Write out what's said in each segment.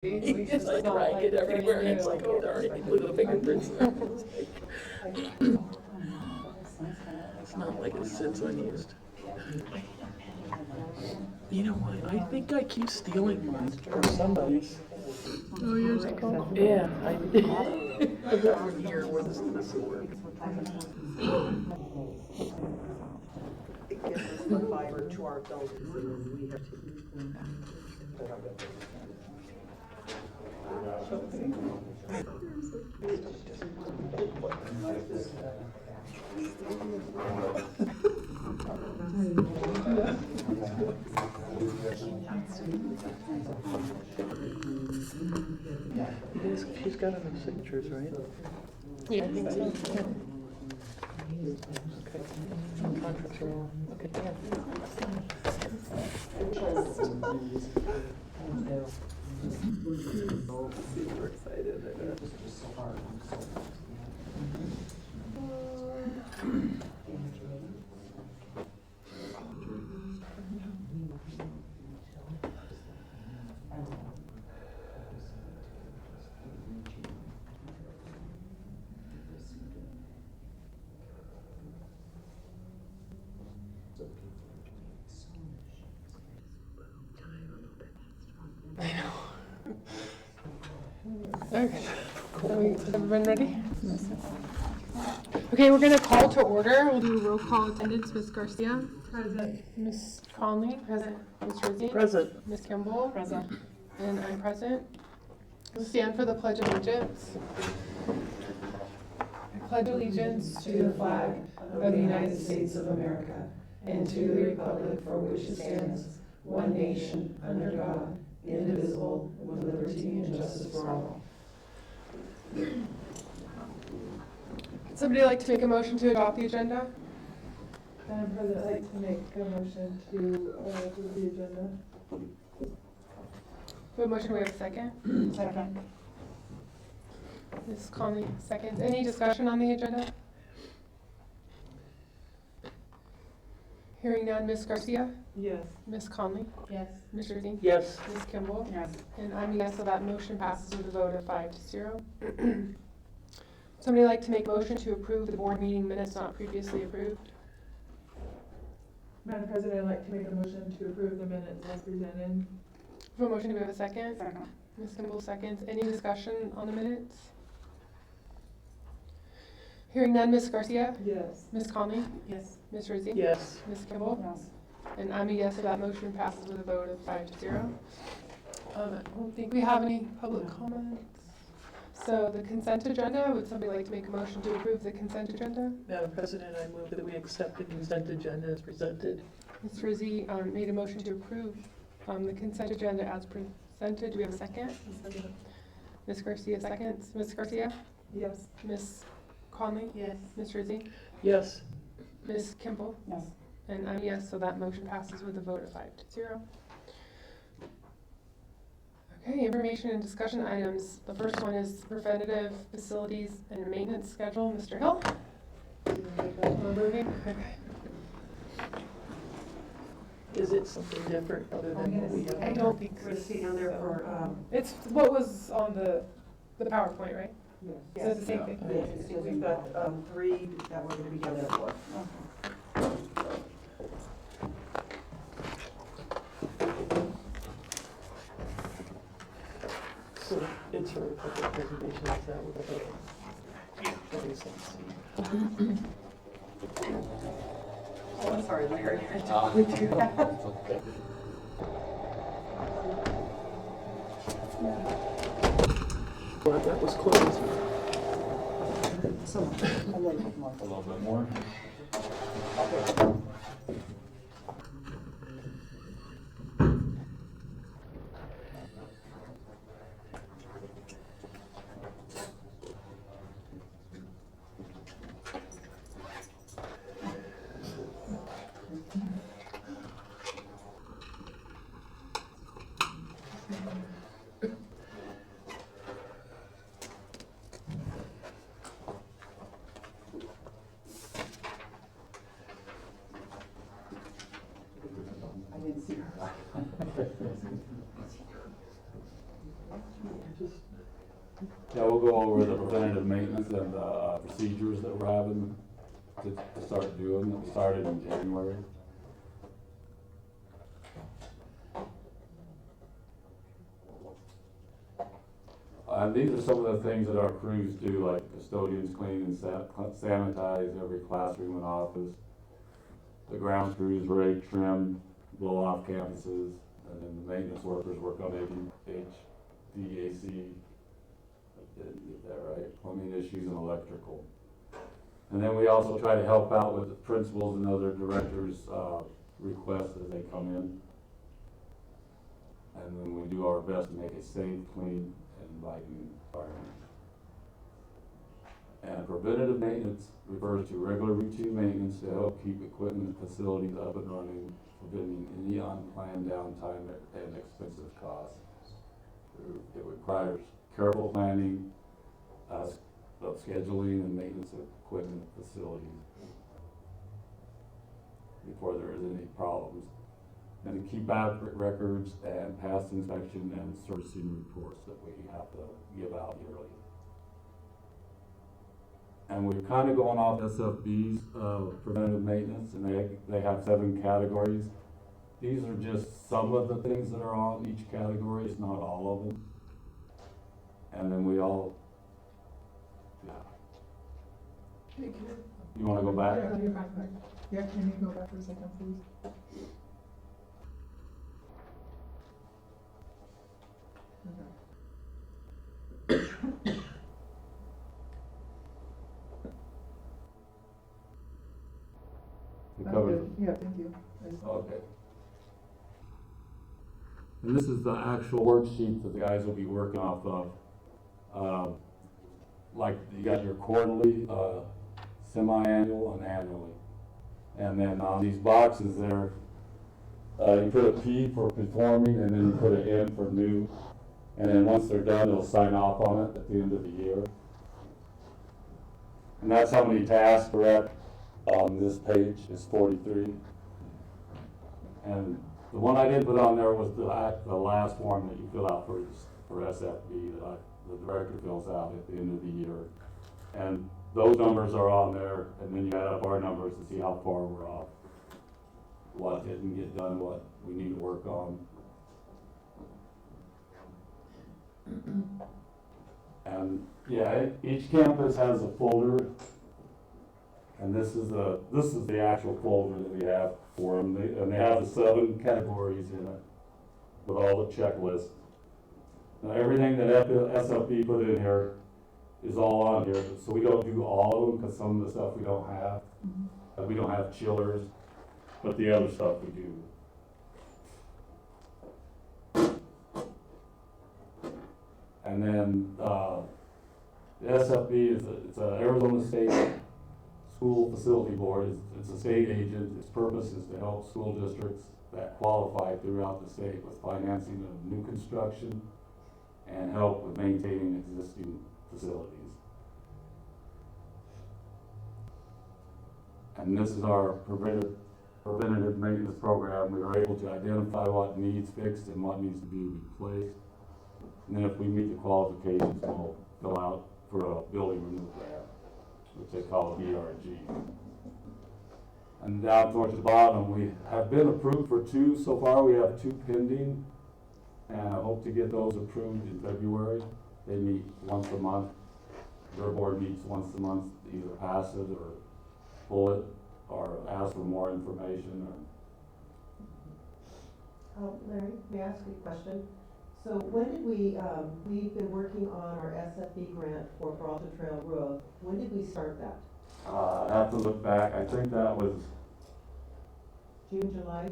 It's like drag it everywhere, and it's like, oh, there aren't any blue fingerprints. It's not like it sits unused. You know what? I think I keep stealing mine from somebody's. Oh, years ago. Yeah, I've got one here where this will work. It gives us the fiber to our buildings, and we have to. She's got enough signatures, right? Yeah, I think so. Okay. Contracts are all, okay, super excited. Okay. Everyone ready? Okay, we're going to call to order. We'll do roll call attendance. Ms. Garcia. Present. Ms. Conley. Present. Ms. Rizzi. Present. Ms. Kimball. Present. And I'm present. We'll stand for the Pledge of Allegiance. I pledge allegiance to the flag of the United States of America and to the republic for which it stands, one nation, under God, indivisible, with liberty and justice for all. Would somebody like to make a motion to adopt the agenda? Madam President, I'd like to make a motion to approve the agenda. We have a motion, we have a second? Second. Ms. Conley, second. Any discussion on the agenda? Hearing none, Ms. Garcia? Yes. Ms. Conley? Yes. Ms. Rizzi? Yes. Ms. Kimball? Yes. And I'm a yes, so that motion passes with a vote of 5-0. Somebody like to make a motion to approve the board meeting minutes not previously approved? Madam President, I'd like to make a motion to approve the minutes as presented. For a motion, do we have a second? Second. Ms. Kimball seconds. Any discussion on the minutes? Hearing none, Ms. Garcia? Yes. Ms. Conley? Yes. Ms. Rizzi? Yes. Ms. Kimball? Yes. And I'm a yes, so that motion passes with a vote of 5-0. I don't think we have any public comments. So the consent agenda, would somebody like to make a motion to approve the consent agenda? Madam President, I move that we accept the consent agenda as presented. Ms. Rizzi made a motion to approve the consent agenda as presented. Do we have a second? Ms. Garcia seconds. Ms. Garcia? Yes. Ms. Conley? Yes. Ms. Rizzi? Yes. Ms. Kimball? Yes. And I'm yes, so that motion passes with a vote of 5-0. Okay, information and discussion items. The first one is preventative facilities and maintenance schedule. Mr. Hill? We're moving. Okay. Is it something different other than what we have? I don't think We're sitting down there for, it's what was on the PowerPoint, right? yes. So it's the same thing. Yes, we've got, 3 that we're gonna be down there for. So it's for a public presentation, is that what that makes sense? Oh, I'm sorry, Larry. Glad that was closed. A little bit more. just, Yeah, we'll go over the preventative maintenance and procedures that we're having to start doing, that we started in January. These are some of the things that our crews do, like custodians clean and sanitize every classroom and office. The ground crews rake, trim, blow off campuses, and then the maintenance workers work on HVAC, didn't get that right, plumbing issues and electrical. And then we also try to help out with the principals and other directors' requests as they come in. And then we do our best to make it safe, clean, and inviting environment. And preventative maintenance refers to regular routine maintenance to help keep equipment and facilities up and running, preventing any unplanned downtime and expensive costs. It requires careful planning of scheduling and maintenance of equipment and facilities before there is any problems. And to keep accurate records and past inspection and servicing reports that we have to give out yearly. And we're kind of going off SFB's preventative maintenance, and they have 7 categories. These are just some of the things that are on each category, it's not all of them. And then we all, yeah. Hey, can You want to go back? Yeah, you're back. Yeah, can you go back for a second, please? We covered. Yeah, thank you. Okay. And this is the actual worksheet that the guys will be working off of. Like you got your quarterly, semi-annual, and annually. And then on these boxes there, you put a P for performing, and then you put an N for new. And then once they're done, they'll sign off on it at the end of the year. And that's how many tasks are at on this page is 43. And the one I did put on there was the last form that you fill out for SFB that the director fills out at the end of the year. And those numbers are on there, and then you add up our numbers to see how far we're off, what didn't get done, what we need to work on. And yeah, each campus has a folder, and this is the actual folder that we have for them. And they have the 7 categories in it with all the checklists. Now everything that SFB put in here is all on here, so we don't do all of them because some of the stuff we don't have. Like we don't have chillers, but the other stuff we do. And then the SFB it's a Arizona State School Facility Board. It's a state agent. Its purpose is to help school districts that qualify throughout the state with financing of new construction and help with maintaining existing facilities. And this is our preventative maintenance program. We are able to identify what needs fixed and what needs to be replaced. And then if we meet the qualifications, we'll go out for a building renewal grant, which they call a BRG. And down towards the bottom, we have been approved for 2 so far. We have 2 pending, and I hope to get those approved in February. They meet once a month. Their board meets once a month, either pass it or pull it or ask for more information. Larry, may I ask you a question? So when did we've been working on our SFB grant for Peralta Trail Roof. When did we start that? I have to look back. I think that was, June, July?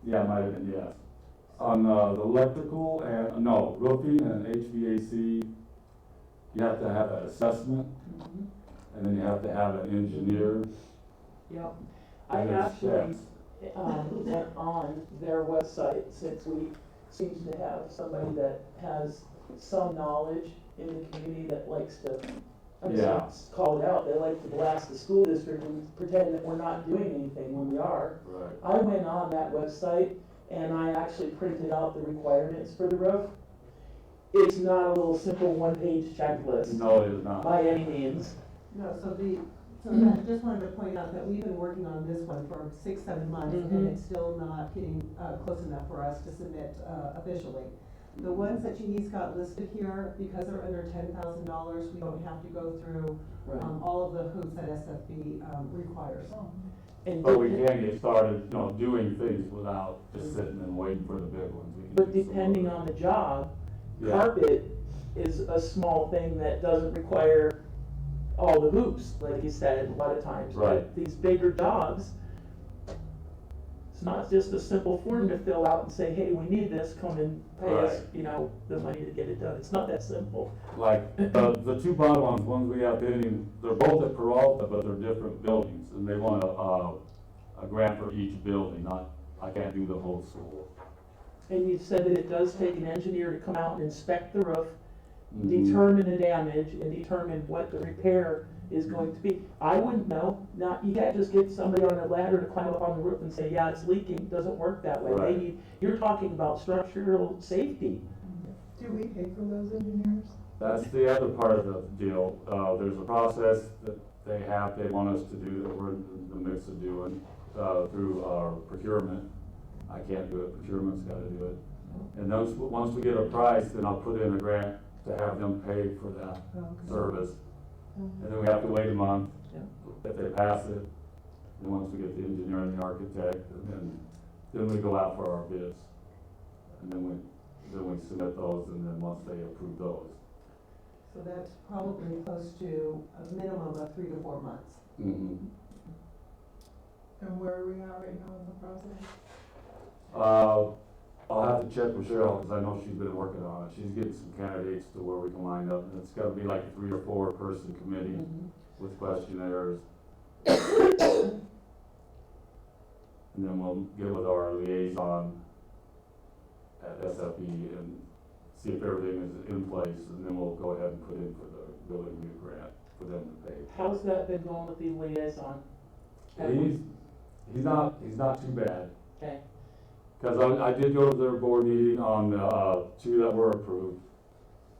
yeah, it might have been, yes. On the electrical and, no, roofing and HVAC, you have to have an assessment, and then you have to have an engineer. Yep. I And there's actually steps. went on their website since we seem to have somebody that has some knowledge in the community that likes to, Yeah. call it out, they like to blast the school district and pretend that we're not doing anything when we are. Right. I went on that website and I actually printed out the requirements for the roof. it's not a little simple one-page checklist No, it is not. by any means. No, I just wanted to point out that we've been working on this one for 6-7 months, and Mhm. it's still not getting, close enough for us to submit, officially. The ones that he's got listed here, because they're under $10,000, we don't have to go through, all of the hoops that SFB, requires. And But we can get started, you know, doing things without just sitting and waiting for the big ones. We can But do some depending other- on the job, Yeah. carpet is a small thing that doesn't require all the hoops, like you said, a lot of times. But Right. these bigger jobs, it's not just a simple form to fill out and say, hey, we need this, come and pay us, Right. you know, the money to get it done. It's not that simple. Like, the two bottom ones we have pending, they're both at Peralta, but they're different buildings, and they want a grant for each building, not, I can't do the whole school. And you said that it does take an engineer to come out and inspect the roof, Mhm. determine the damage, and determine what the repair is going to be. I wouldn't know, not, you can't just get somebody on a ladder to climb up on the roof and say, yeah, it's leaking, it doesn't work that way. Right. They need, you're talking about structural safety. Do we pay for those engineers? That's the other part of the deal. There's a process that they want us to do, that we're in the mix of doing, through our procurement. I can't do it, procurement's gotta do it. And once we get a price, then I'll put in a grant to have them pay for that service. And then we have to wait a month. Yeah. If they pass it, then once we get the engineer and the architect, and then we go out for our bids. And then we submit those, and then once they approve those. So that's probably close to a minimum of 3 to 4 months. Mhm. And where are we at right now in the process? I'll have to check with Cheryl, because I know she's been working on it. She's getting some candidates to where we can line up, and it's gotta be like a 3 or 4 person committee with questionnaires. And then we'll get with our liaison at SFE and see if everything is in place, and then we'll go ahead and put in for the building new grant for them to pay. How's that been going with the liaison? He's not too bad. Okay, Because I did go to their board meeting on the 2 that were approved,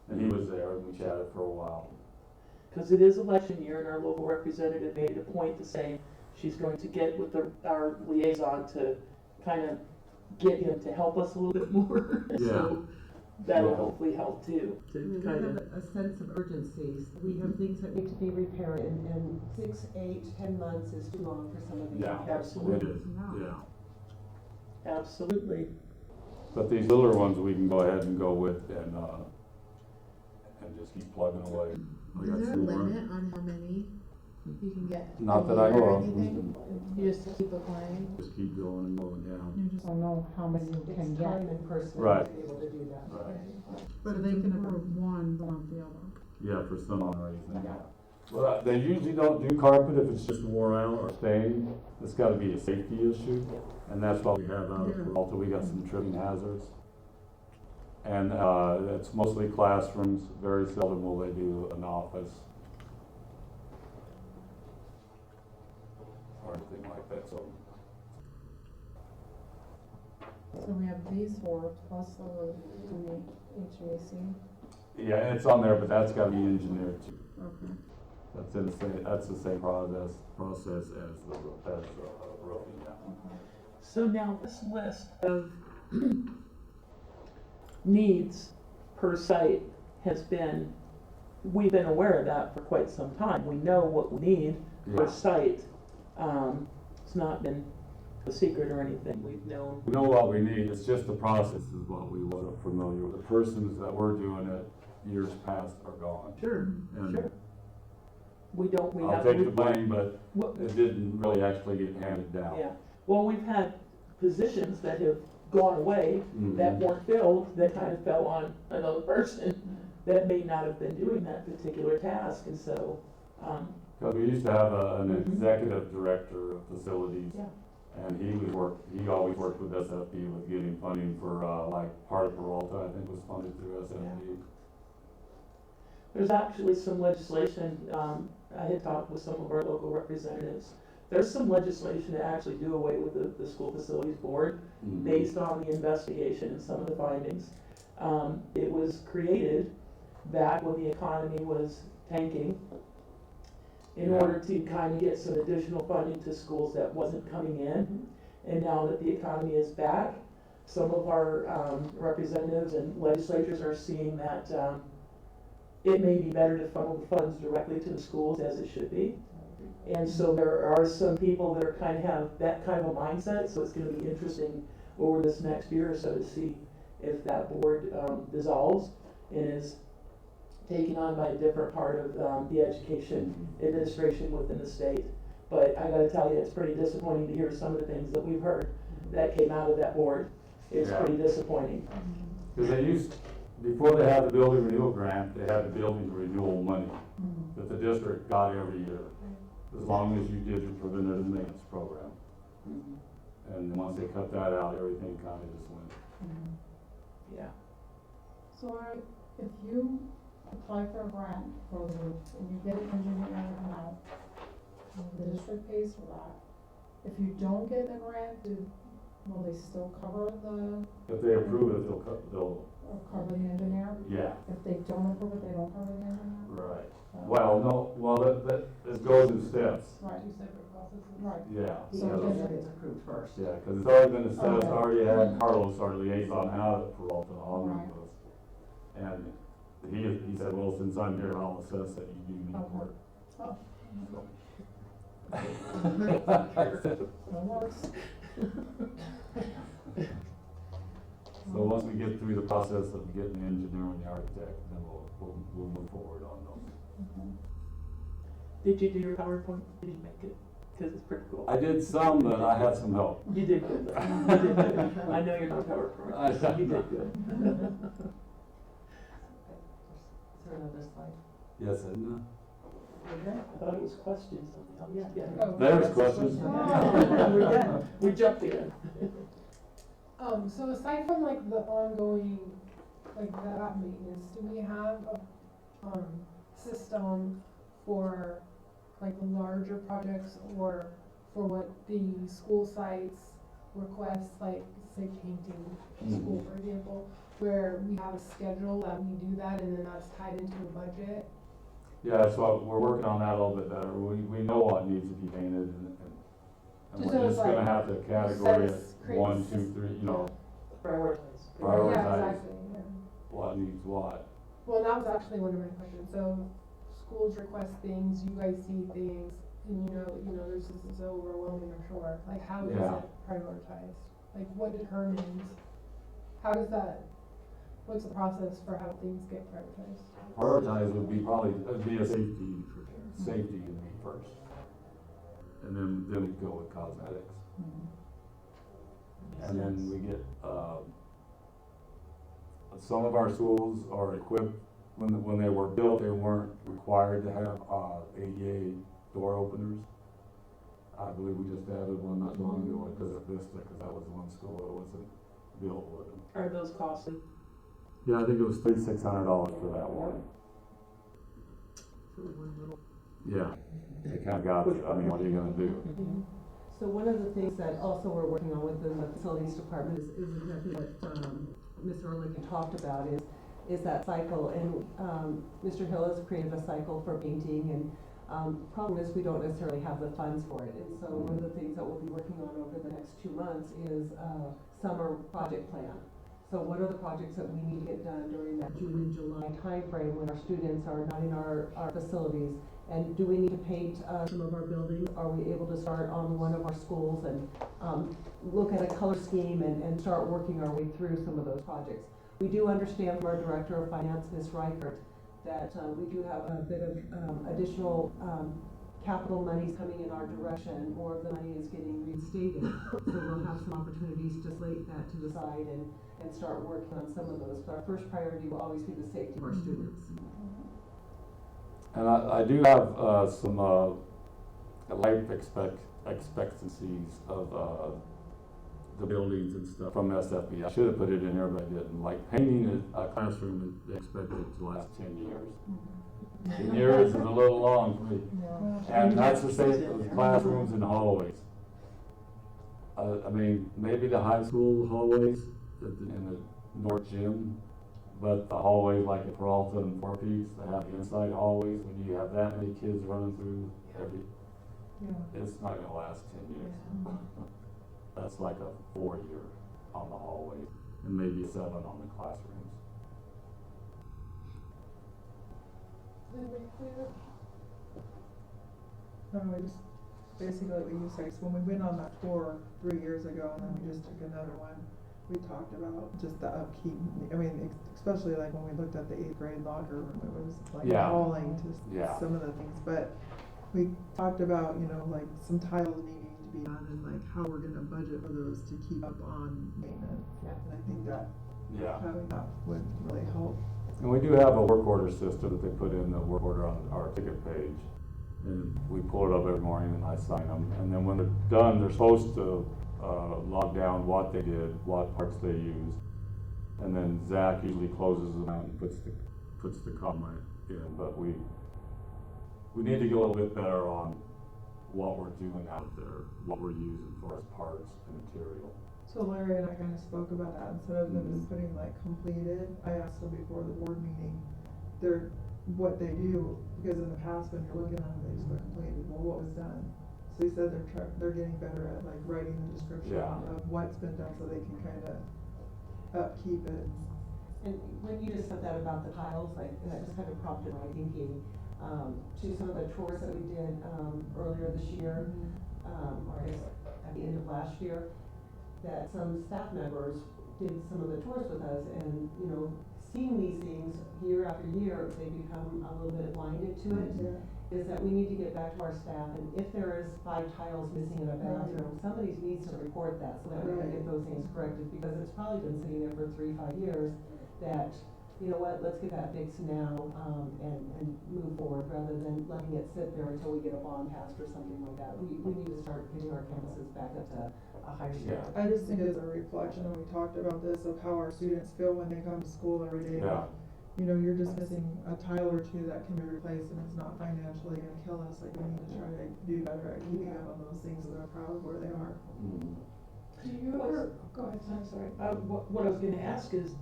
and he was there, and we chatted for a while. because it is election year and our local representative made it a point to say she's going to get with our liaison to kind of get him to help us a little bit more. So that'll Yeah. hopefully help too, We to have kind of. a sense of urgency. We have things that need to be repaired, and 6, 8, 10 months is too long for some of these. Yeah, Absolutely. it is, yeah. Absolutely. But these littler ones, we can go ahead and go with and just keep plugging away. We got Is there a some more. limit on how many you can get? Not a that I year know or of. anything? You just keep applying? Just keep going and going, yeah. You just don't know how many you can It's get. time and person Right. to be able to do that. Right. But they can approve one, but not the other. Yeah, for some odd reason. Well, they usually don't do carpet if it's just worn out or stained. It's gotta be a safety issue, and that's why we have out Yeah. of Peralta, we got some tripping hazards. And, it's mostly classrooms, very seldom will they do an office. Or anything like that, so. So we have these 4 plus the roof and the HVAC. Yeah, and it's on there, but that's gotta be engineered too. Okay. That's the same process as the roofing, yeah. So now this list of needs per site has been, we've been aware of that for quite some time. We know what we need per Yeah. site. It's not been a secret or anything. We've known. We know what we need, it's just the process is what we wasn't familiar with. The persons that were doing it years past are gone. Sure, And sure. We I'll have. take the blame, but Well, it didn't really actually get handed down. yeah, well, we've had positions that have gone away Mhm. that weren't filled, that kind of fell on another person that may not have been doing that particular task, and so, Because we used to have an Mhm. executive director of facilities. Yeah. And he always worked with SFB with getting funding for, like, part of Peralta, I think was funded through SFB. there's actually some legislation, I had talked with some of our local representatives. There's some legislation to actually do away with the school facilities board Mhm. based on the investigation and some of the findings. It was created back when the economy was tanking in order to kind of get some additional funding to schools that wasn't coming in. And now that the economy is back, some of our representatives and legislators are seeing that it may be better to funnel the funds directly to the schools as it should be. And so there are some people that are kind of have that kind of a mindset, so it's gonna be interesting over this next year or so to see if that board dissolves and is taken on by a different part of the education administration within the state. But I gotta tell you, it's pretty disappointing to hear some of the things that we've heard that came out of that board. It's Yeah. pretty disappointing. Because they used, before they had the building renewal grant, they had the building renewal money that the district got every year, as long as you did your preventative maintenance program. And then once they cut that out, everything kind of just went. Yeah. So if you apply for a grant for the roof and you get an engineer and everything out, the district pays for that. If you don't get the grant, will they still cover If they approve it, they'll, or cover the engineer? yeah, If they don't approve it, they don't cover the engineer? right. Well, no, well, it goes in steps, Right. Two separate processes. Right. yeah. The So engineer then- gets approved first. Yeah, because it's already been assessed, Okay. already had Carlos, our liaison, out at Peralta on Right. those. And he said, well, since I'm here, I'll assess that you do need Okay. work. Oh. So That works. once we get through the process of getting the engineer and the architect, then we'll move forward on those. Did you do your PowerPoint? Did you make it? Because it's pretty cool. I did some, but I had some help. You did good. though. You did good. I know you're not PowerPoint, so you did good. Is there another slide? Yes, and, I thought it was questions. Yeah. Oh. there's questions. We're done. We jumped again. So aside from like the ongoing, like that maintenance, do we have a, system for like the larger projects or for what the school sites request, like say painting school, for example, where we have a schedule that we do that and then that's tied into a budget? Yeah, so we're working on that a little bit better. We know what needs to be painted and Just we're so just it's gonna like have to category it, create 1, a 2, 3, you know, Prioritize. prioritize Yeah, exactly, yeah. what needs what. Well, that was actually one of my questions. So schools request things, you guys see things, and you know, this is overwhelming, I'm sure. Like, how does Yeah. it prioritize? Like, what determines, how does that, what's the process for how things get prioritized? Prioritize would be probably, it'd be a safety would be first. And then we'd go with cosmetics. And then we get, some of our schools are equipped, when they were built, they weren't required to have, ADA door openers. I believe we just added one not long ago because of Vista, because that was the one school that wasn't built with them. Are those costly? Yeah, I think it was $3,600 for that one. Yeah, they kinda got you, I mean, what are you gonna do? So one of the things that also we're working on within the facilities department is exactly what, Ms. Ehrlich talked about is that cycle. And, Mr. Hill has created a cycle for painting and, problem is we don't necessarily have the funds for it. And so one of the things that we'll be working on over the next 2 months is a summer project plan. So what are the projects that we need to get done during that June and July timeframe when our students are not in our facilities? And do we need to paint some of our buildings? Are we able to start on one of our schools and look at a color scheme and start working our way through some of those projects? We do understand from our Director of Finance, Ms. Reichert, that we do have a bit of additional capital monies coming in our direction. More of the money is getting reinstated. So we'll have some opportunities to slate that to the side and start working on some of those. But our first priority will always be the safety of our students. And I do have some life expectancies of the buildings and stuff from SFB. I should have put it in there, but I didn't. Like painting a classroom is expected to last 10 years. 10 years is a little long for me. And that's the same for the classrooms and hallways. I mean, maybe the high school hallways in the North Gym, But the hallways like at Peralta and Four Peaks, they have the inside hallways, when you have that many kids running through it's not gonna last 10 years. That's like a 4-year on the hallway, and maybe a 7 on the classrooms. No, we just, basically what you said, when we went on that tour 3 years ago, and then we just took another one, we talked about just the upkeep, I mean, especially like when we looked at the 8th grade locker room, it was like Yeah. appalling to Yeah. some of the things, but we talked about, you know, like some tiles needing to be done and like how we're gonna budget for those to keep up on maintenance. Yeah. And I think that Yeah. having that would really help. And we do have a work order system that they put in the work order on our ticket page. And we pull it up every morning and I sign them. And then when they're done, they're supposed to log down what they did, what parts they used. And then Zach usually closes them out and puts the comment in. But we need to get a little bit better on what we're doing out there, what we're using for as parts and material. So Larry and I kind of spoke about that, instead of them just putting like completed, I asked them before the board meeting, what they do, because in the past when you're looking at them, they just put completed, well, what was done? So he said they're getting better at like writing the description Yeah. of what's been done, so they can kind of upkeep it. And when you just said that about the tiles, like, that just kind of prompted my thinking, to some of the tours that we did, earlier this year, or I guess at the end of last year, that some staff members did some of the tours with us, and, you know, seeing these things year after year, they become a little bit blinded to it. Is that we need to get back to our staff, and if there is 5 tiles missing in a bathroom, somebody needs to report that, so that we can get those things corrected, because it's probably been sitting there for 3-5 years, that, you know what, let's get that fixed now, and move forward, rather than letting it sit there until we get a bond passed or something like that. We need to start getting our campuses back up to a higher standard. I just think it's a reflection, and we talked about this, of how our students feel when they come to school every day. Yeah. You know, you're just missing a tile or 2 that can be replaced, and it's not financially gonna kill us, like, we need to try to do better at keeping up on those things, so they're proud of where they are. Do you ever, go ahead, I'm sorry. What I was gonna ask is,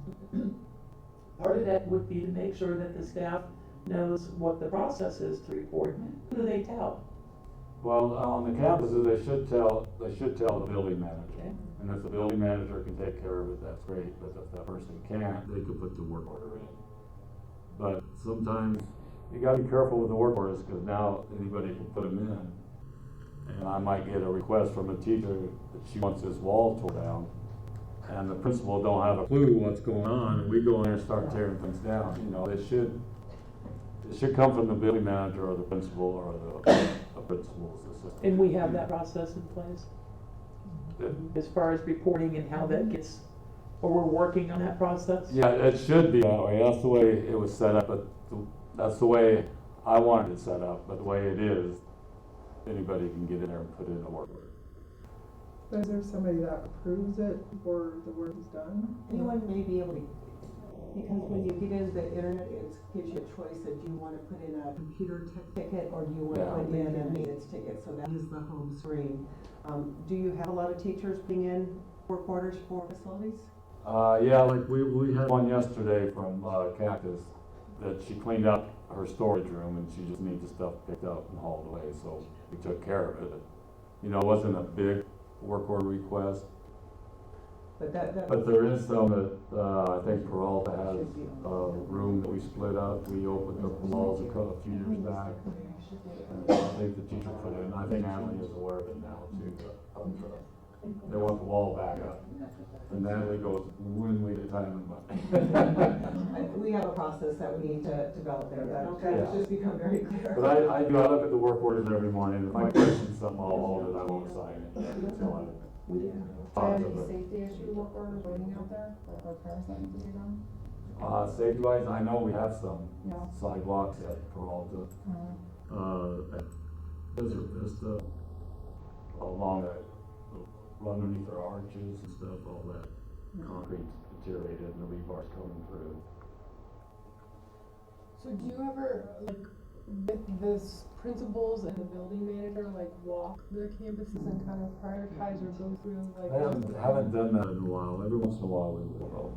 part of that would be to make sure that the staff knows what the process is to report. Who do they tell? Well, on the campuses, they should tell the building manager. Okay. And if the building manager can take care of it, that's great, but if that person can't, they could put the work order in. But sometimes, you gotta be careful with the work orders, cause now anybody can put them in. And I might get a request from a teacher that she wants this wall tore down, and the principal don't have a clue what's going on, and we go in there and start tearing things down. You know, it should come from the building manager or the principal or the principal's assistant. And we have that process in place, Good. as far as reporting and how that gets, or we're working on that process? Yeah, it should be that way. That's the way it was set up, but that's the way I wanted it set up. But the way it is, anybody can get in there and put in a work order. But is there somebody that approves it before the work is done? Anyone may be able to, because when you get into the internet, it gives you a choice of, do you wanna put in a computer ticket, or do you wanna Yeah. put in a maintenance ticket, so that is the home screen. Do you have a lot of teachers putting in work orders for facilities? Yeah, like we had one yesterday from Cactus that she cleaned up her storage room and she just needs the stuff picked up and hauled away, so we took care of it. You know, it wasn't a big work order request, but there is some that, I think Peralta has a room that we split up. We opened up the walls a few years back. And I think the teacher put in, I think Natalie is aware of it now too, but they want the wall back up. And Natalie goes, when we get time and money. We have a process that we need to develop there, that Yeah. has just become very clear. But I look at the work orders every morning. If I question something, I'll hold it, I won't sign it until I talk to Any them. safety issue work orders waiting out there, or repairs that need to be done? Safety wise, I know we have some Yeah. sidewalks at Peralta, at Desert Vista, along that, underneath our arches and stuff, all that concrete's deteriorated and the rebar's coming through. So do you ever, like, with this principals and the building manager, like, walk the campuses and kind of prioritize or go through, like? I haven't done that in a while. Every once in a while we will.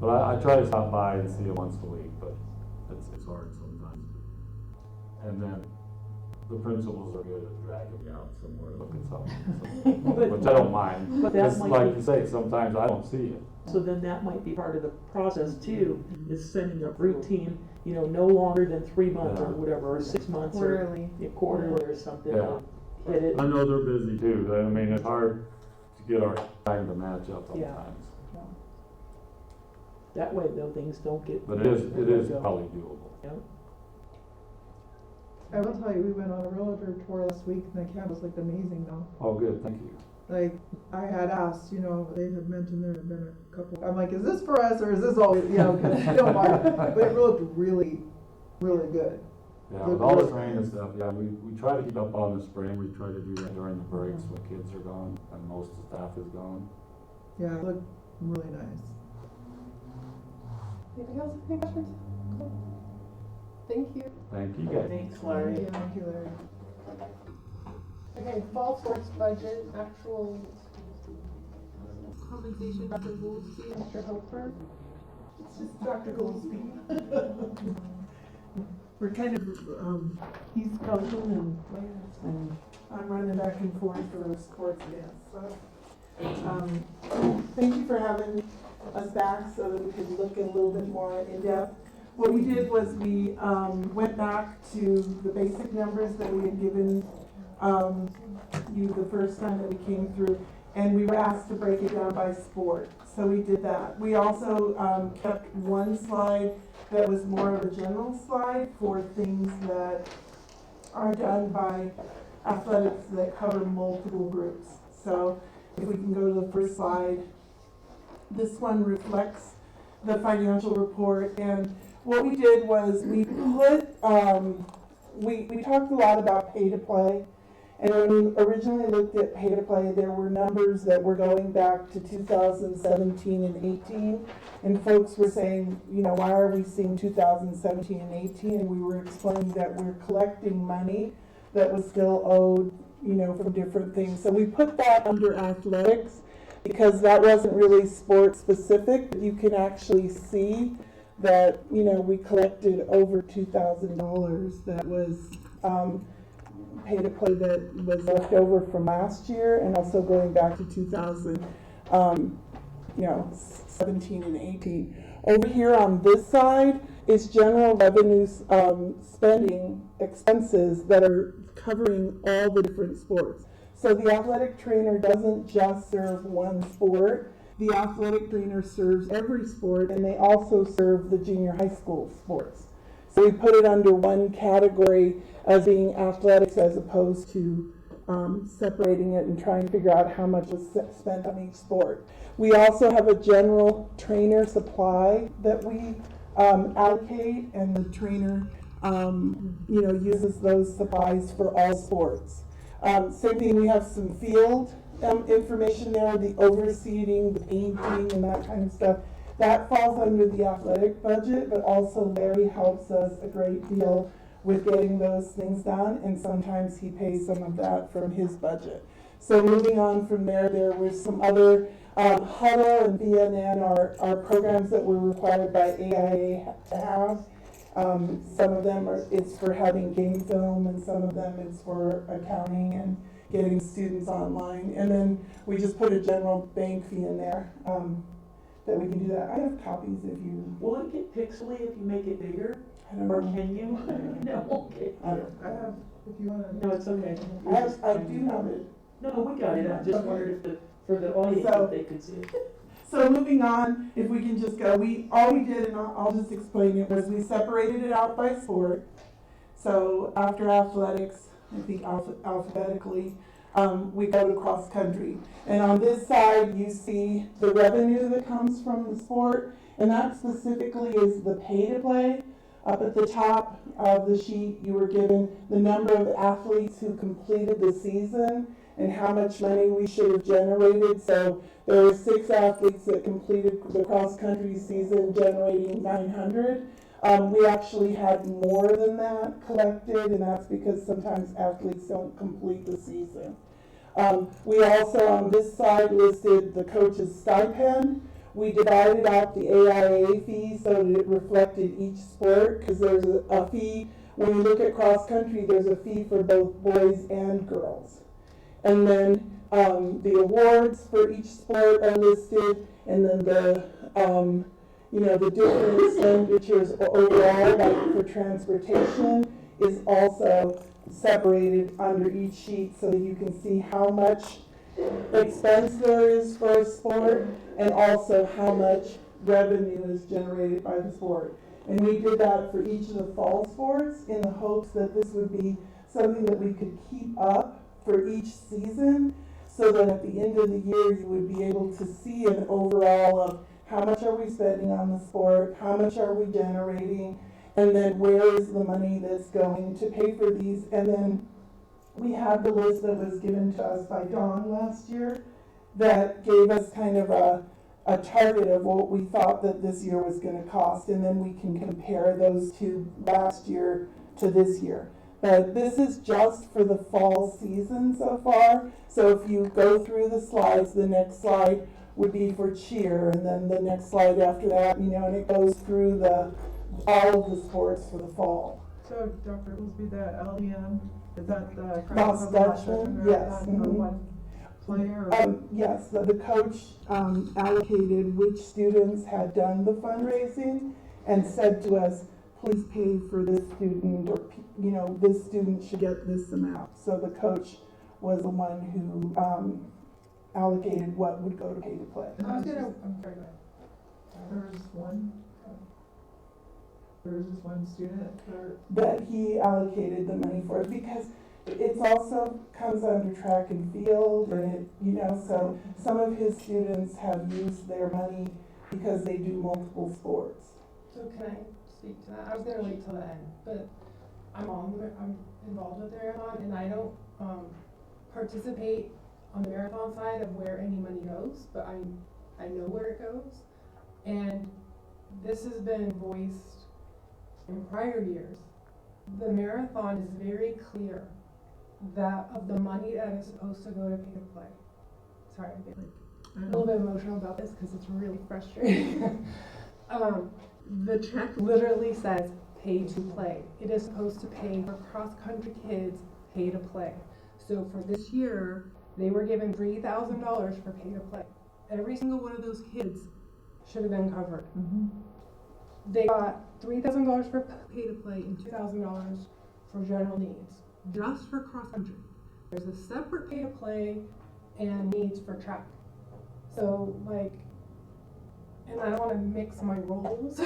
But I try to stop by and see them once a week, but it's hard sometimes. And then the principals are good at dragging me out somewhere to look at something, so, which I don't mind. But that It's might like be- you say, sometimes I don't see it. So then that might be part of the process too, is sending a routine, no longer than 3 months or Yeah. whatever, or 6 months or Quarterly. quarterly or something. Yeah. Hit it. I know they're busy too, but I mean, it's hard to get our time to match up Yeah. sometimes. That way though, things don't get. But it is probably doable. Yep. I will tell you, we went on a realtor tour last week and the campus looked amazing though. Oh, good, thank you. Like, I had asked, they had mentioned there had been a couple, I'm like, is this for us or is this all, cause you don't mind, but it looked really, really good. Yeah, with all this rain and stuff, yeah, we try to keep up on the spring, we try to do that during the breaks when kids are gone and most of the staff is gone. Yeah, it looked really nice. Anybody else have any questions? Cool. Thank you. Thank you guys. Thanks, Larry. Thank you, Larry. Okay, fall sports budget, actual compensation, Dr. Goolsby, Mr. Hofer. It's just Dr. Goolsby. We're kind of, he's coaching and I'm running back and forth for sports events, so. Thank you for having us back so that we could look a little bit more in depth. What we did was we, went back to the basic numbers that we had given, you the first time that we came through, and we were asked to break it down by sport. So we did that. We also, kept one slide that was more of a general slide for things that are done by athletics that cover multiple groups. So if we can go to the first slide, this one reflects the financial report, and what we did was we put, we talked a lot about pay to play, and when we originally looked at pay to play, there were numbers that were going back to 2017 and 18, and folks were saying, why are we seeing 2017 and 18? And we were explaining that we're collecting money that was still owed, from different things. So we put that under athletics because that wasn't really sport specific. You can actually see that, we collected over $2,000 that was pay to play that was left over from last year, and also going back to 2017 and 18. Over here on this side is general revenues, spending expenses that are covering all the different sports. So the athletic trainer doesn't just serve one sport. The athletic trainer serves every sport, and they also serve the junior high school sports. So we put it under one category as being athletics as opposed to separating it and trying to figure out how much was spent on each sport. We also have a general trainer supply that we allocate, and the trainer uses those supplies for all sports. Same thing, we have some field information there, the overseeding, the painting, and that kind of stuff. That falls under the athletic budget, but also Larry helps us a great deal with getting those things done, and sometimes he pays some of that from his budget. So moving on from there, there were some other Huddle and BNN are programs that were required by AIA to have. Some of them it's for having game film, and some of them it's for accounting and getting students online. And then we just put a general bank fee in there that we can do that. I have copies if you. Will it get pixely if you make it bigger? I don't Or know. can you? No, okay. I have, if you want to. No, it's okay. I do have it. No, we got it. I just wondered if for the audience, So- if they could see it. So moving on, if we can just go, all we did, and I'll just explain it, was we separated it out by sport. So after athletics, I think alphabetically, we go to cross country. And on this side, you see the revenue that comes from the sport, and that specifically is the pay to play. Up at the top of the sheet, you were given the number of athletes who completed the season and how much money we should have generated. So there were 6 athletes that completed the cross-country season, generating 900. We actually had more than that collected, and that's because sometimes athletes don't complete the season. We also, on this side, listed the coach's stipend. we divided out the AIA fee so that it reflected each sport, because there's a fee, when you look at cross-country, there's a fee for both boys and girls. And then the awards for each sport are listed, and then the the different expenditures overall, like for transportation, is also separated under each sheet so that you can see how much expense there is for a sport and also how much revenue is generated by the sport. And we did that for each of the fall sports in the hopes that this would be something that we could keep up for each season, so that at the end of the year you would be able to see an overall of how much are we spending on the sport, how much are we generating, and then where is the money that's going to pay for these. And then we had the list that was given to us by Dawn last year that gave us kind of a target of what we thought that this year was going to cost, and then we can compare those two last year to this year. But this is just for the fall season so far. So if you go through the slides, the next slide would be for cheer, and then the next slide after that, and it goes through all of the sports for the fall. So Dr. Oglesby, that LDM, is that the Lost Dutchman, yes. One player? Or? Yes, the coach allocated which students had done the fundraising and said to us, please pay for this student, or this student should get this amount. So the coach was the one who allocated what would go to pay to play. I'm sorry, go ahead. There's just one student that he allocated the money for, because it's also comes under track and field, and so some of his students have used their money because they do multiple sports. So can I speak to that? I was gonna wait till the end, but I'm involved with the marathon, and I don't participate on the marathon side of where any money goes, but I know where it goes. And this has been voiced in prior years. The marathon is very clear that of the money that is supposed to go to pay to play. Sorry, I'm getting a little bit emotional about this because it's really frustrating. The check literally says pay to play. It is supposed to pay for cross-country kids pay to play. So for this year, they were given $3,000 for pay to play. Every single one of those kids should have been covered. Mm-hmm. They got $3,000 for pay to play and $2,000 for general needs, just for cross-country. There's a separate pay to play and needs for track. So and I don't want to mix my roles,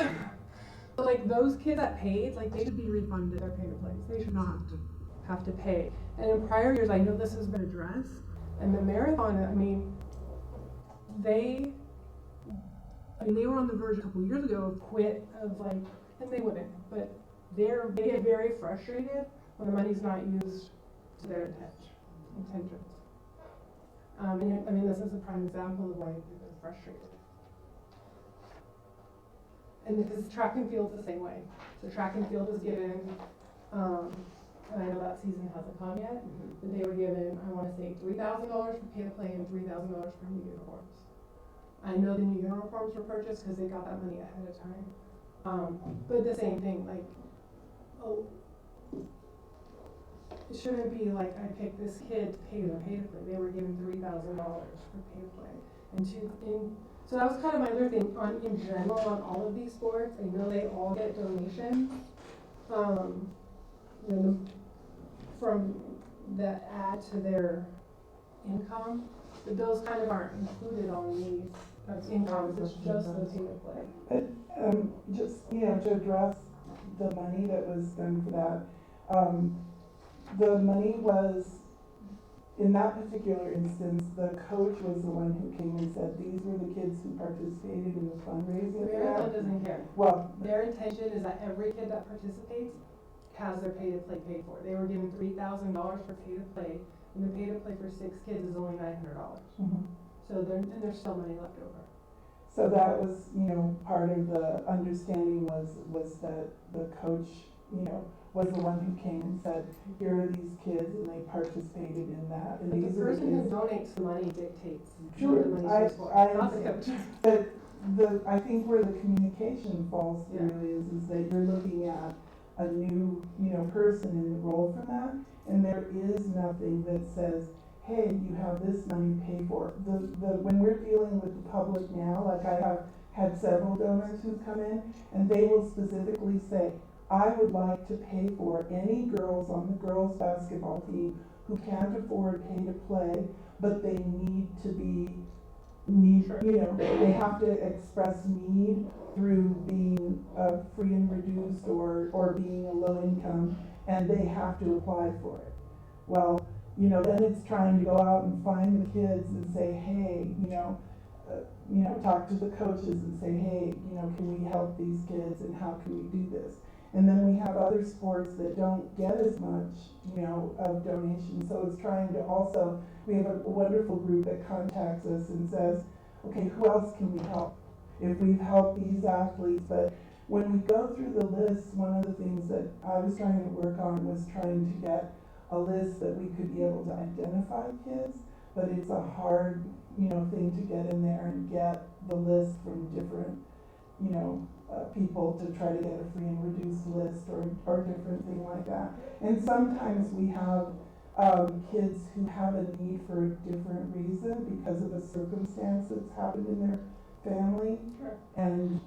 but those kids that paid, they should be refunded their pay to plays. They should not have to pay. And in prior years, I know this has been addressed, and the marathon, they were on the verge a couple years ago of quit, and they wouldn't, but they get very frustrated when the money's not used to their intentions. This is a prime example of why they've been frustrated. And because track and field's the same way. So track and field is given, and I know that season hasn't come yet, but they were given, I want to say, $3,000 for pay to play and $3,000 for new uniforms. I know the new uniforms were purchased because they got that money ahead of time. But the same thing, it shouldn't be I picked this kid to pay to play. They were given $3,000 for pay to play. So that was kind of my other thing in general on all of these sports. I know they all get donations from that add to their income, but those kind of aren't included on these incomes. It's just the pay to play. To address the money that was done for that, the money was, in that particular instance, the coach was the one who came and said these were the kids who participated in the fundraising. The marathon doesn't care. Well, their intention is that every kid that participates has their pay to play paid for. They were given $3,000 for pay to play, and the pay to play for 6 kids is only $900. Mm-hmm. So there's still money left over. So that was, part of the understanding was that the coach, was the one who came and said, here are these kids, and they participated in that. And but these the are person the who kids. donates the money dictates Sure, what the money's used for, I not the coach. But I think where the communication falls through is that you're looking at a new, person in the role for that, and there is nothing that says, hey, you have this money paid for. When we're dealing with the public now, like I have had several donors who've come in, and they will specifically say, I would like to pay for any girls on the girls' basketball team who can't afford pay to play, but they need to be, they have to express need through being free and reduced or being a low income, and they have to apply for it. Well, then it's trying to go out and find the kids and say, hey, talk to the coaches and say, hey, can we help these kids and how can we do this? And then we have other sports that don't get as much, of donations. So it's trying to also, we have a wonderful group that contacts us and says, okay, who else can we help? If we've helped these athletes, but when we go through the list, one of the things that I was trying to work on was trying to get a list that we could be able to identify kids, but it's a hard, thing to get in there and get the list from different, people to try to get a free and reduced list or different thing like that. And sometimes we have kids who have a need for a different reason because of a circumstance that's happened in their family. Sure. And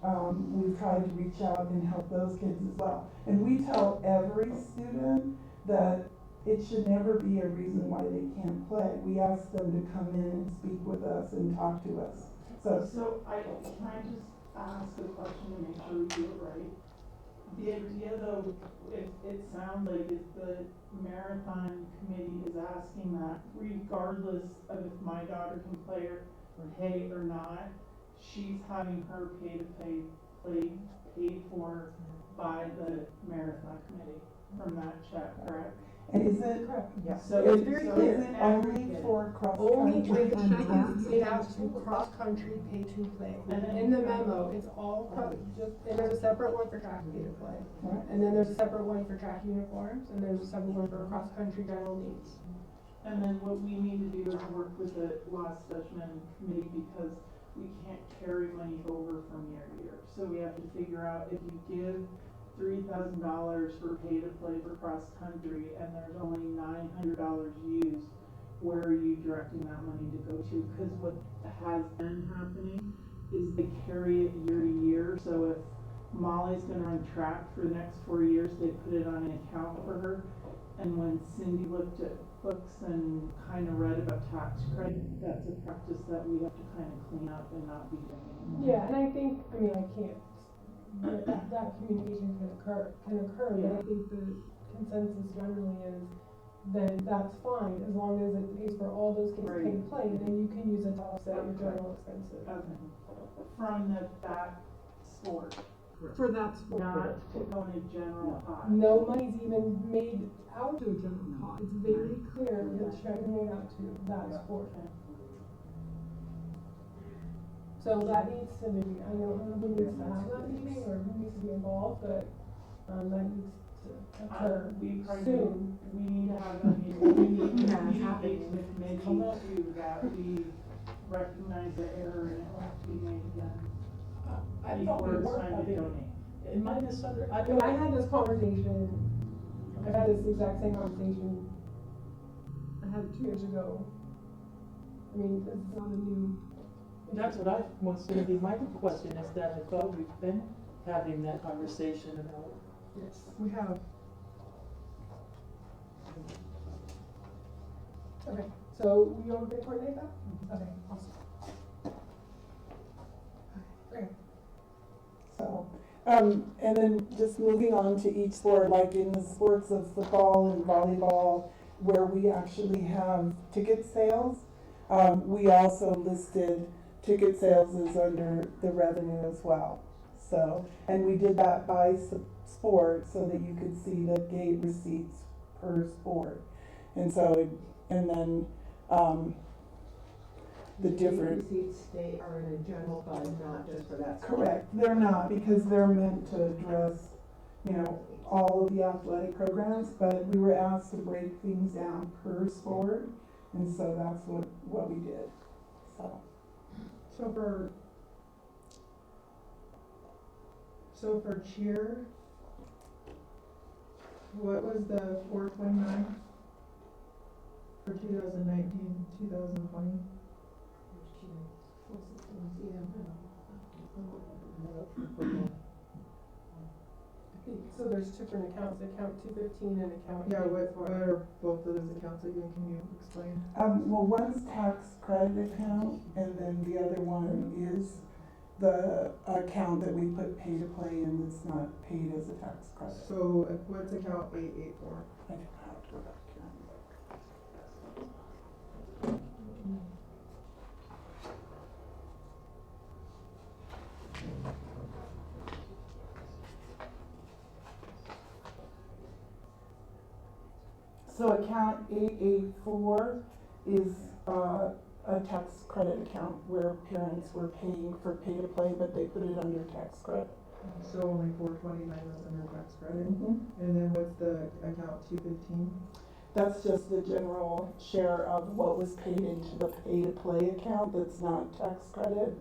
we've tried to reach out and help those kids as well. And we tell every student that it should never be a reason why they can't play. We ask them to come in and speak with us and talk to us. So can I just ask a question to make sure we do it right? The idea though, it sounds like if the marathon committee is asking that regardless of if my daughter can play or not, she's having her play paid for by the marathon committee from that check, correct? And is it, Yeah. So it's very so clear. is it only for cross Only country? the check is paid out to cross-country pay to play. And then- In the memo, it's all and there's a separate one for track pay to play. Right. And then there's a separate one for track uniforms, and there's a separate one for cross-country general needs. And then what we need to do is work with the lost Dutchman committee because we can't carry money over from year to year. So we have to figure out if you give $3,000 for pay to play for cross country and there's only $900 used, where are you directing that money to go to? Because what has been happening is they carry it year to year. So if Molly's gonna run track for the next 4 years, they put it on an account for her. And when Cindy looked at books and kind of read about tax credit, that's a practice that we have to kind of clean up and not be doing anymore. Yeah, and I think, I can't, that communication can occur, but I think the consensus generally is then that's fine, as long as it pays for all those kids pay to play, and then you can use it to offset your general expenses. Okay. From that sport, For that sport. not to go in a general pot. No money's even made out to a general pot. It's very clear that check is made out to that sport. So that needs to be, I don't know who needs to have that meeting or who needs to be involved, but, that needs to occur We probably, soon. we need to have a meeting, we need to communicate to the committee too, that we recognize the error and it will have to be made again. I thought we Before it's were time to having, donate. am I And I had this conversation, I've had this exact same conversation, I had it 2 years ago. I mean, this is not a new. That's what I was gonna be, my question is that I thought we've been having that conversation about. Yes, we have. Okay, so you want to coordinate that? Okay, awesome. Okay. So, and then just moving on to each sport, like in the sports of football and volleyball, where we actually have ticket sales, we also listed ticket sales is under the revenue as well. So, and we did that by sport so that you could see the gate receipts per sport. And so, and then, the different. Receipts, they are in a general fund, not just for that. Correct, they're not, because they're meant to address, all of the athletic programs, but we were asked to break things down per sport, and so that's what we did, so. So for So for cheer, what was the 429 for 2019, 2020? So there's two different accounts, account 215 and account Yeah, what 84. are both of those accounts again? Can you explain? Well, one's tax credit account, and then the other one is the account that we put pay to play in that's not paid as a tax credit. So what's account 884? I have to go back here and look. So account 884 is a tax credit account where parents were paying for pay to play, but they put it under tax credit. So only 429 was under tax credit. Mm-hmm. And then what's the account 215? That's just the general share of what was paid into the pay to play account that's not tax credit.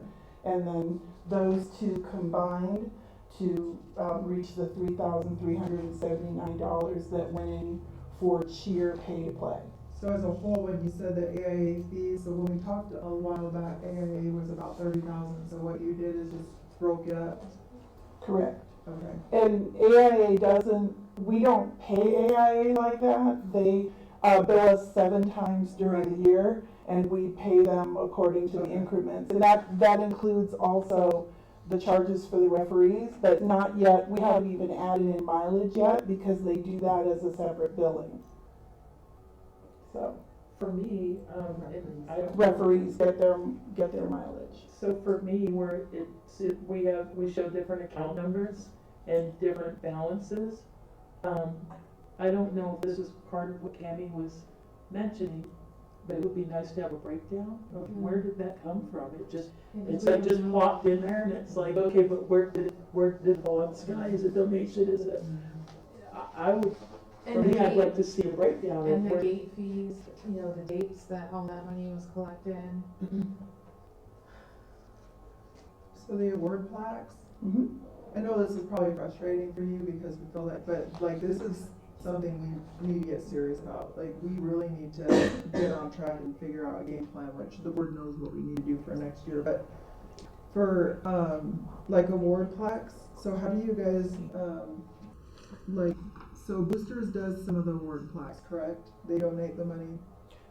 And then those two combined to reach the $3,379 that went in for cheer pay to play. So as a whole, when you said the AIA fees, so when we talked a while back, AIA was about 30,000. So what you did is just broke it up. Correct. Okay. And AIA doesn't, we don't pay AIA like that. They bill us 7 times during the year, and we pay them according to the increments. And that includes also the charges for the referees, but not yet, we haven't even added in mileage yet because they do that as a separate billing. So For me, I don't. referees get their mileage. So for me, we show different account numbers and different balances. I don't know if this is part of what Cammie was mentioning, but it would be nice to have a breakdown of where did that come from? It's like just plopped in there and it's like, okay, but where did it fall on the sky? Is it donation? Is it? I would, for me, I'd like to see a breakdown of And the where. gate fees, the dates that all that money was collected. So the award plaques, Mm-hmm. I know this is probably frustrating for you because we feel that, but like this is something we need to get serious about. Like we really need to get on track and figure out a game plan, which the board knows what we need to do for next year. But for like award plaques, so how do you guys so Boosters does some of the award plaques, correct? They donate the money.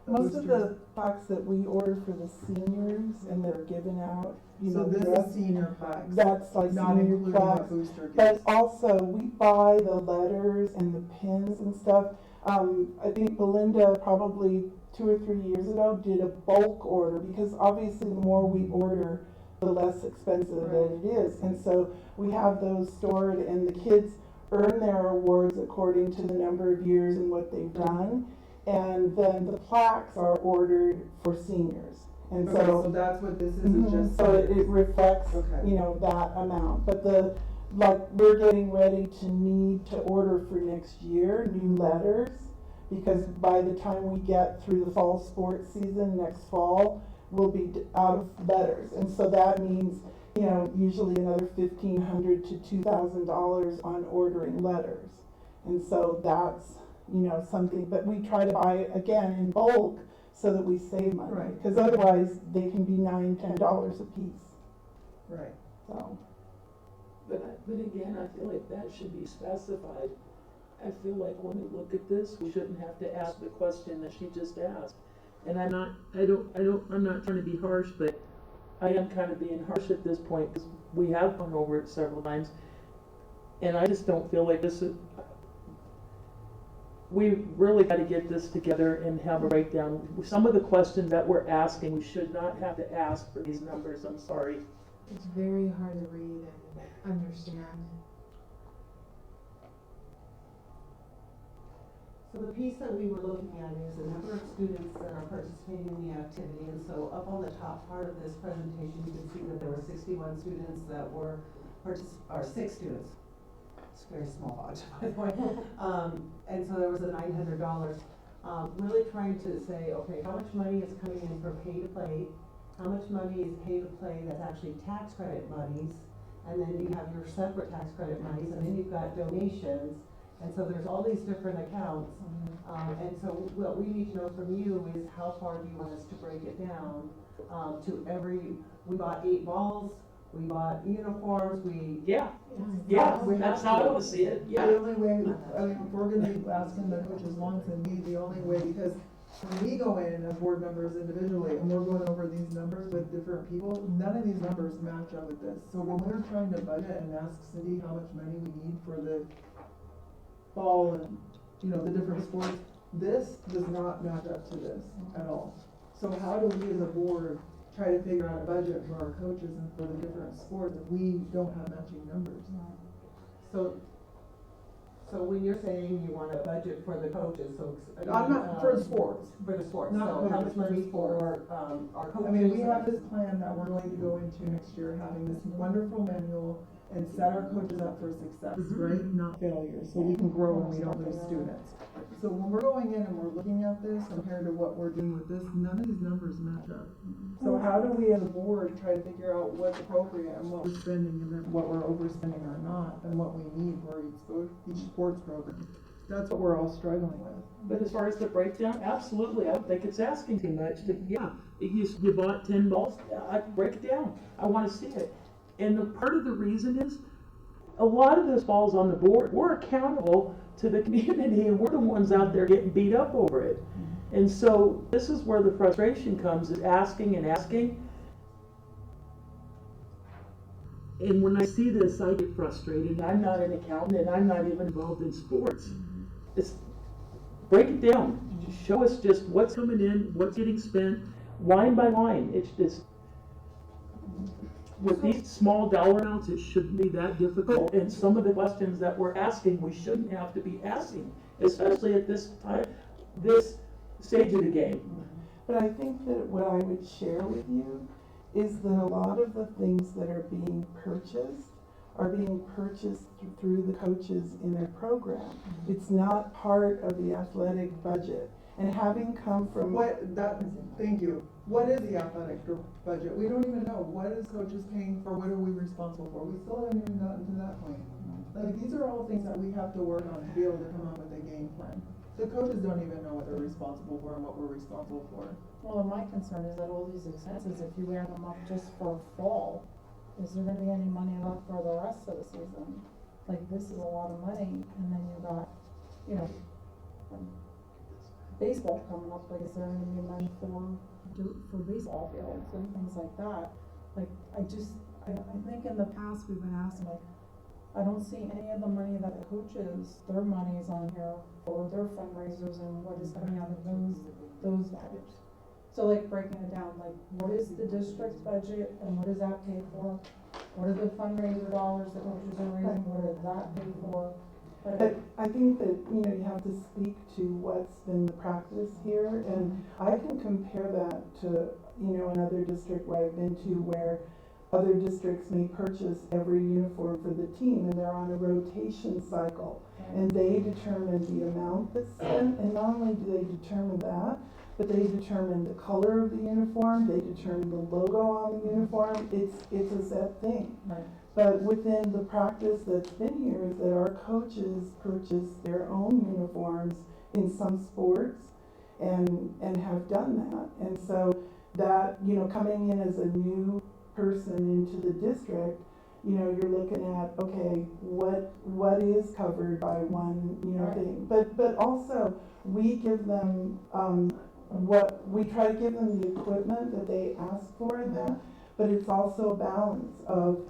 Most of the plaques that we order for the seniors and they're given out, So this is senior plaques, that's like not senior including plaques. what Booster But gets. also, we buy the letters and the pins and stuff. I think Belinda probably 2 or 3 years ago did a bulk order because obviously the more we order, the less expensive that it is. And so we have those stored and the kids earn their awards according to the number of years and what they've done. And then the plaques are ordered for seniors. And Okay, so so, that's what this is, mhm, it's just. so it reflects, Okay. that amount. But we're getting ready to need to order for next year, new letters, because by the time we get through the fall sports season next fall, we'll be out of letters. And so that means, usually another $1,500 to $2,000 on ordering letters. And so that's, something, but we try to buy it again in bulk so that we save money. Right. Because otherwise they can be $9, $10 a piece, Right. so. But again, I feel like that should be specified. I feel like when we look at this, we shouldn't have to ask the question that she just asked. And I'm not trying to be harsh, but I am kind of being harsh at this point because we have gone over it several times. And I just don't feel like we really got to get this together and have a breakdown. Some of the questions that we're asking, we should not have to ask for these numbers, I'm sorry. It's very hard to read and understand. So the piece that we were looking at is the number of students that are participating in the activity, and so up on the top part of this presentation, you can see that there were 61 students that were, or 6 students. It's a very small font, by the way. And so there was the $900, really trying to say, okay, how much money is coming in for pay to play? How much money is pay to play that's actually tax credit monies? and then you have your separate tax credit monies, and then you've got donations. And so there's all these different accounts. And so what we need to know from you is how far do you want us to break it down to we bought 8 balls, we bought uniforms, Yeah, that's how I would see it, yeah. The only way, I mean, if we're gonna be asking the coaches once and me, the only way, because when we go in as board members individually and we're going over these numbers with different people, none of these numbers match up with this. So when we're trying to budget and ask Cindy how much money we need for the ball and, you know, the different sports, this does not match up to this at all. So how do we as a board try to figure out a budget for our coaches and for the different sports if we don't have matching numbers? So when you're saying you want a budget for the coaches, so. I'm not, for sports. For the sports, Not so how much coaches, for money sports. for, our coaches? I mean, we have this plan that we're going to go into next year, having this wonderful manual and set our coaches up for success, right? Not failure, so we can grow and we don't lose students. So when we're going in and we're looking at this compared to what we're doing with this, none of these numbers match up. So how do we as a board try to figure out what's appropriate and what we're spending and then what we're overspending or not, and what we need for each sports program? That's what we're all struggling with. But as far as the breakdown, absolutely, I don't think it's asking too much to, you bought 10 balls, I break it down, I wanna see it. And part of the reason is, a lot of this falls on the board, we're accountable to the community and we're the ones out there getting beat up over it. And so, this is where the frustration comes, is asking and asking. And when I see this, I get frustrated, I'm not an accountant and I'm not even involved in sports. It's, break it down, just show us just what's coming in, what's getting spent, line by line. It's just, with these small dollar amounts, it shouldn't be that difficult, and some of the questions that we're asking, we shouldn't have to be asking, especially at this time, this stage of the game. But I think that what I would share with you is that a lot of the things that are being purchased through the coaches in their program. It's not part of the athletic budget. And having come from Thank you. What is the athletic budget? We don't even know. What is coaches paying for? What are we responsible for? We still haven't even gotten to that point. Like, these are all things that we have to work on to be able to come up with a game plan. The coaches don't even know what they're responsible for and what we're responsible for. Well, my concern is that all these expenses, if you wear them up just for fall, is there gonna be any money left for the rest of the season? Like, this is a lot of money, and then you got, you know, baseball coming up, like, is there gonna be money for baseball fields and things like that? Like, I think in the past we've been asking, like, I don't see any of the money that the coaches, their money's on here for their fundraisers and what is coming out of those dollars. So, like, breaking it down, like, what is the district's budget and what does that pay for? What are the fundraiser dollars that coaches are raising, what does that pay for? But I think that, you know, you have to speak to what's been the practice here, and I can compare that to, you know, another district where I've been to where other districts may purchase every uniform for the team and they're on a rotation cycle. And they determine the amount that's spent, and not only do they determine that, but they determine the color of the uniform, they determine the logo on the uniform, it's a set thing. Right. But within the practice that's been here is that our coaches purchase their own uniforms in some sports and have done that. And so that, you know, coming in as a new person into the district, you know, you're looking at, okay, what is covered by one, you know, thing. But also we give them we try to give them the equipment that they ask for in that, but it's also a balance of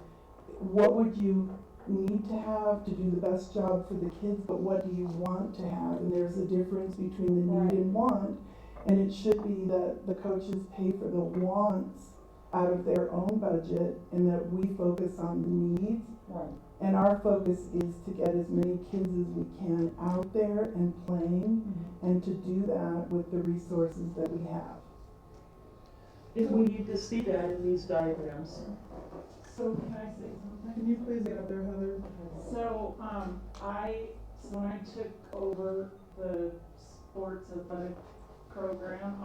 what would you need to have to do the best job for the kids, but what do you want to have? And there's a difference between the need and want, and it should be that the coaches pay for the wants out of their own budget and that we focus on the needs. Right. And our focus is to get as many kids as we can out there and playing, and to do that with the resources that we have. And we need to see that in these diagrams. So can I say something? Can you please get up there, Heather? So, when I took over the sports athletic program,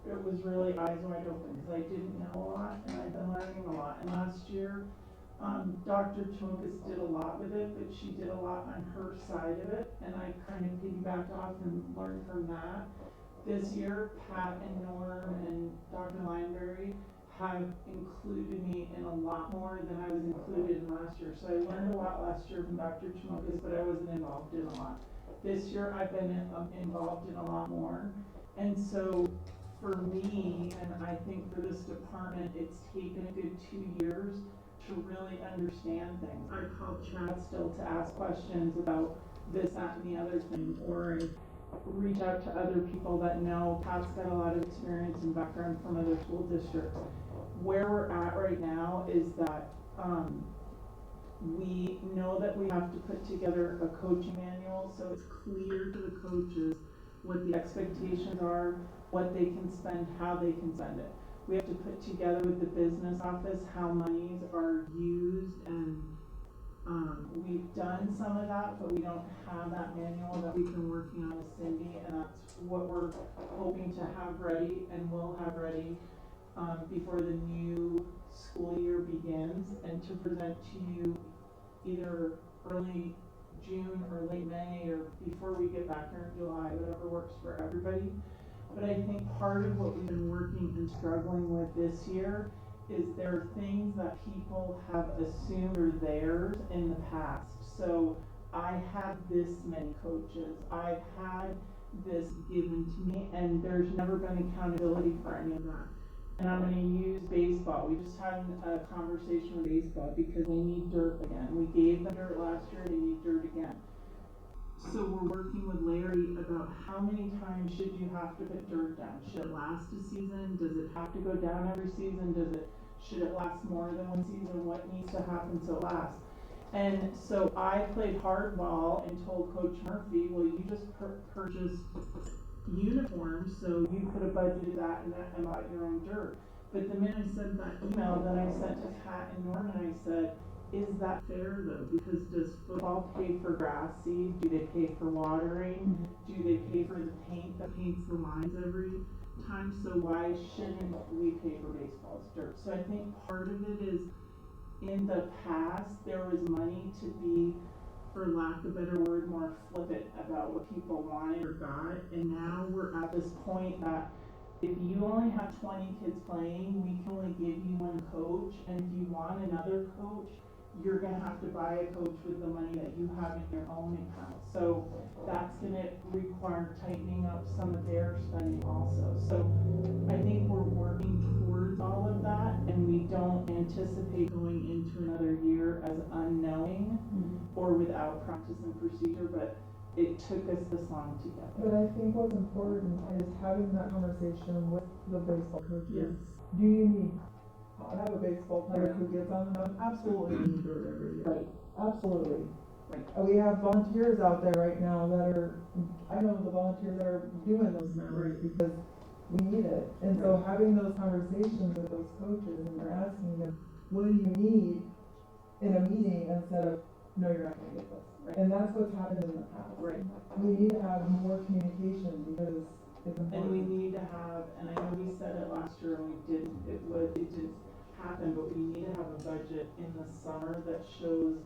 it was really eyes wide open, because I didn't know a lot, and I've been learning a lot. And last year, Dr. Chunkus did a lot with it, but she did a lot on her side of it, and I kind of piggybacked off and learned from that. This year, Pat and Norm and Dr. Lineberry have included me in a lot more than I was included in last year. So I learned a lot last year from Dr. Chunkus, but I wasn't involved in a lot. This year, I've been involved in a lot more. And so for me, and I think for this department, it's taken a good 2 years to really understand things. I called Chad still to ask questions about this, that, and the other thing, or I reach out to other people that know. Pat's got a lot of experience and background from other school districts. Where we're at right now is that we know that we have to put together a coaching manual so it's clear to the coaches what the expectations are, what they can spend, how they can spend it. We have to put together with the business office how monies are used, and we've done some of that, but we don't have that manual that we've been working on with Cindy, and that's what we're hoping to have ready and will have ready before the new school year begins, and to present to you either early June or late May or before we get back here in July, whatever works for everybody. But I think part of what we've been working and struggling with this year is there are things that people have assumed are theirs in the past. So I have this many coaches, I've had this given to me, and there's never been accountability for any of that. And I'm going to use baseball. We just had a conversation with baseball because they need dirt again. We gave them dirt last year, they need dirt again. So we're working with Larry about how many times should you have to put dirt down? Should it last a season? Does it have to go down every season? Should it last more than one season? What needs to happen so it lasts? And so I played hardball and told Coach Murphy, well, you just purchased uniforms, so you could have budgeted that and bought your own dirt. But the minute I sent that email, then I sent to Pat and Norman, I said, is that fair though? Because does football pay for grass seed? Do they pay for watering? Do they pay for the paint that paints the lines every time? So why shouldn't we pay for baseball's dirt? So I think part of it is, in the past, there was money to be, for lack of a better word, more flippant about what people wanted or got. And now we're at this point that if you only have 20 kids playing, we can only give you one coach. And if you want another coach, you're going to have to buy a coach with the money that you have in your own account. So that's going to require tightening up some of their spending also. So I think we're working towards all of that, and we don't anticipate going into another year as unknowing or without practice and procedure, but it took us this long to get But there. I think what's important is having that conversation with the baseball coaches. Yes. Do you need, I have a baseball player who gets on the mound, absolutely need dirt every year. Right. Absolutely. Right. We have volunteers out there right now that are, I know the volunteers that are doing those mounds Right. because we need it. And so having those conversations with those coaches, and they're asking them, what do you need in a meeting, instead of, no, you're not gonna get this. Right. And that's what's happened in the past. Right. We need to have more communication because it's important. And we need to have, and I know we said it last year and we didn't, it didn't happen, but we need to have a budget in the summer that shows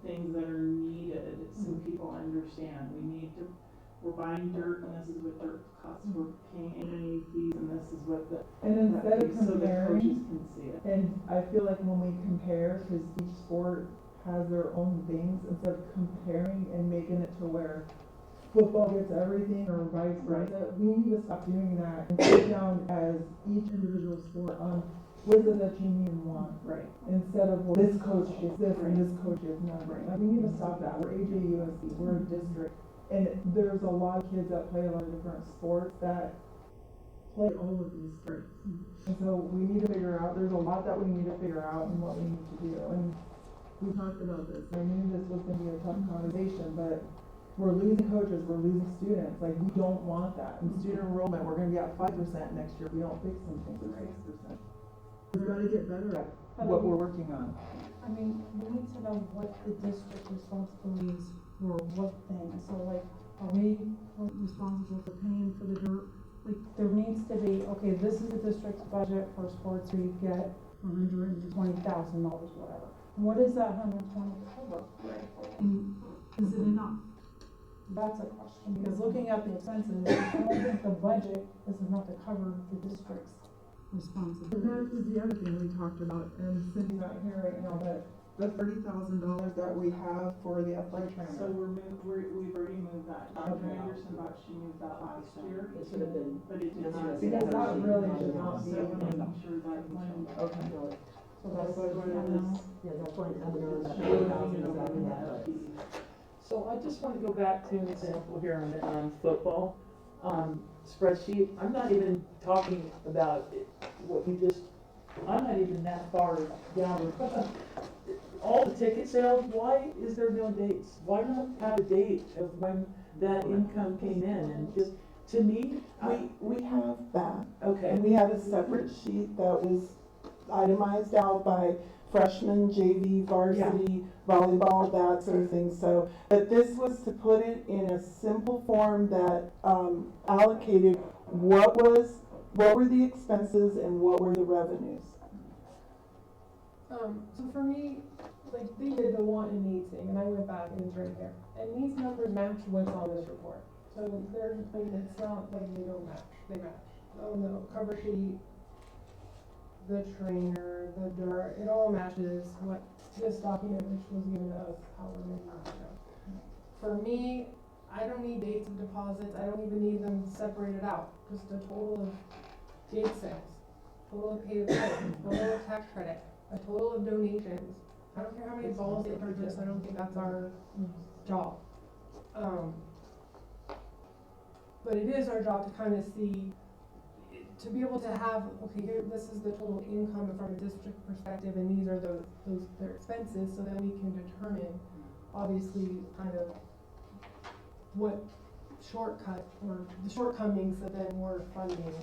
things that are needed so people understand. We're buying dirt, and this is what dirt costs. We're paying A&E fees, and this is what And instead of so the coaches comparing, can see it. and I feel like when we compare, because each sport has their own things, instead of comparing and making it to where football gets everything or vice versa, we need to stop doing that and sit down as each individual sport on what is it that you need and want. Right. Instead of, well, this coach gets this and this coach gets nothing. Right. Like, we need to stop that. We're AJ USD, we're a district. And there's a lot of kids that play a lot of different sports that play all of these sports. And so we need to figure out, there's a lot that we need to figure out and what we need to do. And we talked about this. I knew this was going to be a tough conversation, but we're losing coaches, we're losing students. Like, we don't want that. And student enrollment, we're going to be at 5% next year if we don't fix some things at 6%. We've got to get better at what we're working on. I mean, we need to know what the district responsibility is for what thing. So like, are we responsible for paying for the dirt? Like, there needs to be, okay, this is the district's budget for sports, so you get $120,000, whatever. what is that 120 cover? And is it enough? That's a question, because looking at the expenses, I don't think the budget is enough to cover the district's responsibility. That was the other thing we talked about, and Cindy's not here right now, but the $30,000 that we have for the athletic trainer. So we've already moved that. Dr. Anderson thought she moved that last year. It should have been. But it did not. Because that really should not So be. we're making sure that we show that. Okay. So that's what we have now. Yeah, that's one unknown, that 30,000 is out in that. So I just want to go back to an example here on football spreadsheet. I'm not even talking about what you just, I'm not even that far down. All the ticket sales, why is there no dates? Why not have a date of when that income came in? And just, to me, We have that, okay. and we had a separate sheet that was itemized out by freshman, JV, varsity, volleyball, that sort of thing, so, but this was to put it in a simple form that, allocated what were the expenses and what were the revenues. So for me, like, they did the want and needs thing, and I went back and it's right here. And these numbers match what's on this report. So they're, like, it's not like they don't match, they match. On the cover sheet, the trainer, the dirt, it all matches what this document, which was given to us however many years ago. For me, I don't need dates of deposits, I don't even need them separated out, just a total of gate sales, total of paid bills, total of tax credit, a total of donations. I don't care how many balls they purchase, I don't think that's our job. But it is our job to kind of see, to be able to have, okay, here, this is the total income from a district perspective, and these are their expenses, so then we can determine, obviously, kind of what shortcut, or the shortcomings that then we're funding,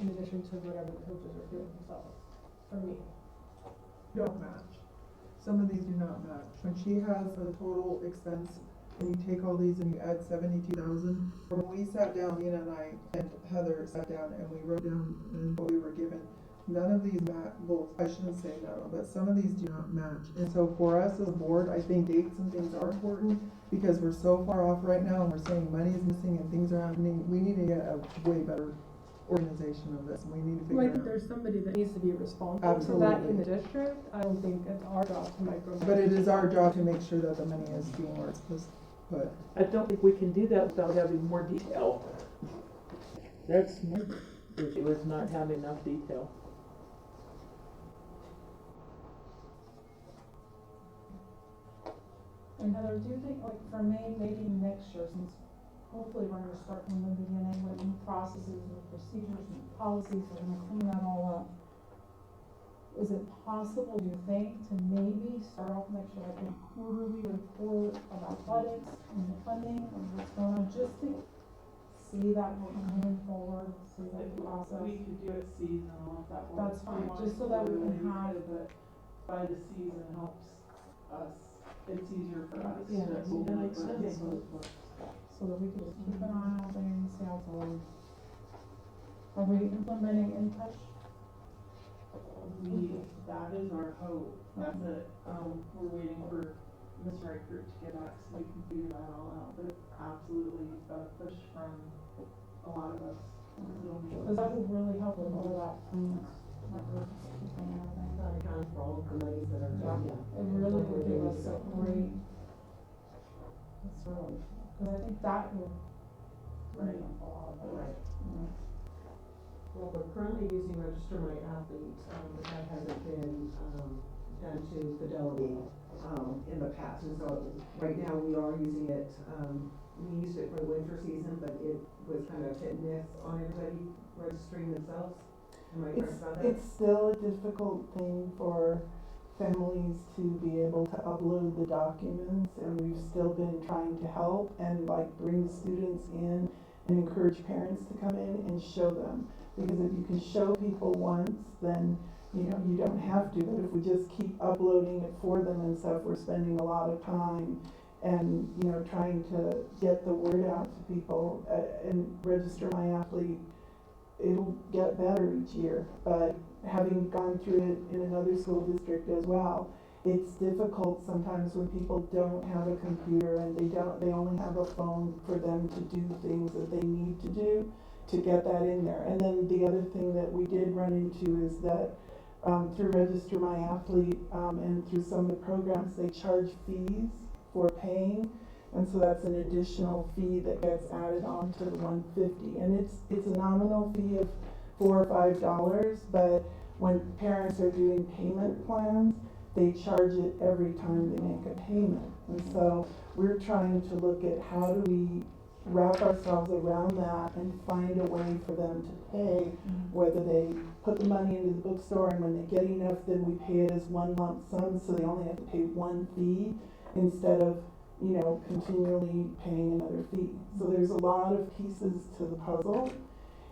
in addition to whatever the coaches are doing themselves, for me. Don't match. Some of these do not match. When she has the total expense, and you take all these and you add 72,000, when we sat down, Nina and I and Heather sat down and we wrote down what we were given, none of these match, well, I shouldn't say no, but some of these do not match. And so for us as a board, I think dates and things are important, because we're so far off right now and we're saying money is missing and things are happening. We need to get a way better organization of this, and we need to Well, I figure think it out. there's somebody that needs to be responsible for that in the district. I don't think it's our job to micromanage. But it is our job to make sure that the money is being where it's supposed to. But I don't think we can do that without having more detail. That's my issue, is not having enough detail. And Heather, do you think, like, for me, maybe next year, since hopefully we're gonna start from the beginning with new processes and procedures and policies, we're gonna clean that all up. Is it possible, do you think, to maybe start off next year, like a quarterly report of athletics and the funding and what's going on, just to see that we're moving forward, see that the process? We could do it seasonal if that works. That's fine, just so that we can have. But by the season helps us, it's easier for us. Yeah, to that makes move sense. forward. So that we can just keep an eye on things, see how it's going. Are we implementing In Touch? That is our hope, that's it, we're waiting for Ms. Reichert to get back so we can figure that all out, but absolutely a push from a lot of us. Because that would really help with all that finance, that we're keeping and everything. Not accounting for all of the monies that are, yeah. It really would give us a great, it's really, because I think that would bring up a lot of it. Right. You know. Well, we're currently using Register My Athlete, but that hasn't been, done to fidelity, in the past. And so right now we are using it, we used it for the winter season, but it was kind of hit and miss on everybody registering themselves. Am I correct about that? It's still a difficult thing for families to be able to upload the documents, and we've still been trying to help and like bring students in and encourage parents to come in and show them. Because if you can show people once, then, you know, you don't have to, but if we just keep uploading it for them and stuff, we're spending a lot of time and, you know, trying to get the word out to people, and Register My Athlete, it'll get better each year, but having gone through it in another school district as well, it's difficult sometimes when people don't have a computer and they only have a phone for them to do things that they need to do, to get that in there. And then the other thing that we did run into is that through Register My Athlete and through some of the programs, they charge fees for paying. And so that's an additional fee that gets added on to the $150. And it's a nominal fee of $4 or $5, but when parents are doing payment plans, they charge it every time they make a payment. And so we're trying to look at how do we wrap ourselves around that and find a way for them to pay, whether they put the money into the bookstore and when they get enough, then we pay it as one lump sum, so they only have to pay one fee instead of, you know, continually paying another fee. So there's a lot of pieces to the puzzle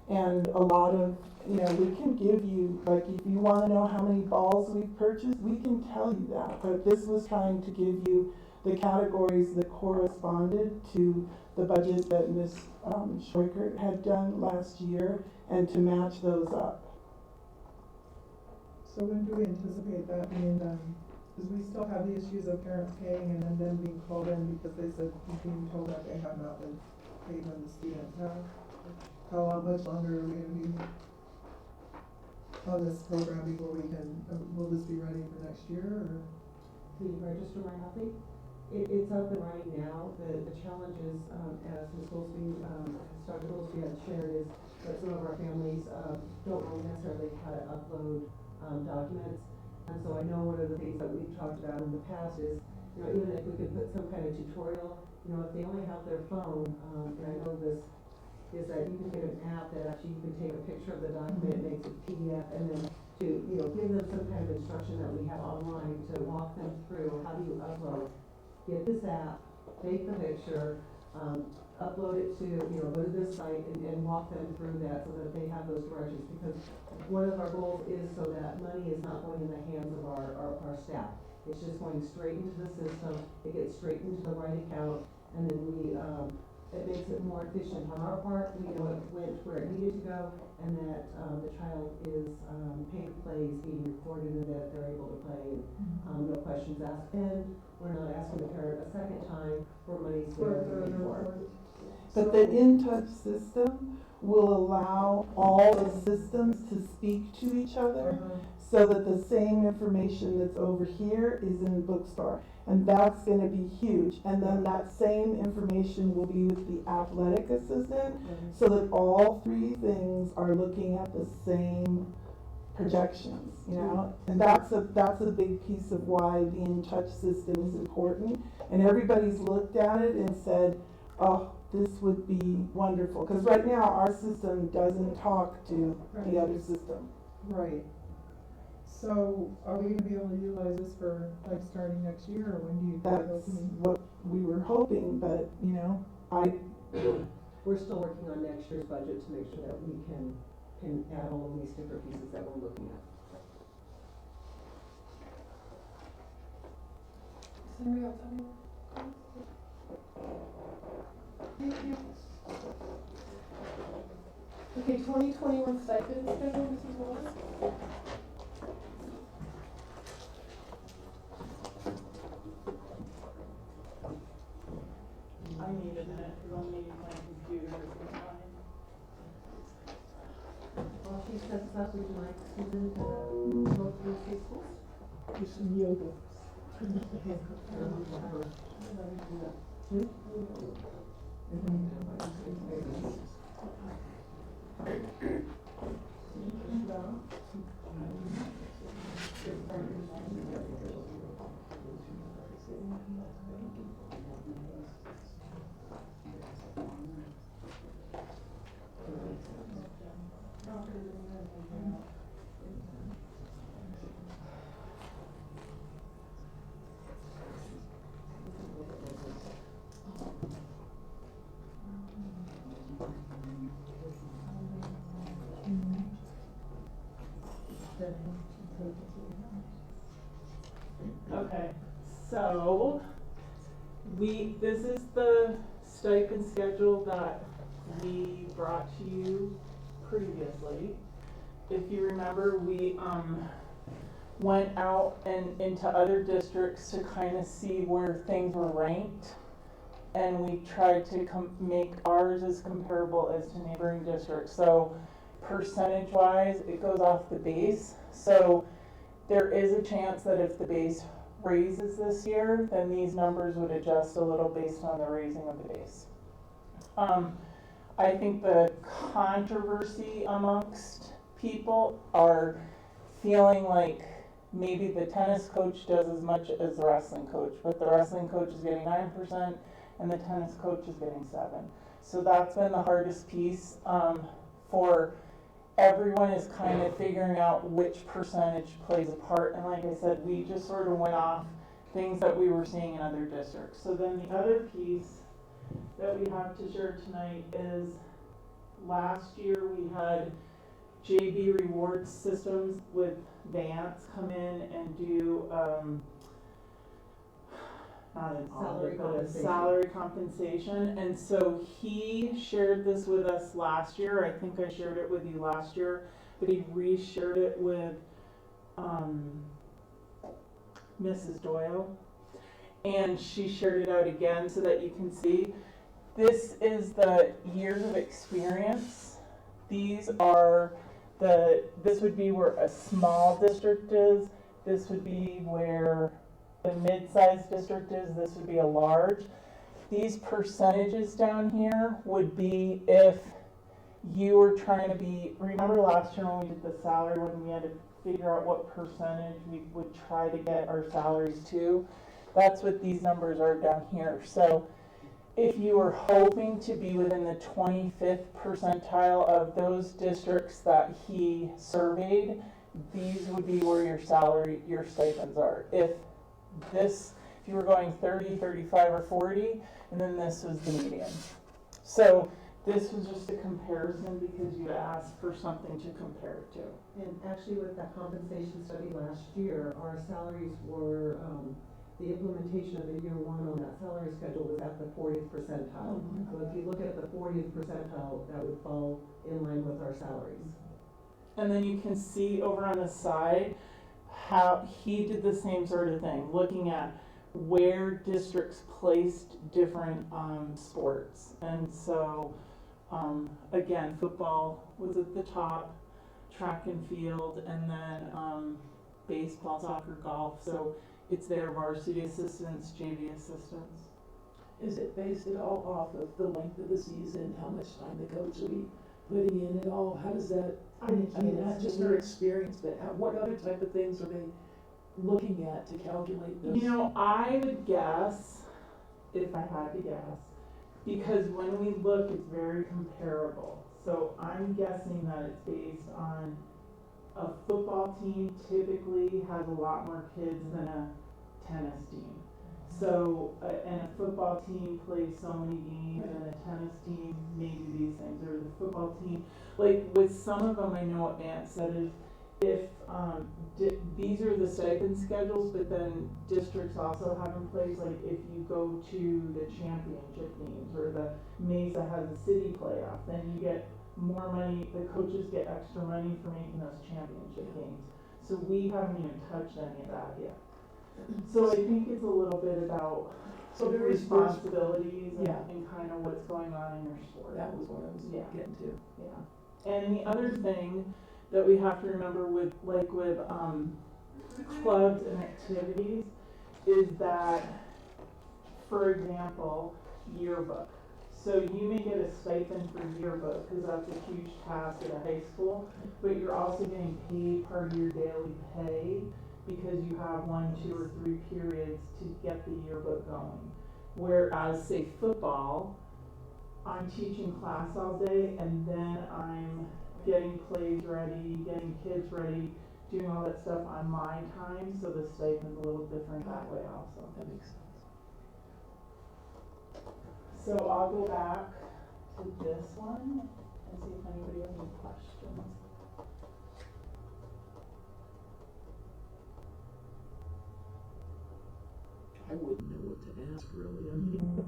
and a lot of, you know, we can give you, like if you want to know how many balls we've purchased, we can tell you that. But this was trying to give you the categories that corresponded to the budget that Ms. Schweikert had done last year and to match those up. So when do we anticipate that being done? Because we still have the issues of parents paying and then them being called in because they said, being told that they have not been paid when the students have. How much longer are we gonna be on this program before we can, will this be ready for next year or? The Register My Athlete, it's up and running now. The challenge is, as Ms. Goldsby, Dr. Goldsby had shared, is that some of our families don't know necessarily how to upload documents. And so I know one of the things that we've talked about in the past is, you know, even if we could put some kind of tutorial, you know, if they only have their phone, and I know this, is that you can get an app that actually you can take a picture of the document, it makes it PDF, and then to, you know, give them some kind of instruction that we have online to walk them through how do you upload. Get this app, take the picture, upload it to, you know, go to this site and walk them through that so that they have those directions. Because one of our goals is so that money is not going in the hands of our staff. It's just going straight into the system, it gets straight into the right account, and then we, it makes it more efficient on our part. We know it went where it needed to go, and that the child is paid to play, is being recorded, and that they're able to play, and no questions asked. And we're not asking the parent a second time for monies they already paid for. But the in-touch system will allow all the systems to speak to each other so that the same information that's over here is in the bookstore. And that's going to be huge. And then that same information will be with the athletic assistant so that all three things are looking at the same projections, you know? And that's a big piece of why the in-touch system is important. And everybody's looked at it and said, oh, this would be wonderful. Because right now our system doesn't talk to the other system. Right. So are we gonna be able to utilize this for like starting next year, or when do you? That's what we were hoping, but you know, We're still working on next year's budget to make sure that we can add all of these different pieces that we're looking at. Does anybody else have any more comments? Okay, 2021 stipend schedule, Mrs. Wallace? I need a minute, because I'm needing my computer to find. While she sets up, would you like Susan to go through state schools? Do some yoga. Okay, so this is the stipend schedule that we brought to you previously. If you remember, we went out and into other districts to kind of see where things were ranked. And we tried to make ours as comparable as to neighboring districts. So percentage-wise, it goes off the base. So there is a chance that if the base raises this year, then these numbers would adjust a little based on the raising of the base. I think the controversy amongst people are feeling like maybe the tennis coach does as much as the wrestling coach, but the wrestling coach is getting 9% and the tennis coach is getting 7%. So that's been the hardest piece for everyone, is kind of figuring out which percentage plays a part. And like I said, we just sort of went off things that we were seeing in other districts. So then the other piece that we have to share tonight is last year we had JV reward systems with Vance come in and do not an Salary audit, but a compensation. salary compensation. And so he shared this with us last year. I think I shared it with you last year, but he re-shared it with Mrs. Doyle. And she shared it out again so that you can see. This is the years of experience. These are this would be where a small district is. This would be where the mid-sized district is. This would be a large. These percentages down here would be if you were trying to be, remember last year when we did the salary, when we had to figure out what percentage we would try to get our salaries to? That's what these numbers are down here. So if you were hoping to be within the 25th percentile of those districts that he surveyed, these would be where your stipends are. If you were going 30, 35, or 40, and then this was the median. So this was just a comparison because you asked for something to compare it to. And actually with that compensation study last year, our salaries were, the implementation of the year one on that salary schedule was at the 40th percentile. So if you look at the 40th percentile, that would fall in line with our salaries. And then you can see over on the side how he did the same sort of thing, looking at where districts placed different sports. And so, again, football was at the top, track and field, and then baseball, soccer, golf. So it's their varsity assistants, JV assistants. Is it based at all off of the length of the season, how much time the coach will be putting in it all? How does that, I mean, not just their experience, but what other type of things are they looking at to calculate this? You know, I would guess, if I had to guess, because when we look, it's very comparable. So I'm guessing that it's based on a football team typically has a lot more kids than a tennis team. So, and a football team plays so many games, and a tennis team maybe these things, or the football team. Like with some of them, I know what Vance said, if these are the stipend schedules, but then districts also have in place, like if you go to the championship games, or the Mesa has a city playoff, then you get more money, the coaches get extra money for making those championship games. So we haven't even touched any of that yet. So I think it's a little bit about responsibilities and kind of what's going on in your sport. That was what I was getting to. Yeah. And the other thing that we have to remember with clubs and activities is that, for example, yearbook. So you may get a stipend for yearbook because that's a huge task at a high school, but you're also getting paid part of your daily pay because you have 1, 2, or 3 periods to get the yearbook going. Whereas, say, football, I'm teaching class all day and then I'm getting plays ready, getting kids ready, doing all that stuff on my time, so the stipend's a little different that way also. That makes sense. So I'll go back to this one and see if anybody has any questions. I wouldn't know what to ask really. I mean,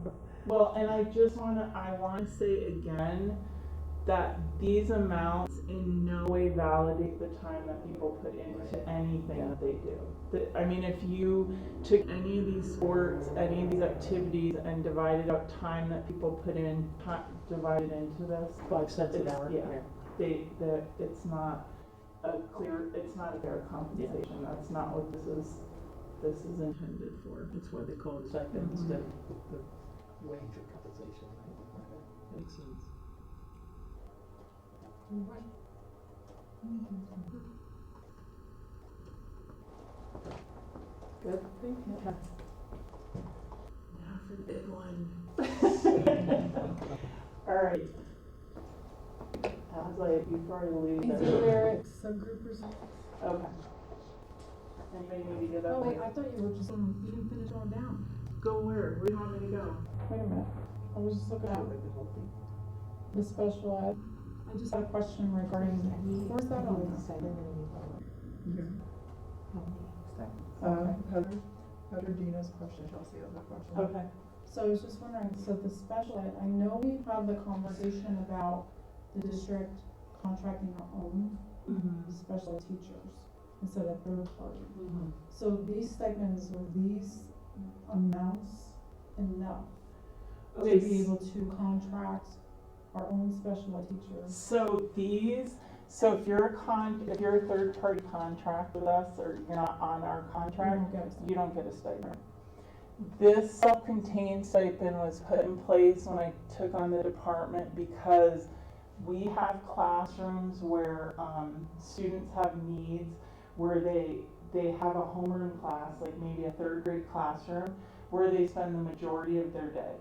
Well, and I wanna say again, that these amounts in no way validate the time that people put into anything that they do. I mean, if you took any of these sports, any of these activities, and divided out time that people put in, divided into this, 5 cents an hour. it's not it's not a fair compensation. That's not what this is intended for. It's what they call it. Stipend instead of the wage or compensation, right? Makes sense. Good. Yeah. Now for the big one. All right. I was like, before I leave. Is there a subgroup or something? Okay. Anybody need to get up? Oh wait, I thought you were just, you didn't finish on down. Go where? Where do you want me to go? Wait a minute, I was just looking at the special ed. I just had a question regarding, where's that on? Heather Dina's question, Chelsea has a question. Okay. So I was just wondering, so the special ed, I know we've had the conversation about the district contracting our own special ed teachers instead of third party. So these stipends, are these amounts enough to be able to contract our own special ed teachers? So if you're a third party contract with us, or you're not on our contract, you don't get a stipend. This self-contained stipend was put in place when I took on the department because we have classrooms where students have needs where they have a homeroom class, like maybe a third grade classroom, where they spend the majority of their day.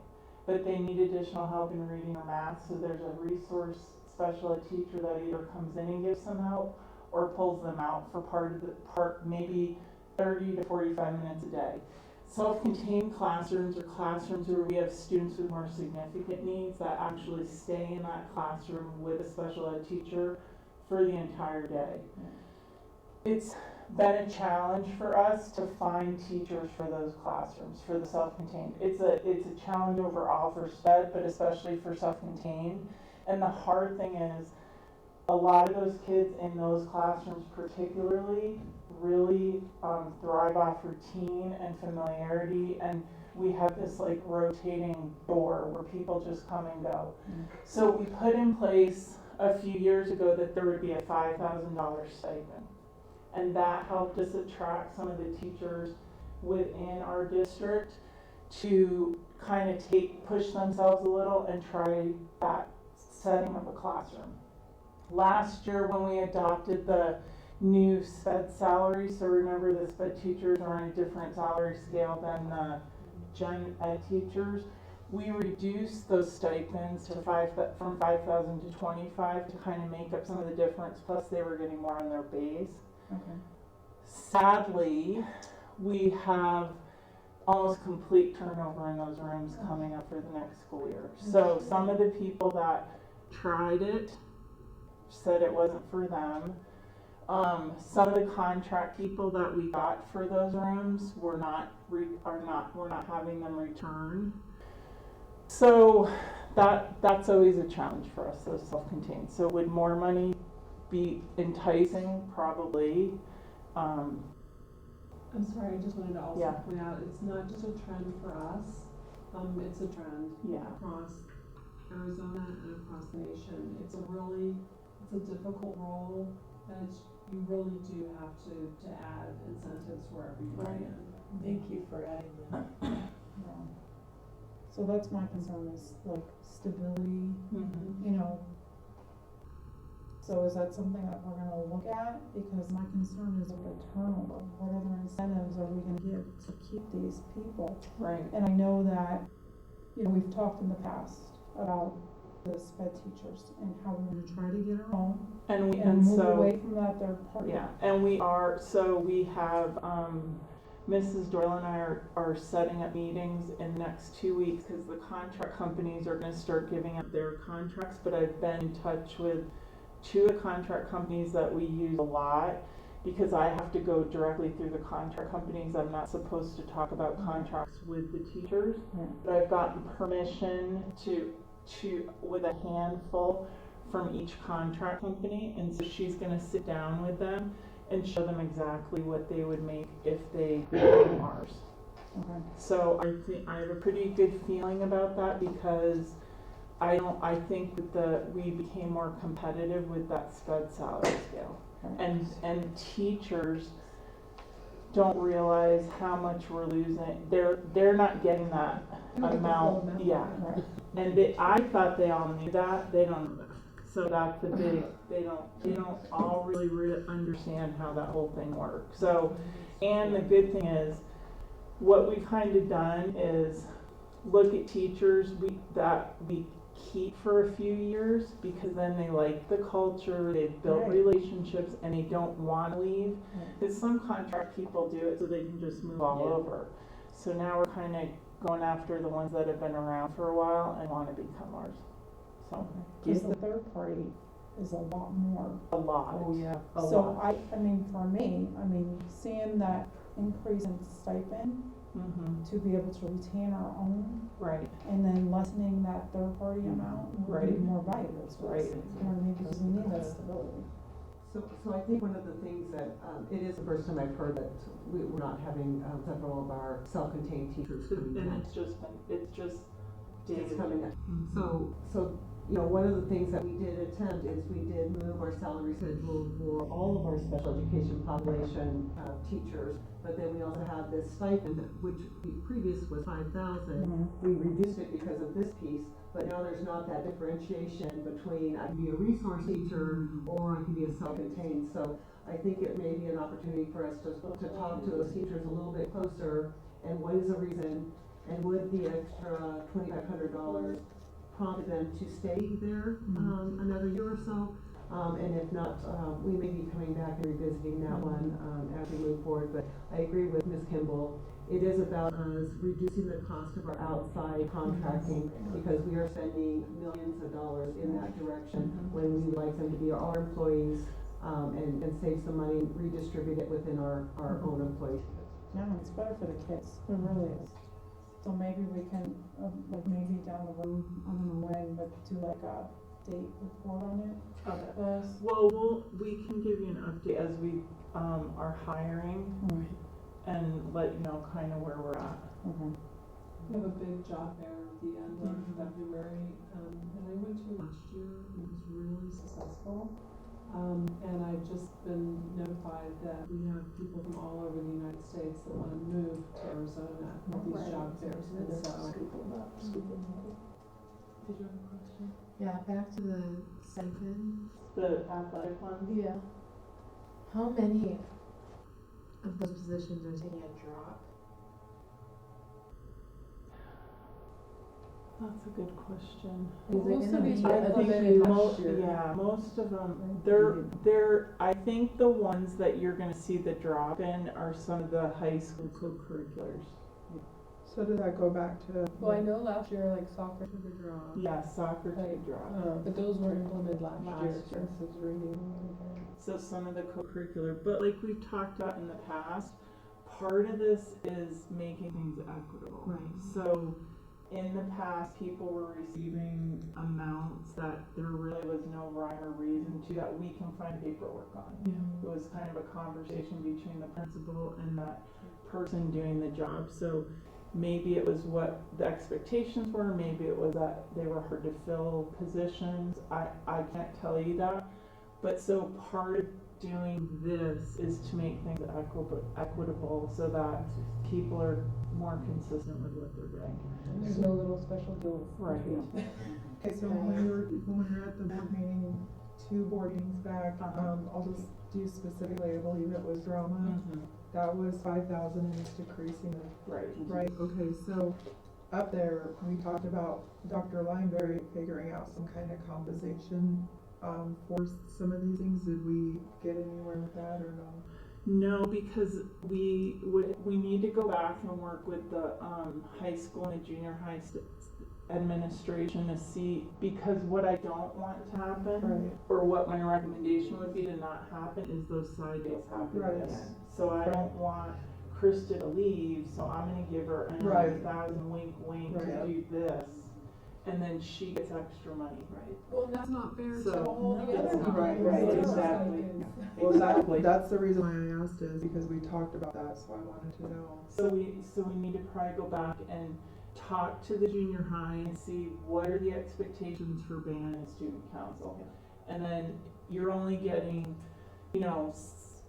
But they need additional help in reading or math, so there's a resource special ed teacher that either comes in and gives some help or pulls them out for maybe 30 to 45 minutes a day. Self-contained classrooms are classrooms where we have students with more significant needs that actually stay in that classroom with a special ed teacher for the entire day. It's been a challenge for us to find teachers for those classrooms, for the self-contained. It's a challenge overall for SPED, but especially for self-contained. And the hard thing is, a lot of those kids in those classrooms particularly really thrive off routine and familiarity, and we have this like rotating door where people just come and go. So we put in place a few years ago that there would be a $5,000 stipend, and that helped us attract some of the teachers within our district to kind of push themselves a little and try that setting up a classroom. Last year when we adopted the new SPED salary, so remember the SPED teachers are on a different salary scale than the gen ed teachers, we reduced those stipends to from 5,000 to 25 to kind of make up some of the difference, plus they were getting more on their base. Okay. Sadly, we have almost complete turnover in those rooms coming up for the next school year. So some of the people that tried it said it wasn't for them. Some of the contract people that we got for those rooms we're not having them return. So that's always a challenge for us, those self-contained. So would more money be enticing? Probably. I'm sorry, I just wanted to also point out, it's not just a trend for us, it's a trend across Arizona and across the nation. It's a difficult role, and you really do have to add incentives wherever you can. Thank you for adding that. Yeah. So that's my concern, is like stability, you know. So is that something that we're gonna look at? Because my concern is with the turnover. What other incentives are we gonna give to keep these people? Right. And I know that, you know, we've talked in the past about the SPED teachers and how we're gonna try to get our own and move away from that third party. Yeah, and we have Mrs. Doyle and I are setting up meetings in the next 2 weeks because the contract companies are going to start giving up their contracts, but I've been in touch with 2 of the contract companies that we use a lot because I have to go directly through the contract companies. I'm not supposed to talk about contracts with the teachers, but I've gotten permission to with a handful from each contract company, and so she's gonna sit down with them and show them exactly what they would make if they became ours. Okay. So I have a pretty good feeling about that because I think that we became more competitive with that sped salary scale. And teachers don't realize how much we're losing. They're not getting that amount. Yeah. And I thought they all knew that. They don't know that. So that's a big, they don't all really understand how that whole thing works. So, and the good thing is, what we've kind of done is look at teachers that we keep for a few years because then they like the culture, they've built relationships, and they don't want to leave. Because some contract people do it so they can just move all over. So now we're kind of going after the ones that have been around for a while and want to become ours. So, Because the third party is a lot more. a lot. Oh, yeah. So I mean, for me, seeing that increase in stipend Mm-hmm. to be able to retain our own Right. and then lessening that third party amount would be more valuable to us. Right. You know what I mean? Because we need that stability. So I think one of the things that, it is the first time I've heard that we're not having several of our self-contained teachers coming in. And it's just It's coming in. So, you know, one of the things that we did attempt is we did move our salary schedule for all of our special education population teachers, but then we also have this stipend, which previous was $5,000. We reduced it because of this piece, but now there's not that differentiation between I can be a resource teacher or I can be a self-contained. So I think it may be an opportunity for us to talk to those teachers a little bit closer, and what is the reason, and would the extra $2,500 prompt them to stay there another year or so, and if not, we may be coming back and revisiting that one as we move forward. But I agree with Ms. Kimball. It is about us reducing the cost of our outside contracting because we are spending millions of dollars in that direction when we would like them to be our employees and save some money and redistribute it within our own employees. No, it's better for the kids. It really is. So maybe we can, like maybe down the road, I don't know when, but do like a date report on it. Okay. Well, we can give you an update as we are hiring and let you know kind of where we're at. Okay. We have a big job fair at the end of February, and I went to last year. It was really successful. And I've just been notified that we have people from all over the United States that want to move to Arizona for these job fairs. And so, Did you have a question? Yeah, back to the stipend. The athletic one? Yeah. How many of those positions are taking a drop? That's a good question. most of these I were think implemented last year. most of them, I think the ones that you're gonna see the drop in are some of the high school co-curriculars. So does that go back to? Well, I know last year, like soccer took a drop. Yeah, soccer took a drop. But those were implemented last year, Last for year. instance, reading. So some of the co-curricular, but like we've talked about in the past, part of this is making things equitable. Right. So in the past, people were receiving amounts that there really was no rhyme or reason to that we can find paperwork on. It was kind of a conversation between the principal and that person doing the job. So maybe it was what the expectations were, maybe it was that they were hard to fill positions. I can't tell you that. But so part of doing this is to make things equitable so that people are more consistent with what they're doing. There's no little special deal. Right. Okay, so when we were at the board meeting, 2 board meetings back, I'll just do specifically, I believe it was drama. That was 5,000 and it's decreasing. Right. Right, okay, so up there, we talked about Dr. Lineberry figuring out some kind of compensation for some of these things. Did we get anywhere with that or no? No, because we need to go back and work with the high school and the junior high administration to see, because what I don't want to happen, or what my recommendation would be to not happen, is those side days happening again. So I don't want Krista to leave, so I'm gonna give her another 1,000 wink to do this. and then she gets extra money. Right. Well, that's not fair to So- all the No, other it's not. people. Right, who exactly. stipends. Well, Exactly. that's the reason why I asked is because we talked about that, so I wanted to know. So we need to probably go back and talk to the junior high and see what are the expectations for band and student council. And then you're only getting, you know,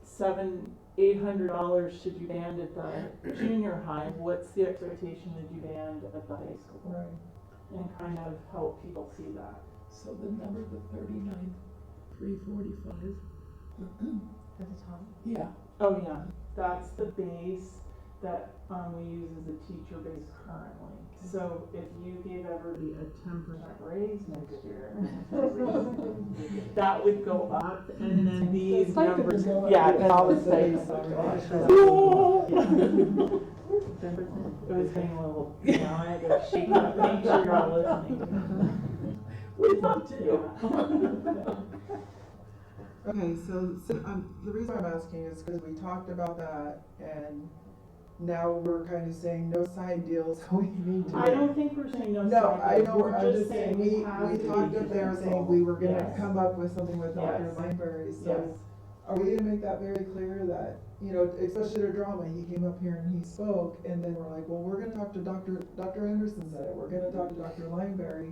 $700-800 to do band at the junior high. What's the expectation to do band at the high school? Right. And kind of help people see that. So the number, the 39,345. At the top. Yeah. Oh yeah, that's the base that we use as a teacher base currently. So if you gave everybody a 10% raise next year, that would go up, and then these stipend would numbers, go up. yeah, and all the stipends. It was getting a little, you know, I had to shake it up, make sure you're all listening. We'd love to. Okay, so the reason I'm asking is because we talked about that, and now we're kind of saying no side deals, so we need to. I don't think we're saying no. No, I side, know, we're I'm just saying, we have to talked be up there saying careful. we were gonna Yes. come up with something with Dr. Yes. Lineberry, Yes. so are we gonna make that very clear that, you know, especially at drama, he came up here and he spoke, and then we're like, well, we're gonna talk to Dr. Anderson said it, we're gonna talk to Dr. Lineberry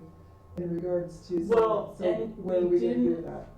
in regards to, Well, so and where are we we gonna do didn't- that?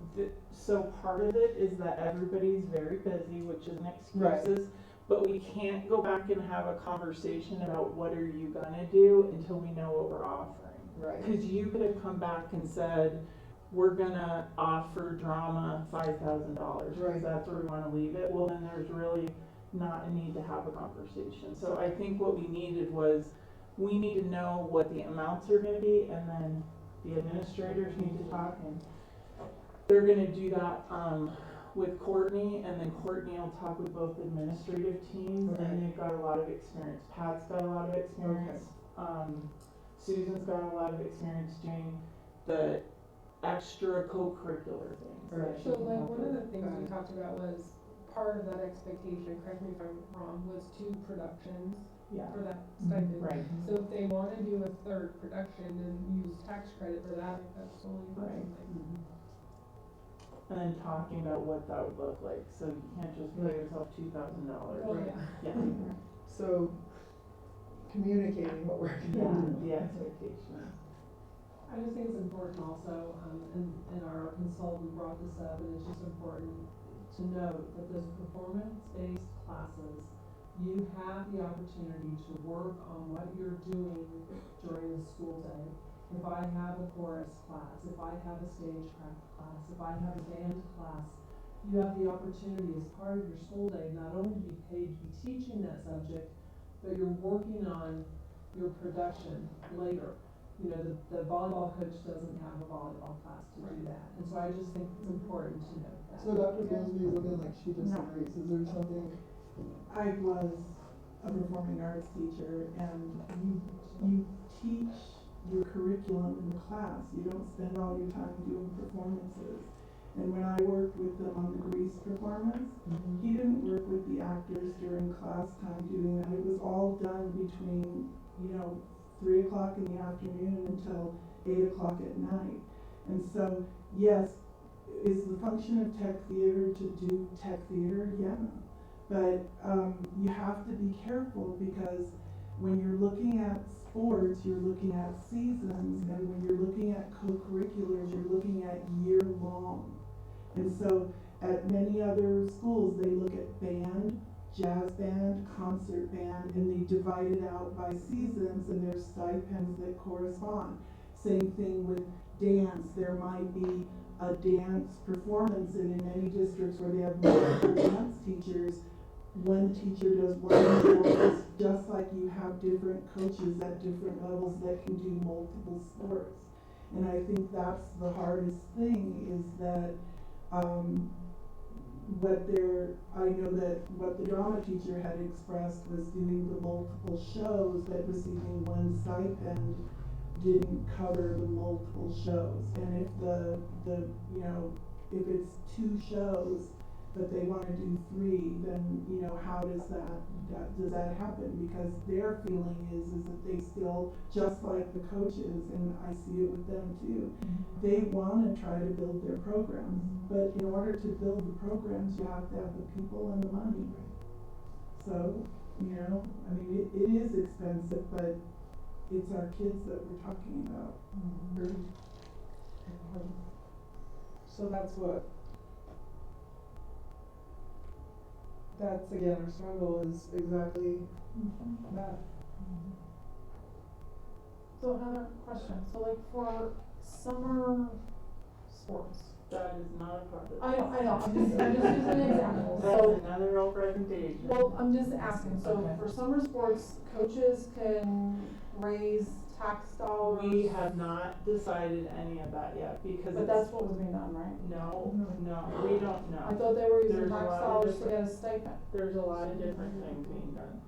So part of it is that everybody's very busy, which isn't excuses, but we can't go back and have a conversation about what are you gonna do until we know what we're offering. Right. Cause you could have come back and said, we're gonna offer drama $5,000, Right. cause that's where we wanna leave it, well then there's really not a need to have a conversation. So I think what we needed was, we need to know what the amounts are gonna be, and then the administrators need to talk, and they're gonna do that, with Courtney, and then Courtney will talk with both administrative teams, Okay. and they've got a lot of experience. Pat's got a lot of experience. Susan's got a lot of experience doing the extra co-curricular things. that Right. she So can like, help one of with. the things we talked about was, part of that expectation, correct me if I'm wrong, was 2 productions Yeah, for that stipend. right. So if they wanna do a 3rd production and use tax credit for that, that's totally Right. fine. And then talking about what that would look like, so you can't just pay yourself $2,000. Oh, yeah. Yeah, So, communicating what we're yeah, gonna do. the expectation. I just think it's important also, and our consultant brought this up, and it's just important to note that those performance-based classes, you have the opportunity to work on what you're doing during the school day. If I have a chorus class, if I have a stagecraft class, if I have a band class, you have the opportunity as part of your school day, not only to be paid to be teaching that subject, but you're working on your production later. You know, the volleyball coach doesn't have a volleyball class to do that, and so I just think it's important to note that. So Dr. Billsby is looking like she disagrees, is there something? I was a performing arts teacher, and you teach your curriculum in the class. You don't spend all your time doing performances. And when I worked with them on the Grease performance, he didn't work with the actors during class time doing that. It was all done between, 3 o'clock in the afternoon until 8 o'clock at night. And so, yes, is the function of tech theater to do tech theater? Yeah. But you have to be careful, because when you're looking at sports, you're looking at seasons, and when you're looking at co-curriculars, you're looking at year-long. And so at many other schools, they look at band, jazz band, concert band, and they divide it out by seasons, and there's stipends that correspond. Same thing with dance. There might be a dance performance, and in many districts where they have multiple dance teachers, one teacher does one performance, just like you have different coaches at different levels that can do multiple sports. And I think that's the hardest thing, is that I know that what the drama teacher had expressed was doing the multiple shows, that receiving one stipend didn't cover the multiple shows. And if if it's 2 shows, but they wanna do 3, then, you know, how does that happen? Because their feeling is that they still, just like the coaches, and I see it with them too, they wanna try to build their programs, but in order to build the programs, you have to have the people and the money. So, you know, I mean, it is expensive, but it's our kids that we're talking about. So that's again, our struggle is exactly that. So another question, so like for summer sports, That is not a part of it. I know, I'm just using an example, That's so, another old presentation. well, I'm just asking, so Okay. for summer sports, coaches can raise tax dollars? We have not decided any of that yet, because But that's what was being done, right? no, we don't know. I thought they were using There's a tax lot of dollars to different- get a stipend, There's a lot of different things being done.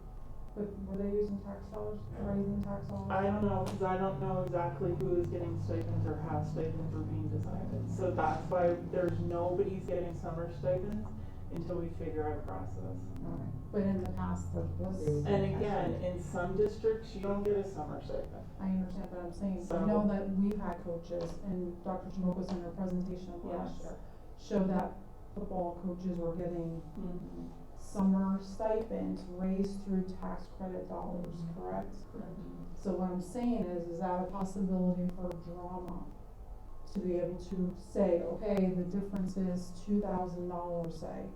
but were they using tax dollars, raising tax dollars? I don't know, because I don't know exactly who is getting stipends or how stipends are being decided. So that's why there's nobody's getting summer stipends until we figure out a process. Okay. But in the past, there was. And again, in some districts, you don't get a summer stipend. I understand, but I'm saying, So- I know that we've had coaches, and Dr. Jamoka's in her presentation of last Yes. year, showed that football coaches were getting Mm-hmm. summer stipends raised through tax credit dollars, correct? So what I'm saying is that a possibility for drama? To be able to say, okay, the difference is $2,000, say,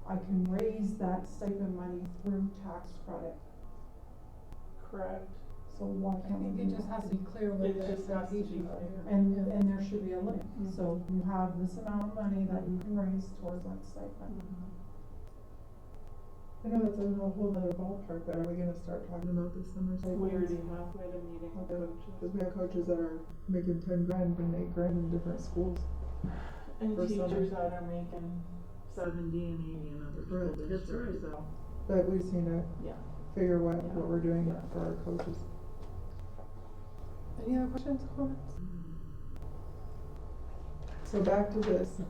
I can raise that stipend money through tax credit, Correct. so why I can't we think do it just that? has to be clear It what the just has to be expectations are. clear. And there should be a limit, so you have this amount of money that you can raise towards that stipend. I know that's a whole other ballpark, but are we gonna start talking about this summer We stipends? already have, we had a meeting with coaches. Cause we have coaches that are making 10 grand and 8 grand in different schools. And for summer. teachers that are making 70 and 80 in other school Right. That's districts, so, But we just need to yeah. figure what Yeah. we're doing Yeah. for our coaches. Any other questions, comments? So back to this,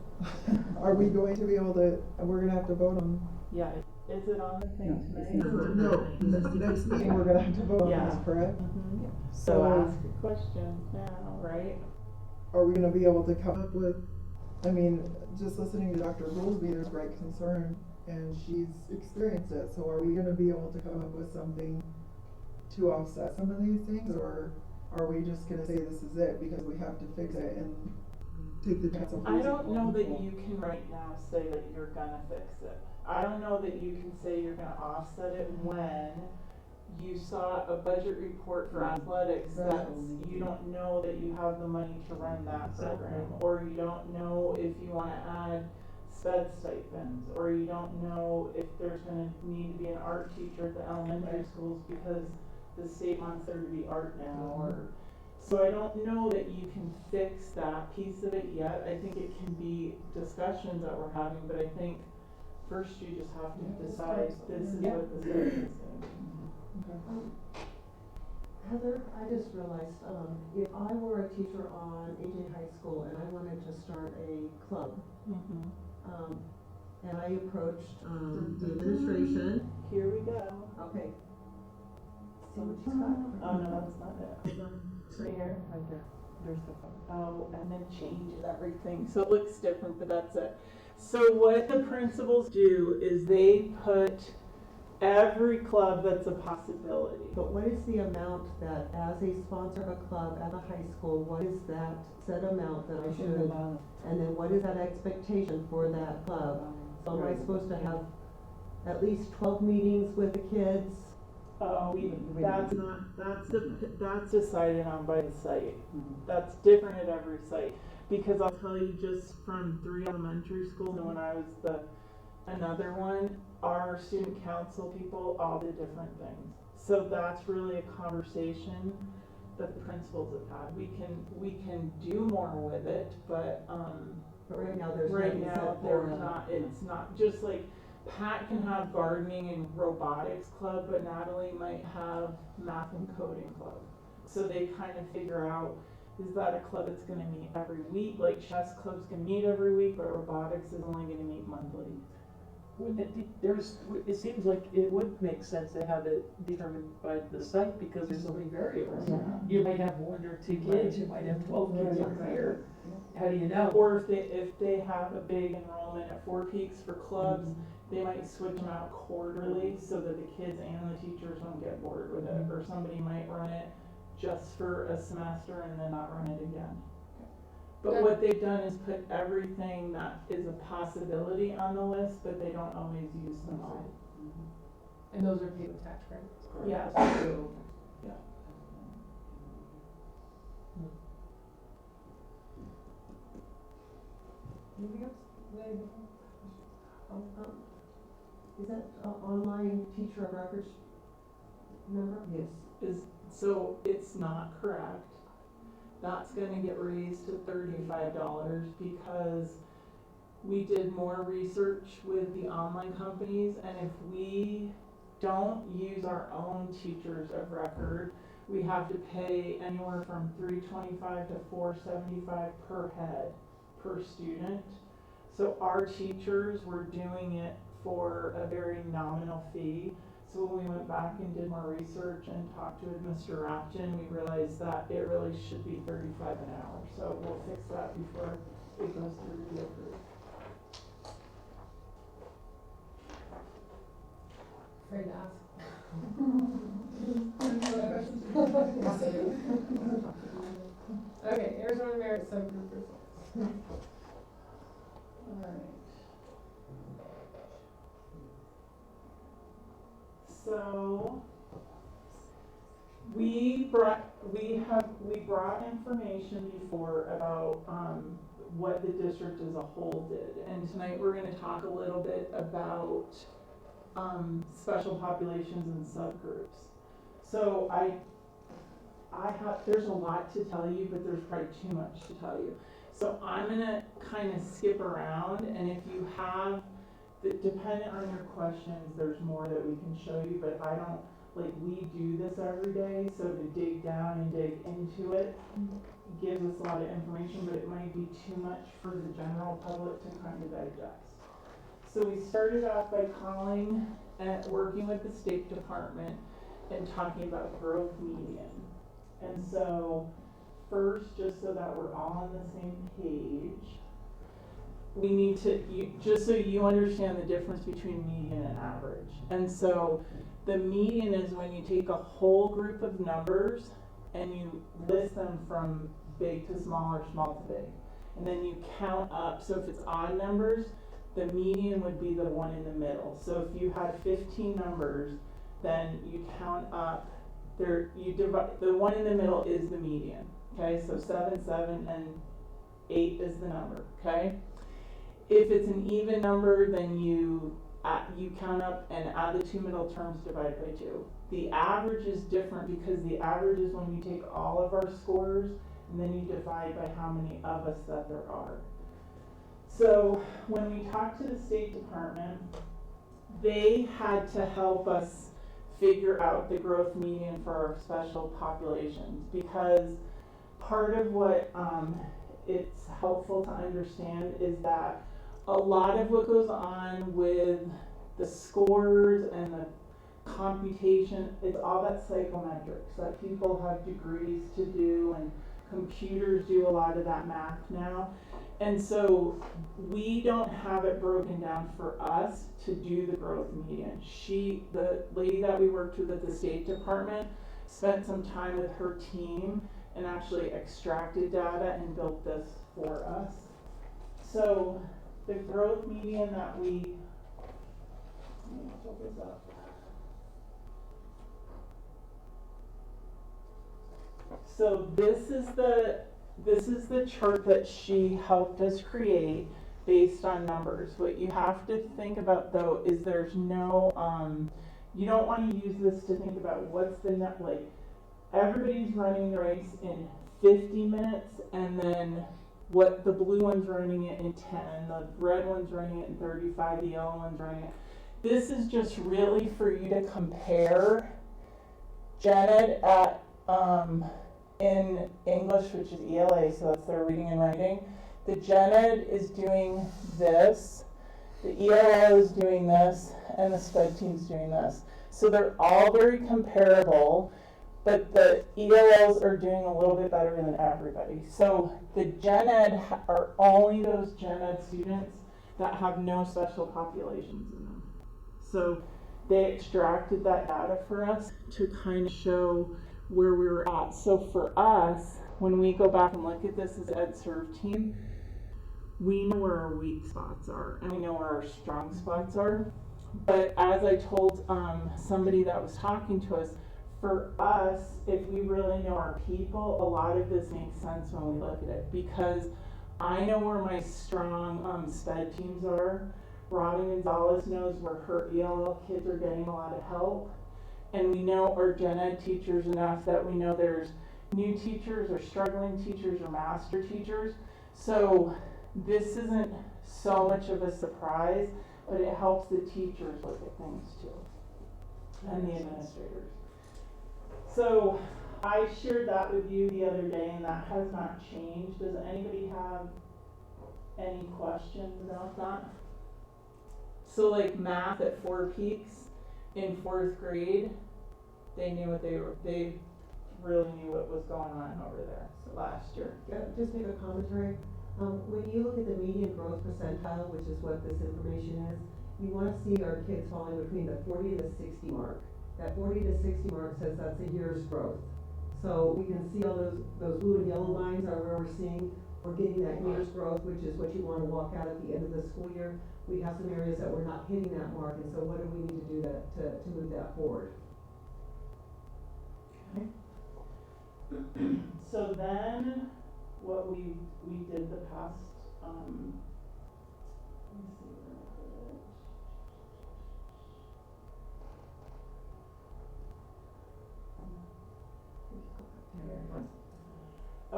are we going to be able to, we're gonna have to vote on, Yeah, is it on the thing tonight? no, next meeting, we're gonna have to vote on Yeah. this, correct? Mhm. So So ask a question now, right? are we gonna be able to come up with, I mean, just listening to Dr. Goolsby, there's great concern, and she's experienced it, so are we gonna be able to come up with something to offset some of these things, or are we just gonna say this is it, because we have to fix it and take the chance of I losing don't know more that people? you can right now say that you're gonna fix it. I don't know that you can say you're gonna offset it when you saw a budget report for athletics that you don't know that you have the money to run that program, or you don't know if you wanna add sped stipends, or you don't know if there's gonna need to be an art teacher at the elementary schools because the state wants there to be art now, or, so I don't know that you can fix that piece of it yet. I think it can be discussions that we're having, but I think first you just have to decide this is what the state is saying. Heather, I just realized, if I were a teacher on AJ High School and I wanted to start a club, and I approached, the administration, Here we go. okay. See what she's got? Oh, no, that's not it. Hold on. Right here. Right there. There's the phone. Oh, and then change everything. So it looks different, but that's it. So what the principals do is they put every club that's a possibility. But what is the amount that, as a sponsor of a club at a high school, what is that set amount that I should? And then what is that expectation for that club? So am I supposed to have at least 12 meetings with the kids? Oh, that's decided on by the site. That's different at every site. Because I'll tell you, just from 3 elementary schools and when I was another one, our student council people all did different things. So that's really a conversation that the principals have had. We can do more with it, but right now there's right nothing now set there's for, not. It's not just like Pat can have gardening and robotics club, but Natalie might have math and coding club. So they kind of figure out Is that a club that's gonna meet every week, like chess clubs can meet every week, but robotics is only gonna meet monthly? Wouldn't it seems like it would make sense to have it determined by the site because there's so many variables. Yeah. You might have 1 or 2 kids, you might have 12 kids over here. How do you know? Or if they have a big enrollment at Four Peaks for clubs, they might switch them out quarterly so that the kids and the teachers don't get bored with it. Or somebody might run it just for a semester and then not run it again. But what they've done is put everything that is a possibility on the list, but they don't always use them all. And those are paid with tax credits. Yeah, so, yeah. Anything else? Is that online teacher of records number? Yes. So it's not correct. That's gonna get raised to $35 because we did more research with the online companies, and if we don't use our own teachers of record, we have to pay anywhere from $325 to $475 per head, per student. So our teachers were doing it for a very nominal fee. So when we went back and did more research and talked with Mr. Rapton, we realized that it really should be $35 an hour. So we'll fix that before it goes through the approved. Afraid to ask. Okay, Arizona Merit Subgroup results. Alright. So we brought information before about what the district as a whole did, and tonight we're going to talk a little bit about special populations and subgroups. So there's a lot to tell you, but there's probably too much to tell you. So I'm going to kind of skip around, and if you have dependent on your questions, there's more that we can show you, but we do this every day, so to dig down and dig into it gives us a lot of information, but it might be too much for the general public to kind of digest. So we started off by working with the State Department and talking about growth median. And so first, just so that we're all on the same page, we need to, just so you understand the difference between median and average. And so the median is when you take a whole group of numbers and you list them from big to small or small to big. And then you count up. So if it's odd numbers, the median would be the one in the middle. So if you had 15 numbers, then you count up you divide, the one in the middle is the median. Okay, so 7, 7, and 8 is the number. Okay. If it's an even number, then you count up and add the two middle terms divided by 2. The average is different because the average is when you take all of our scores and then you divide by how many of us that there are. So when we talked to the State Department, they had to help us figure out the growth median for our special populations, because part of what it's helpful to understand is that a lot of what goes on with the scores and the computation, it's all that psychometrics that people have degrees to do, and computers do a lot of that math now. And so we don't have it broken down for us to do the growth median. The lady that we worked with at the State Department, spent some time with her team and actually extracted data and built this for us. So the growth median that let me pull this up. So this is the chart that she helped us create based on numbers. What you have to think about though is there's no, you don't want to use this to think about what's the net, like everybody's running the race in 50 minutes and then what the blue one's running it in 10, the red one's running it in 35, the yellow one's running it. This is just really for you to compare Gen Ed at in English, which is ELA, so that's their reading and writing. The Gen Ed is doing this, the ELL is doing this, and the SPED team's doing this. So they're all very comparable, but the ELLs are doing a little bit better than everybody. So the Gen Ed are only those Gen Ed students that have no special populations in them. So they extracted that data for us to kind of show where we were at. So for us, when we go back and look at this as EdServe team, we know where our weak spots are and we know where our strong spots are. But as I told somebody that was talking to us, for us, if we really know our people, a lot of this makes sense when we look at it, because I know where my strong SPED teams are. Robin Gonzalez knows where her ELL kids are getting a lot of help. And we know our Gen Ed teachers enough that we know there's new teachers or struggling teachers or master teachers. So this isn't so much of a surprise, but it helps the teachers look at things too, and the administrators. So I shared that with you the other day, and that has not changed. Does anybody have any questions about that? So like math at 4 peaks in 4th grade, they knew what they really knew what was going on over there last year. Just make a commentary. When you look at the median growth percentile, which is what this information is, you want to see our kids falling between the 40 and the 60 mark. That 40 to 60 mark says that's a year's growth. So we can see all those blue and yellow lines are where we're seeing we're getting that year's growth, which is what you want to walk out at the end of the school year. We have some areas that we're not hitting that mark, and so what do we need to do to move that forward? Okay. So then, what we did the past, let me see where I put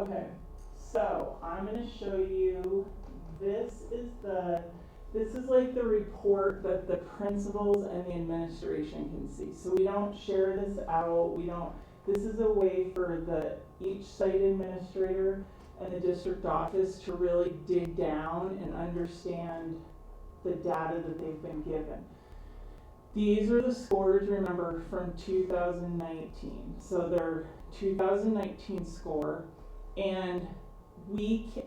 it. Okay, so I'm going to show you, this is like the report that the principals and the administration can see. So we don't share this out, this is a way for each site administrator and the district office to really dig down and understand the data that they've been given. These are the scores, remember, from 2019. So they're 2019 score, and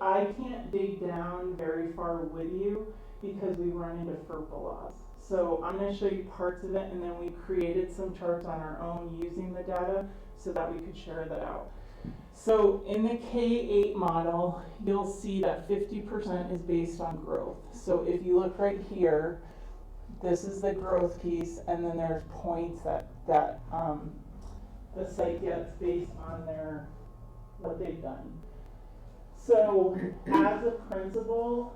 I can't dig down very far with you because we run into FERPA laws. So I'm going to show you parts of it, and then we created some charts on our own using the data so that we could share that out. So in the K-8 model, you'll see that 50% is based on growth. So if you look right here, this is the growth piece, and then there's points that the site gets based on what they've done. So as a principal,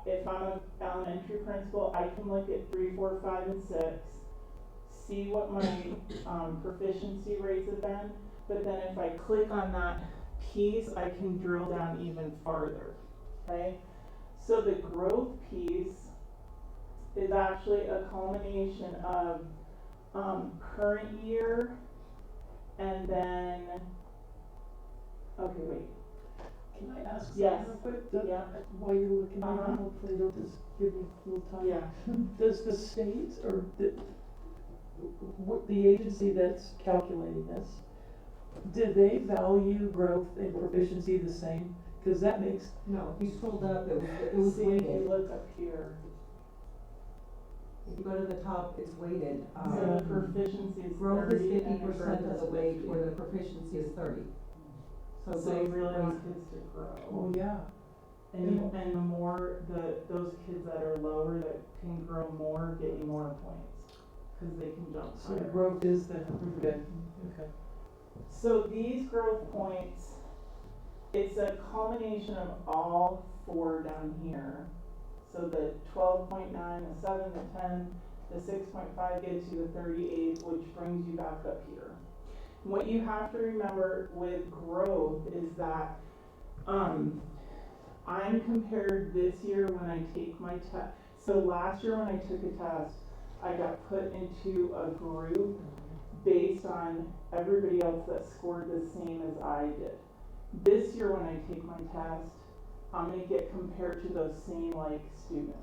if I'm an elementary principal, I can look at 3, 4, 5, and 6, see what my proficiency rates have been, but then if I click on that piece, I can drill down even farther, okay? So the growth piece is actually a culmination of current year, and then, okay, wait. Can I ask Yes. real quick? Yeah. While you're looking at Uh-huh. it, hopefully they'll just give me a little time. Yeah. Does the state or the agency that's calculating this, do they value growth and proficiency the same? Because that makes, No, if you scrolled up, it was See, if you weighted. look up here, If you go to the top, it's weighted. so the proficiency is Growth is 30 and 50% growth of the is weight, 50. where the proficiency is 30. So they really want kids to grow. oh yeah, And the more, those kids that are lower that can grow more, get you more points, because they can jump so higher. growth is the, okay. So these growth points, it's a culmination of all 4 down here. So the 12.9, the 7, the 10, the 6.5 gets you the 38, which brings you back up here. What you have to remember with growth is that I'm compared this year when I take my test. So last year when I took a test, I got put into a group based on everybody else that scored the same as I did. This year when I take my test, I'm gonna get compared to those same like students.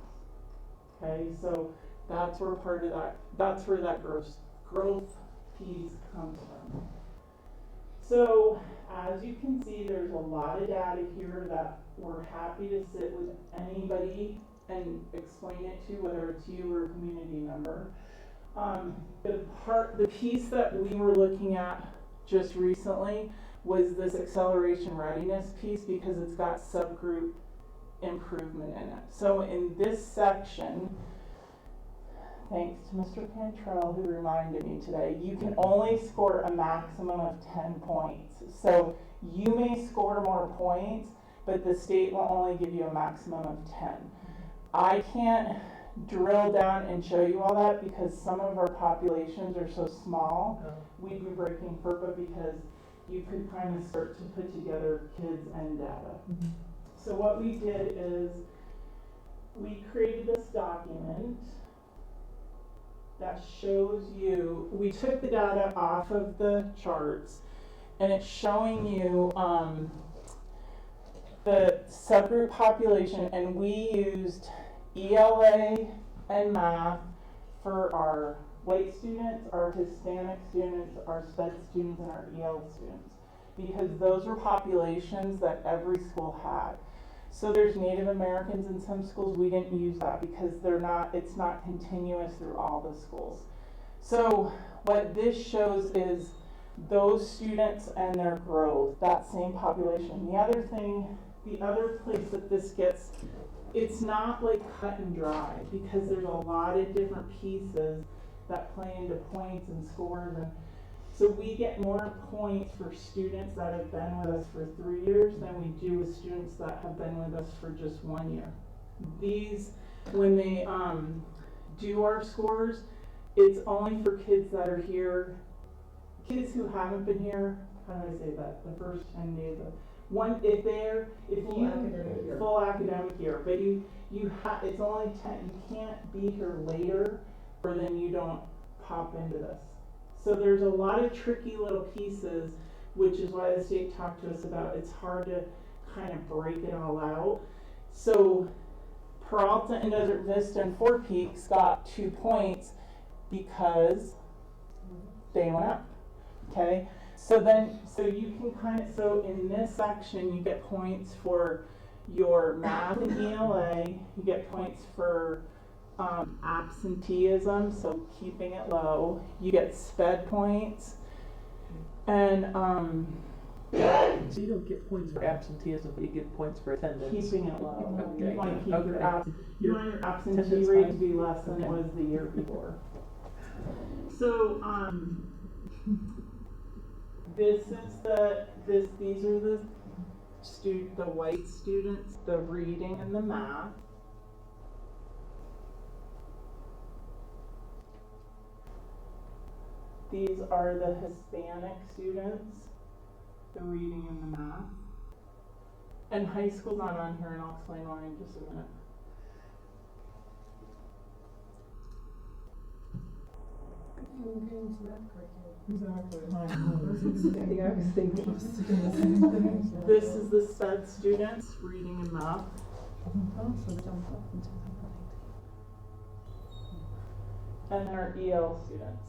Okay, so that's where part of that's where that growth piece comes from. So as you can see, there's a lot of data here that we're happy to sit with anybody and explain it to, whether it's you or a community member. The piece that we were looking at just recently was this acceleration readiness piece, because it's got subgroup improvement in it. So in this section, thanks to Mr. Cantrell who reminded me today, you can only score a maximum of 10 points. So you may score more points, but the state will only give you a maximum of 10. I can't drill down and show you all that because some of our populations are so small. We'd be breaking FERPA because you could kind of start to put together kids and data. So what we did is we created this document that shows you, we took the data off of the charts and it's showing you the subgroup population, and we used ELA and math for our white students, our Hispanic students, our SPED students, and our EL students, because those were populations that every school had. So there's Native Americans in some schools. We didn't use that because it's not continuous through all the schools. So what this shows is those students and their growth, that same population. The other place that this gets, it's not like cut and dry because there's a lot of different pieces that play into points and scores. And so we get more points for students that have been with us for 3 years than we do with students that have been with us for just 1 year. These, when they do our scores, it's only for kids that are here, kids who haven't been here, how do I say that, the first 10 days of, full academic year, but it's only 10, you can't be here later or then you don't pop into this. So there's a lot of tricky little pieces, which is why the state talked to us about it's hard to kind of break it all out. So Peralta and Desert Vista and Four Peaks got 2 points because they went up, okay? So you can so in this section you get points for your math and ELA, you get points for absenteeism, so keeping it low, you get SPED points, and so you don't get points for absenteeism, but you get points for attendance. Keeping it low. Okay. You want to keep your absentee attendance rate high. to be less than it was the year before. So these are the white students, the reading and the math. These are the Hispanic students, the reading and the math. And high school's not on here, and I'll explain why in just a minute. This is the SPED students, reading and math. And our EL students.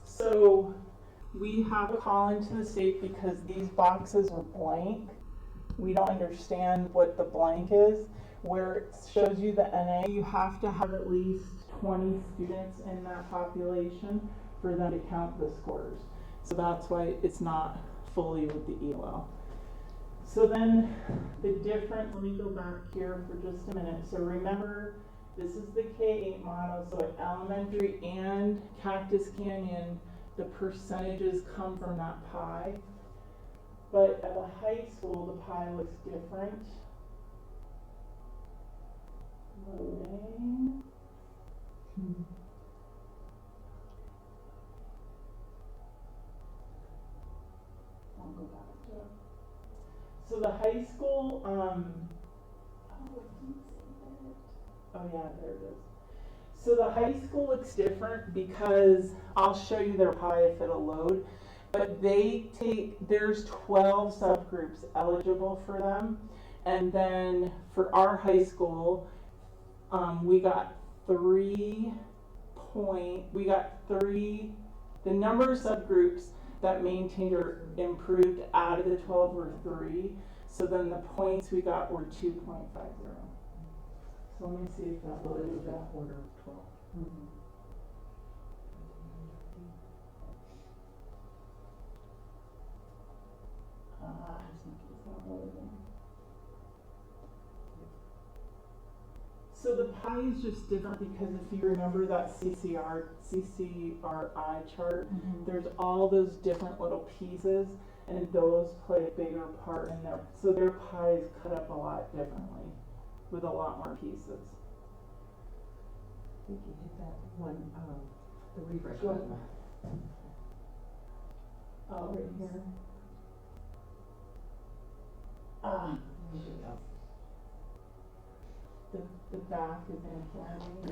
So we have a call into the state because these boxes are blank. We don't understand what the blank is. Where it shows you the NA, you have to have at least 20 students in that population for them to count the scores. So that's why it's not fully with the ELL. So then the difference, let me go back here for just a minute. So remember, this is the K-8 model, so at elementary and Cactus Canyon, the percentages come from that pie. But at the high school, the pie looks different. Loading. I'll go back to it. So the high school, oh yeah, there it is. So the high school looks different because I'll show you their pie if it'll load. But there's 12 subgroups eligible for them. And then for our high school, we got the number of subgroups that maintained or improved out of the 12 were 3. So then the points we got were 2.50. So let me see if that loaded that order of 12. Mm-hmm. So the pie is just different because if you remember that CCRI chart, there's all those different little pieces, and those play a bigger part in there. So their pie is cut up a lot differently, with a lot more pieces. I think you hit that one, the refresh button. Oh, right here. The back is inflamming.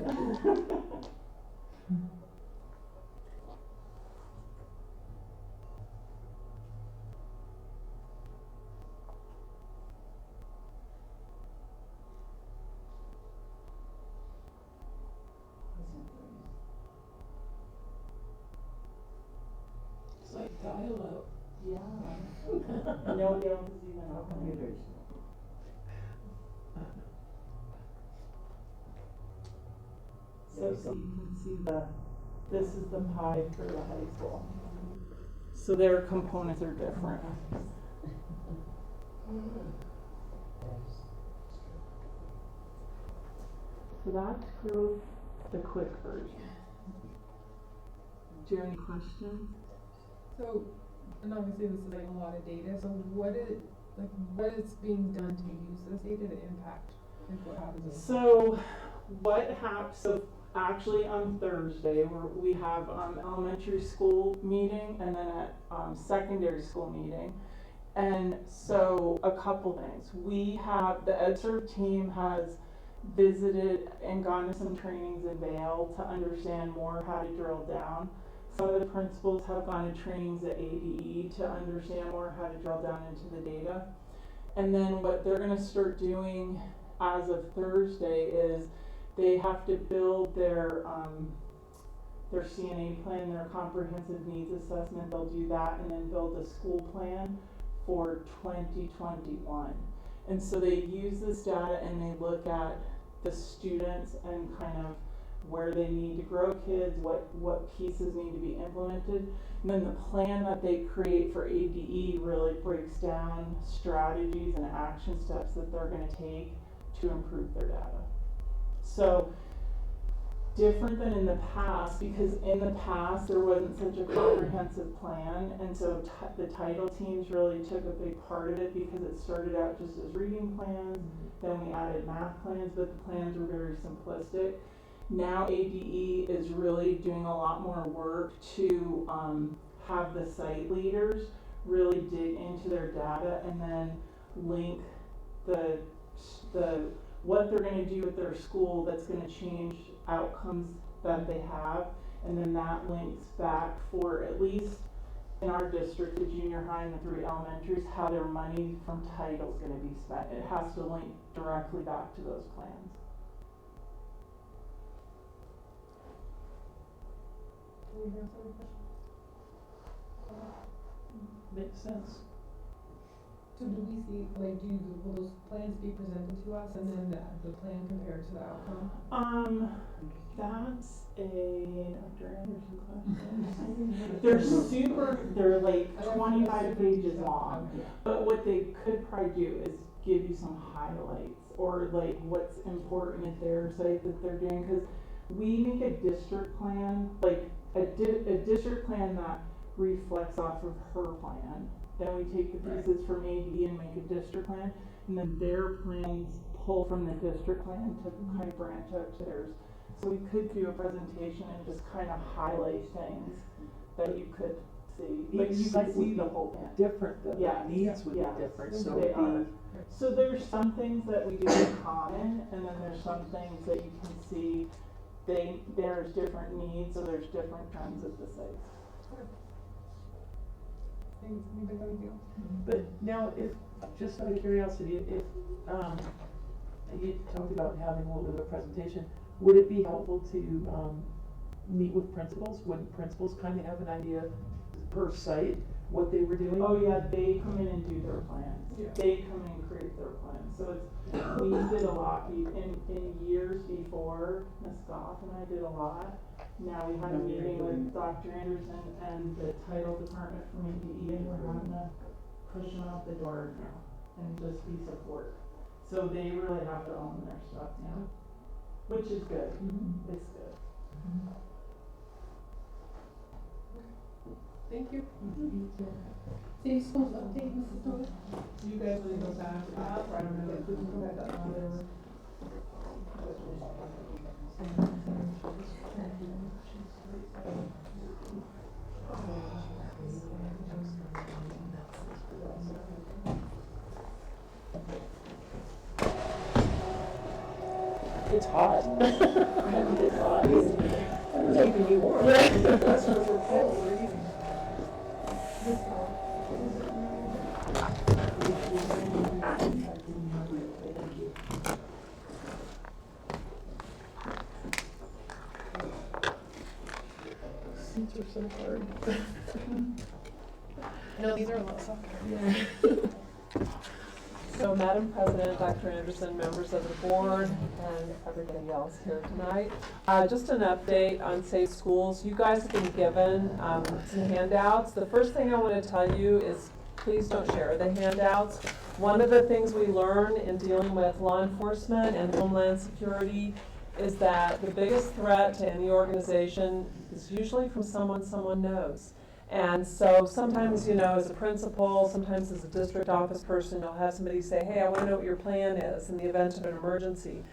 It's like dial-up. Yeah. Nobody else is even open. So you can see this is the pie for the high school. So their components are different. So that's for the quick version. Do you have any questions? So, and obviously this is like a lot of data, so what is being done to use this data to impact, like what happens? So actually on Thursday, we have elementary school meeting and then a secondary school meeting. And so a couple things. The EdServe team has visited and gone to some trainings in Vail to understand more how to drill down. Some of the principals have gone to trainings at ADE to understand more how to drill down into the data. And then what they're gonna start doing as of Thursday is they have to build their CNA plan, their comprehensive needs assessment. They'll do that and then build a school plan for 2021. And so they use this data and they look at the students and kind of where they need to grow kids, what pieces need to be implemented. And then the plan that they create for ADE really breaks down strategies and action steps that they're gonna take to improve their data. So, different than in the past, because in the past there wasn't such a comprehensive plan, and so the title teams really took a big part of it because it started out just as reading plans, then we added math plans, but the plans were very simplistic. Now ADE is really doing a lot more work to have the site leaders really dig into their data and then link the what they're going to do with their school that's going to change outcomes that they have, and then that links back for at least in our district, the junior high and the 3 elementaries, how their money from title is going to be spent. It has to link directly back to those plans. Makes sense. So do we see, like, will those plans be presented to us and then the plan compared to the outcome? That's a Dr. Anderson question. They're like 25 pages long. But what they could probably do is give you some highlights or like what's important at their site that they're doing. Because we make a district plan, like a district plan that reflects off of her plan. Then we take the pieces from AD and make a district plan, and then their plans pull from the district plan to kind of branch out to theirs. So we could do a presentation and just kind of highlight things that you could see. Like you could see the whole plan. Different though. Yeah. Needs would be different, so They it'd are. be. So there's some things that we do in common, and then there's some things that you can see there's different needs, or there's different kinds at the sites. Anybody got anything else? But now, if, just out of curiosity, if, you talked about having a little bit of a presentation, would it be helpful to, meet with principals? Wouldn't principals kind of have an idea per site what they were doing? Oh yeah, they come in and do their plans. Yeah. They come in and create their plans. So it's, we did a lot in years before, Ms. Goff and I did a lot. Now we had a meeting with Dr. Anderson and the title department from APE, and we're having to push them out the door now and just be support. So they really have to own their stuff now, which is good. It's good. Thank you. City schools update, Mrs. Doyle. So you guys want to go back up, or I don't know if we can go back up, whatever. It's hot. It's hot. I'm keeping you warm. That's what we're cold, we're eating. Seats are so hard. No, these are a lot softer. So, Madam President, Dr. Anderson, members of the board, and everybody else here tonight. Just an update on Safe Schools. You guys have been given some handouts. The first thing I want to tell you is please don't share the handouts. One of the things we learn in dealing with law enforcement and homeland security is that the biggest threat to any organization is usually from someone knows. And so sometimes, you know, as a principal, sometimes as a district office person, you'll have somebody say, hey, I want to know what your plan is in the event of an emergency.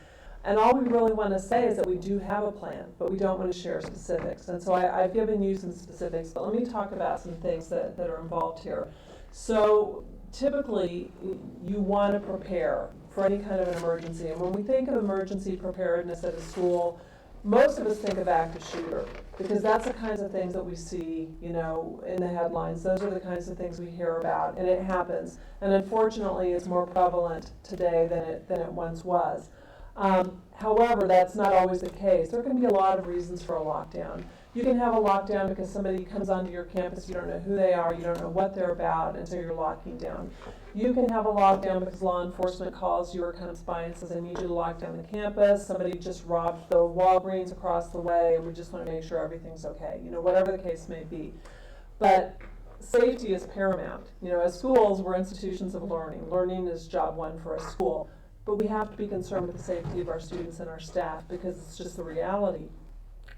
And all we really want to say is that we do have a plan, but we don't want to share specifics. And so I've given you some specifics, but let me talk about some things that are involved here. So typically, you want to prepare for any kind of an emergency. And when we think of emergency preparedness at a school, most of us think of active shooter, because that's the kinds of things that we see, you know, in the headlines. Those are the kinds of things we hear about, and it happens. And unfortunately, it's more prevalent today than it once was. However, that's not always the case. There can be a lot of reasons for a lockdown. You can have a lockdown because somebody comes onto your campus, you don't know who they are, you don't know what they're about, and so you're locking down. You can have a lockdown because law enforcement calls you or comes by and says, I need you to lock down the campus. Somebody just robbed the Walgreens across the way, and we just want to make sure everything's okay. You know, whatever the case may be. But safety is paramount. You know, as schools, we're institutions of learning. Learning is job one for a school. But we have to be concerned with the safety of our students and our staff because it's just the reality.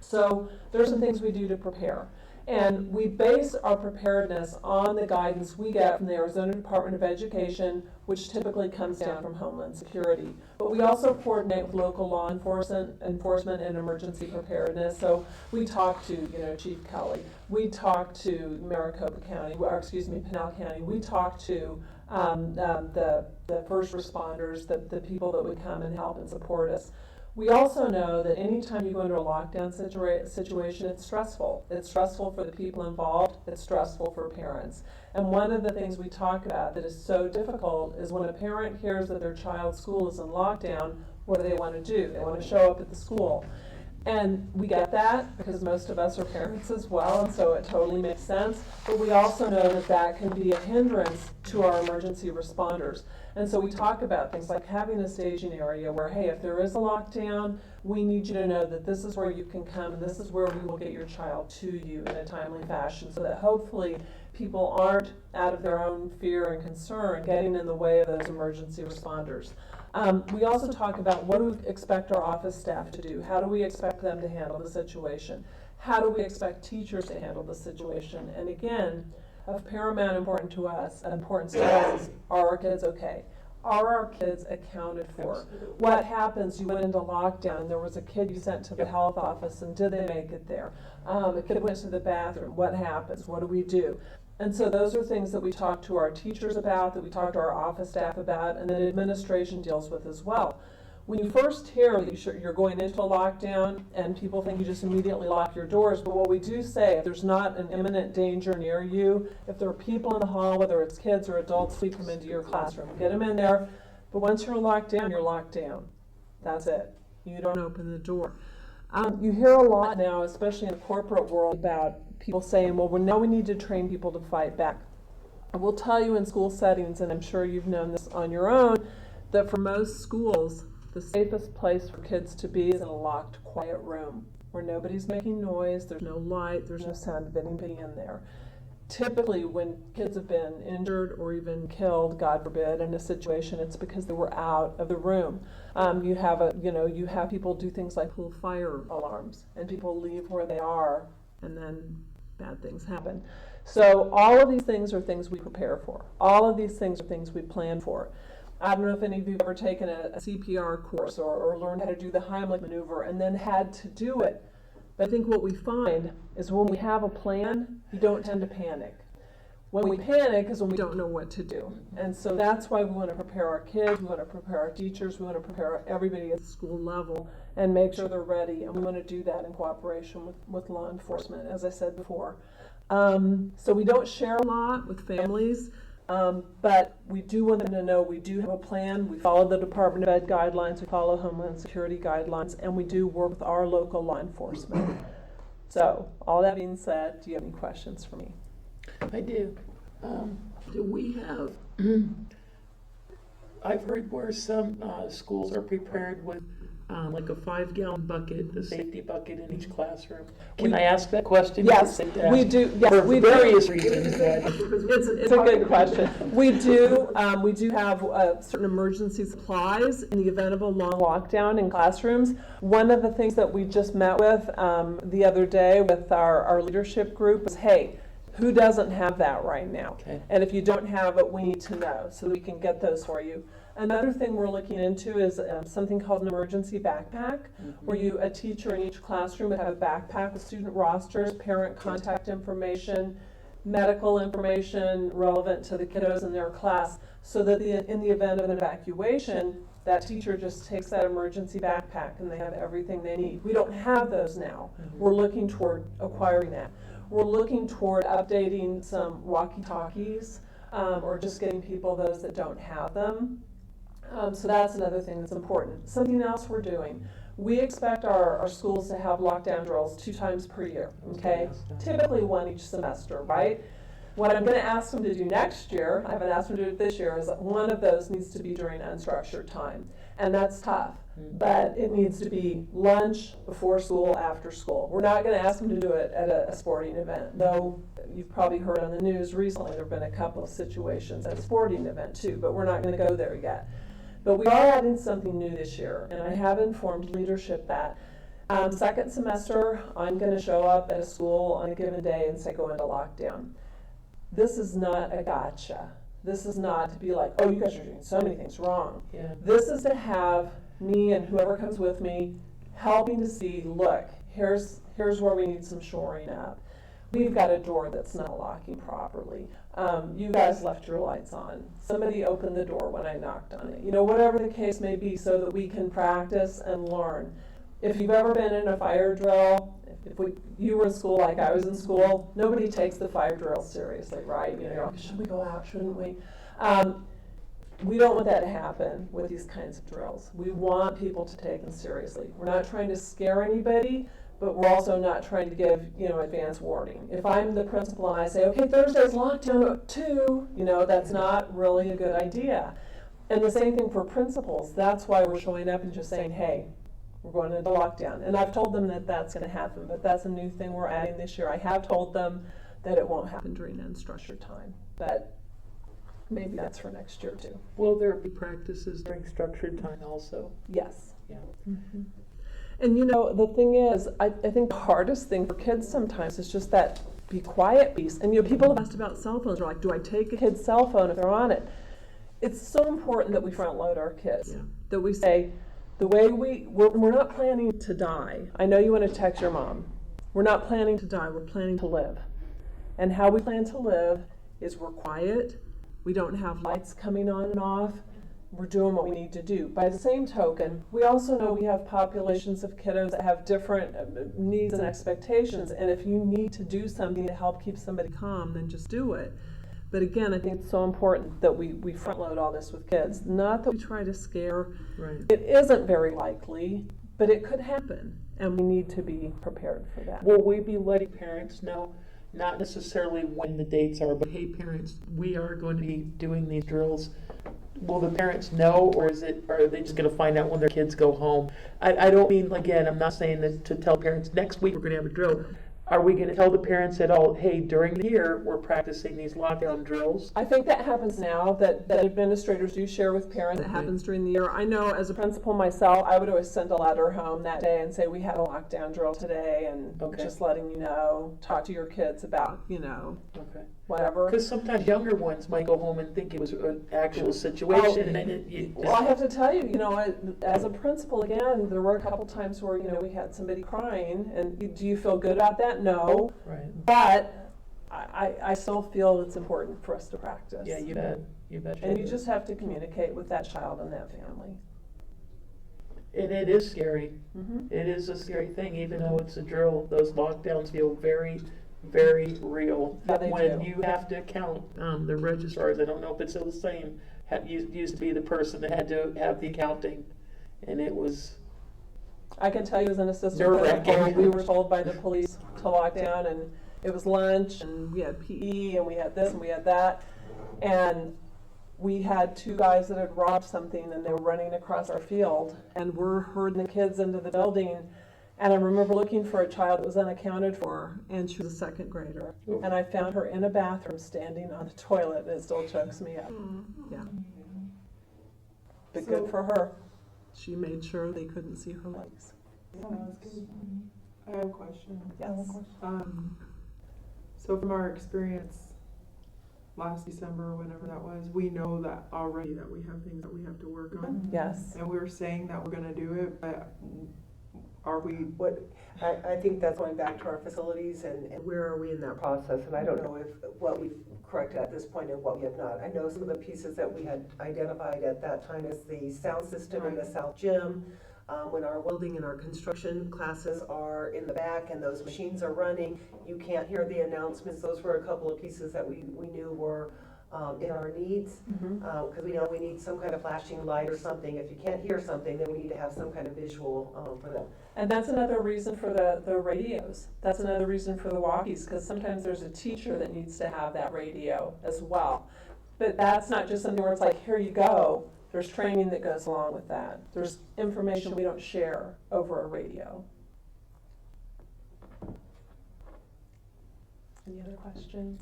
So there's some things we do to prepare. And we base our preparedness on the guidance we get from the Arizona Department of Education, which typically comes down from Homeland Security. But we also coordinate with local law enforcement and emergency preparedness. So we talk to, you know, Chief Kelly. We talk to Maricopa County, or excuse me, Pinal County. We talk to the first responders, the people that would come and help and support us. We also know that anytime you go into a lockdown situation, it's stressful. It's stressful for the people involved. It's stressful for parents. And one of the things we talk about that is so difficult is when a parent hears that their child's school is in lockdown, what do they want to do? They want to show up at the school. And we get that because most of us are parents as well, and so it totally makes sense. But we also know that that can be a hindrance to our emergency responders. And so we talk about things like having a staging area where, hey, if there is a lockdown, we need you to know that this is where you can come and this is where we will get your child to you in a timely fashion so that hopefully people aren't, out of their own fear and concern, getting in the way of those emergency responders. We also talk about what do we expect our office staff to do? How do we expect them to handle the situation? How do we expect teachers to handle the situation? And again, of paramount importance to us is, are our kids okay? Are our kids accounted for? What happens, you went into lockdown and there was a kid you sent to the health office and did they make it there? A kid went to the bathroom, what happens? What do we do? And so those are things that we talk to our teachers about, that we talk to our office staff about, and that administration deals with as well. when you first hear that you're going into a lockdown, and people think you just immediately lock your doors, but what we do say, if there's not an imminent danger near you, if there are people in the hall, whether it's kids or adults, we come into your classroom, get them in there. But once you're locked down, you're locked down. That's it. You don't open the door. You hear a lot now, especially in the corporate world, about people saying, well, now we need to train people to fight back. I will tell you in school settings, and I'm sure you've known this on your own, that for most schools, the safest place for kids to be is in a locked, quiet room where nobody's making noise, there's no light, there's no sound of anybody in there. Typically, when kids have been injured or even killed, God forbid, in a situation, it's because they were out of the room. You have people do things like pull fire alarms, and people leave where they are, and then bad things happen. So all of these things are things we prepare for. All of these things are things we plan for. I don't know if any of you have ever taken a CPR course or learned how to do the Heimlich maneuver and then had to do it. But I think what we find is when we have a plan, you don't tend to panic. When we panic is when we don't know what to do. And so that's why we want to prepare our kids, we want to prepare our teachers, we want to prepare everybody at the school level and make sure they're ready. And we want to do that in cooperation with law enforcement, as I said before. So we don't share a lot with families, but we do want them to know we do have a plan. We follow the Department of Ed guidelines, we follow Homeland Security guidelines, and we do work with our local law enforcement. So, all that being said, do you have any questions for me? I do. Do we have, I've heard where some schools are prepared with like a 5-gallon bucket, the safety bucket in each classroom. Can I ask that question? Yes, we do. Yes, for we various do. reasons. It's a good question. We do have certain emergency supplies in the event of a long lockdown in classrooms. One of the things that we just met with the other day with our leadership group was, hey, who doesn't have that right now? Okay. And if you don't have it, we need to know so we can get those for you. Another thing we're looking into is something called an emergency backpack, where a teacher in each classroom would have a backpack with student rosters, parent contact information, medical information relevant to the kiddos in their class, so that in the event of an evacuation, that teacher just takes that emergency backpack and they have everything they need. We don't have those now. We're looking toward acquiring that. We're looking toward updating some walkie-talkies or just getting people those that don't have them. So that's another thing that's important. Something else we're doing. We expect our schools to have lockdown drills 2 times per year, okay? Typically 1 each semester, right? What I'm going to ask them to do next year, I haven't asked them to do it this year, is that one of those needs to be during unstructured time. And that's tough, but it needs to be lunch, before school, after school. We're not going to ask them to do it at a sporting event, though you've probably heard on the news recently there have been a couple of situations at a sporting event too, but we're not going to go there yet. But we are adding something new this year, and I have informed leadership that second semester I'm going to show up at a school on a given day and say go into lockdown. This is not a gotcha. This is not to be like, oh, you guys are doing so many things wrong. Yeah. This is to have me and whoever comes with me helping to see, look, here's where we need some shoring up. We've got a door that's not locking properly. You guys left your lights on. Somebody opened the door when I knocked on it. You know, whatever the case may be, so that we can practice and learn. If you've ever been in a fire drill, you were in school like I was in school, nobody takes the fire drill seriously, right? You know, should we go out, shouldn't we? We don't want that to happen with these kinds of drills. We want people to take them seriously. We're not trying to scare anybody, but we're also not trying to give, advance warning. If I'm the principal and I say, okay, Thursday's lockdown at 2, that's not really a good idea. And the same thing for principals. That's why we're showing up and just saying, hey, we're going into lockdown. And I've told them that that's going to happen, but that's a new thing we're adding this year. I have told them that it won't happen during unstructured time, but maybe that's for next year too. Will there be practices during structured time also? Yes. Yeah. Mm-hmm. And the thing is, I think the hardest thing for kids sometimes is just that be quiet piece. And people have asked about cell phones. They're like, do I take a kid's cell phone if they're on it? It's so important that we front load our kids. Yeah. That we say, the way we're not planning to die. I know you want to text your mom. We're not planning to die, we're planning to live. And how we plan to live is we're quiet, we don't have lights coming on and off, we're doing what we need to do. By the same token, we also know we have populations of kiddos that have different needs and expectations, and if you need to do something to help keep somebody calm, then just do it. But again, I think it's so important that we front load all this with kids. Not that we try to scare. Right. It isn't very likely, but it could happen, and we need to be prepared for that. Will we be letting parents know, not necessarily when the dates are, but hey parents, we are going to be doing these drills. Will the parents know, or are they just gonna find out when their kids go home? I don't mean, again, I'm not saying that to tell parents, next week we're gonna have a drill. Are we gonna tell the parents at all, hey, during the year, we're practicing these lockdown drills? I think that happens now, that administrators do share with parents. It happens during the year. I know as a principal myself, I would always send a letter home that day and say, we have a lockdown drill today, and just letting you know, talk to your kids about, whatever. Because sometimes younger ones might go home and think it was an actual situation. Well, I have to tell you, as a principal, again, there were a couple times where, we had somebody crying, and do you feel good about that? No. Right. But I still feel it's important for us to practice. Yeah, you bet. You bet. And you just have to communicate with that child and that family. And it is scary. Mm-hmm. It is a scary thing, even though it's a drill. Those lockdowns feel very, very real. Yeah, they when do. you have to count the registrars, I don't know if it's still the same, used to be the person that had to have the accounting. And it was... I can tell you as an assistant Nerve-wracking. principal, we were told by the police to lock down, and it was lunch, and we had PE, and we had this, and we had that. And we had two guys that had robbed something, and they were running across our field, and we're herding the kids into the building. And I remember looking for a child that was unaccounted for, and she was a second grader. And I found her in a bathroom standing on the toilet, and it still chokes me up. Yeah. But good for her. She made sure they couldn't see her legs. I have a question. Yes. So from our experience last December, whenever that was, we know that already that we have things that we have to work on. Yes. And we were saying that we're gonna do it, but are we? I think that's going back to our facilities and where are we in that process? And I don't know if what we've corrected at this point and what we have not. I know some of the pieces that we had identified at that time as the sound system in the South Gym. When our welding and our construction classes are in the back and those machines are running, you can't hear the announcements. Those were a couple of pieces that we knew were in our needs, because we know we need some kind of flashing light or something. If you can't hear something, then we need to have some kind of visual for them. And that's another reason for the radios. That's another reason for the walkies, because sometimes there's a teacher that needs to have that radio as well. But that's not just something where it's like, here you go. There's training that goes along with that. There's information we don't share over a radio. Any other questions?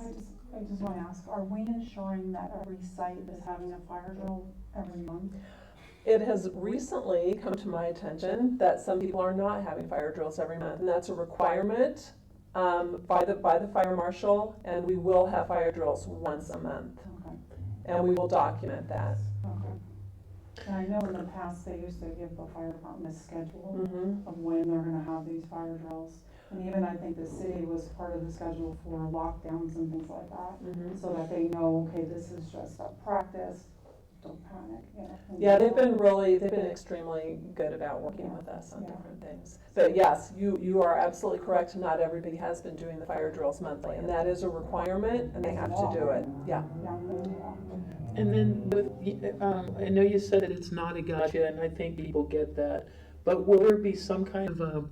I just want to ask, are we ensuring that every site is having a fire drill every month? It has recently come to my attention that some people are not having fire drills every month, and that's a requirement by the fire marshal, and we will have fire drills once a month. Okay. And we will document that. Okay. And I know in the past they used to give the fire department a schedule Mm-hmm. of when they're gonna have these fire drills. And even I think the city was part of the schedule for lockdowns and things like that, Mm-hmm. so that they know, okay, this is just a practice, don't panic, Yeah, they've been extremely good about working with us on different things. But yes, you are absolutely correct. Not everybody has been doing the fire drills monthly, and that is a requirement, and they have to do it. Yeah. And then, I know you said that it's not a gotcha, and I think people get that, but will there be some kind of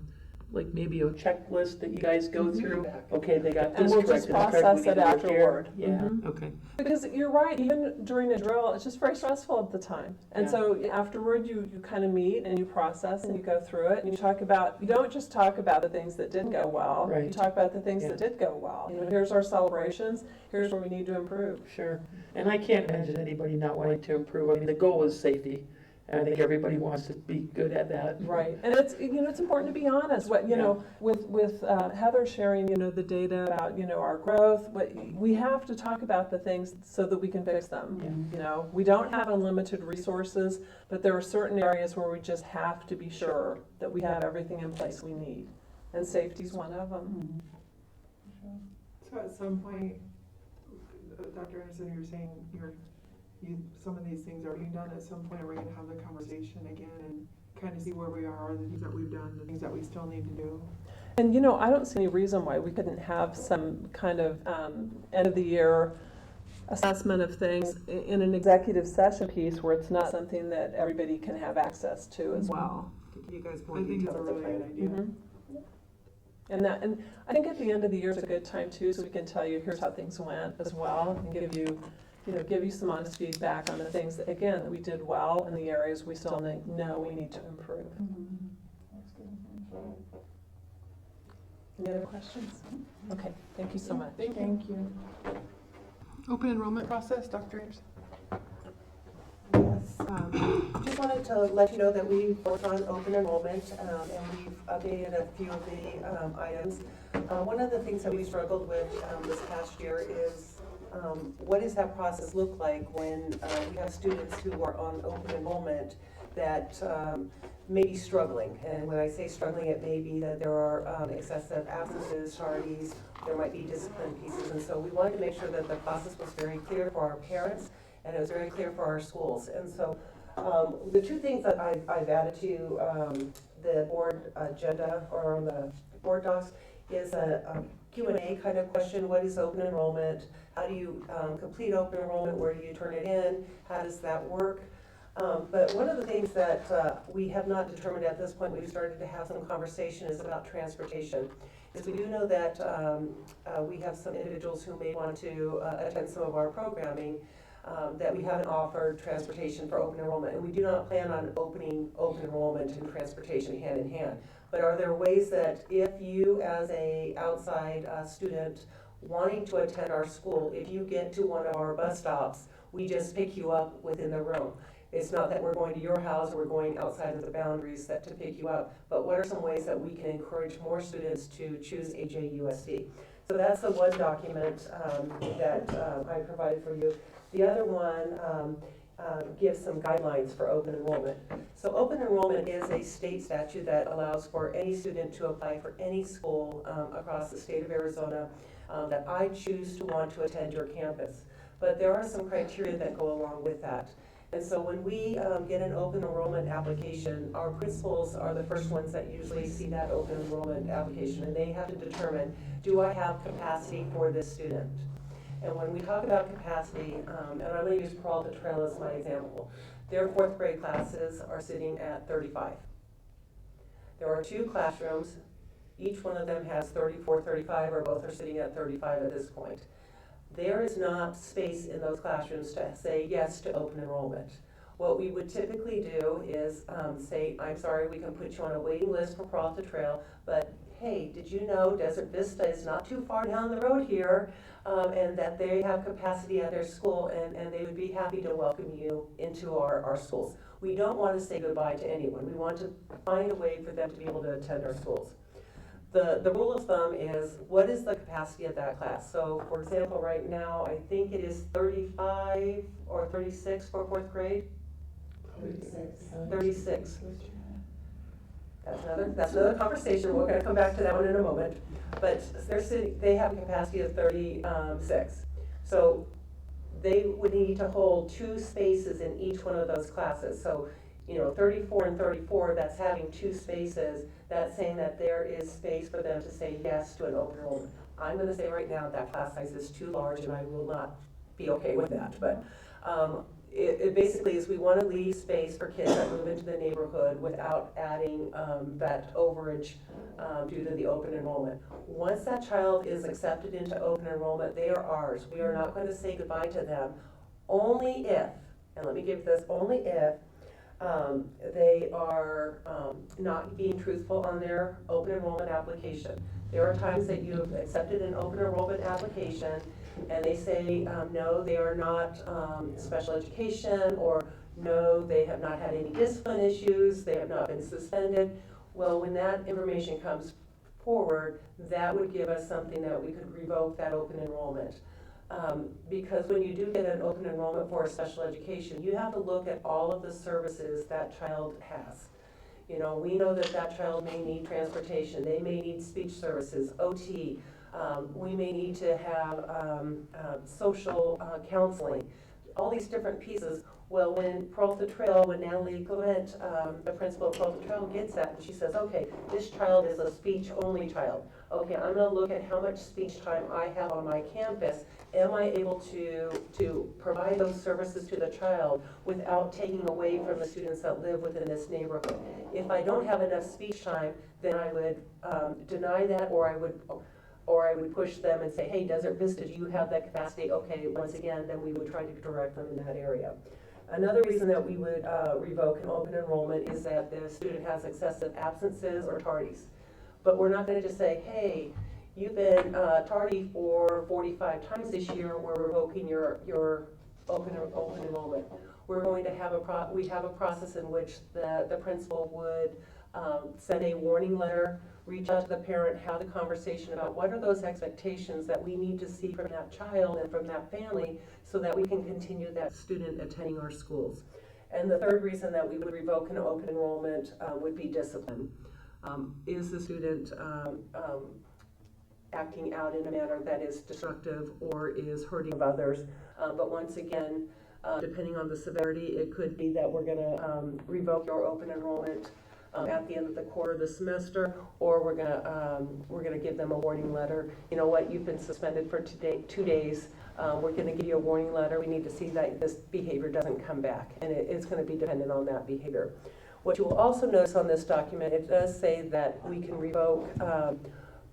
like maybe a checklist that you guys go through? Okay, they got And this we'll correct, just process it afterward. Yeah, Mhm. okay. Because you're right, even during a drill, it's just very stressful at the time. And Yeah. so afterward, you kind of meet and you process and you go through it and you don't just talk about the things that didn't go well. Right. You talk about the things Yeah. that did go well. Here's our celebrations, here's where we need to improve. Sure. And I can't imagine anybody not wanting to improve. I mean, the goal is safety. And I think everybody wants to be good at that. Right, and it's important to be honest. With Heather sharing the data about our growth, we have to talk about the things so that we can fix them. Yeah. We don't have unlimited resources, but there are certain areas where we just have to be sure that we have everything in place we need, and safety's one of them. So at some point, Dr. Anderson, you're saying some of these things are being done. At some point, we're gonna have the conversation again and kind of see where we are, the things that we've done, the things that we still need to do. And you know, I don't see any reason why we couldn't have some kind of end of the year assessment of things in an executive session piece where it's not something that everybody can have access to as well. To give you guys more I think it's details. a really good idea. And I think at the end of the year is a good time too, so we can tell you here's how things went as well, and give you some honest feedback on the things that, again, that we did well and the areas we still know we need to improve. Any other questions? Okay, thank you so much. Thank you. Open enrollment process, Dr. Anderson. Yes, just wanted to let you know that we've worked on open enrollment, and we've updated a few of the items. One of the things that we struggled with this past year is what does that process look like when we have students who are on open enrollment that may be struggling. And when I say struggling, it may be that there are excessive absences, tardies, there might be discipline pieces. And so we wanted to make sure that the process was very clear for our parents and it was very clear for our schools. And so the two things that I've added to the board agenda or on the board docs is a Q&A kind of question. What is open enrollment? How do you complete open enrollment? Where do you turn it in? How does that work? But one of the things that we have not determined at this point, we've started to have some conversation, is about transportation. Is we do know that we have some individuals who may want to attend some of our programming that we haven't offered transportation for open enrollment. And we do not plan on opening open enrollment and transportation hand in hand. But are there ways that if you as a outside student wanting to attend our school, if you get to one of our bus stops, we just pick you up within the room? It's not that we're going to your house or we're going outside of the boundaries to pick you up, but what are some ways that we can encourage more students to choose AJ USD? So that's the one document that I provided for you. The other one gives some guidelines for open enrollment. So open enrollment is a state statute that allows for any student to apply for any school across the state of Arizona that I choose to want to attend your campus. But there are some criteria that go along with that. And so when we get an open enrollment application, our principals are the first ones that usually see that open enrollment application, and they have to determine, do I have capacity for this student? And when we talk about capacity, and I'm going to use Peralta Trail as my example, their fourth grade classes are sitting at 35. There are 2 classrooms, each one of them has 34, 35, or both are sitting at 35 at this point. There is not space in those classrooms to say yes to open enrollment. What we would typically do is say, I'm sorry, we can put you on a waiting list for Peralta Trail, but hey, did you know Desert Vista is not too far down the road here, and that they have capacity at their school, and they would be happy to welcome you into our schools. We don't want to say goodbye to anyone. We want to find a way for them to be able to attend our schools. The rule of thumb is, what is the capacity of that class? So, for example, right now, I think it is 35 or 36 for fourth grade? 36. That's another conversation. We're going to come back to that one in a moment. But they have a capacity of 36. So they would need to hold 2 spaces in each one of those classes. So, 34 and 34, that's having 2 spaces. That's saying that there is space for them to say yes to an open enrollment. I'm going to say right now that class size is too large, and I will not be okay with that. But it basically is, we want to leave space for kids that move into the neighborhood without adding that overage due to the open enrollment. Once that child is accepted into open enrollment, they are ours. We are not going to say goodbye to them, only if, and let me give this, only if they are not being truthful on their open enrollment application. There are times that you've accepted an open enrollment application and they say, no, they are not special education, or no, they have not had any discipline issues, they have not been suspended. Well, when that information comes forward, that would give us something that we could revoke that open enrollment. Because when you do get an open enrollment for a special education, you have to look at all of the services that child has. We know that that child may need transportation, they may need speech services, OT, we may need to have social counseling. all these different pieces. Well, when Peralta Trail, when Natalie Clement, the principal of Peralta Trail gets that, and she says, okay, this child is a speech-only child. Okay, I'm gonna look at how much speech time I have on my campus. Am I able to provide those services to the child without taking away from the students that live within this neighborhood? If I don't have enough speech time, then I would deny that, or I would push them and say, hey, Desert Vista, do you have that capacity? Okay, once again, then we would try to direct them in that area. Another reason that we would revoke an open enrollment is that the student has excessive absences or tardies. But we're not gonna just say, hey, you've been tardy for 45 times this year, we're revoking your open enrollment. We're going to have we have a process in which the principal would send a warning letter, reach out to the parent, have the conversation about what are those expectations that we need to see from that child and from that family so that we can continue that student attending our schools. And the third reason that we would revoke an open enrollment would be discipline. Is the student acting out in a manner that is destructive or is hurting others? But once again, depending on the severity, it could be that we're gonna revoke your open enrollment at the end of the quarter of the semester, or we're gonna give them a warning letter. You know what, you've been suspended for 2 days. We're gonna give you a warning letter. We need to see that this behavior doesn't come back, and it's gonna be dependent on that behavior. What you will also notice on this document, it does say that we can revoke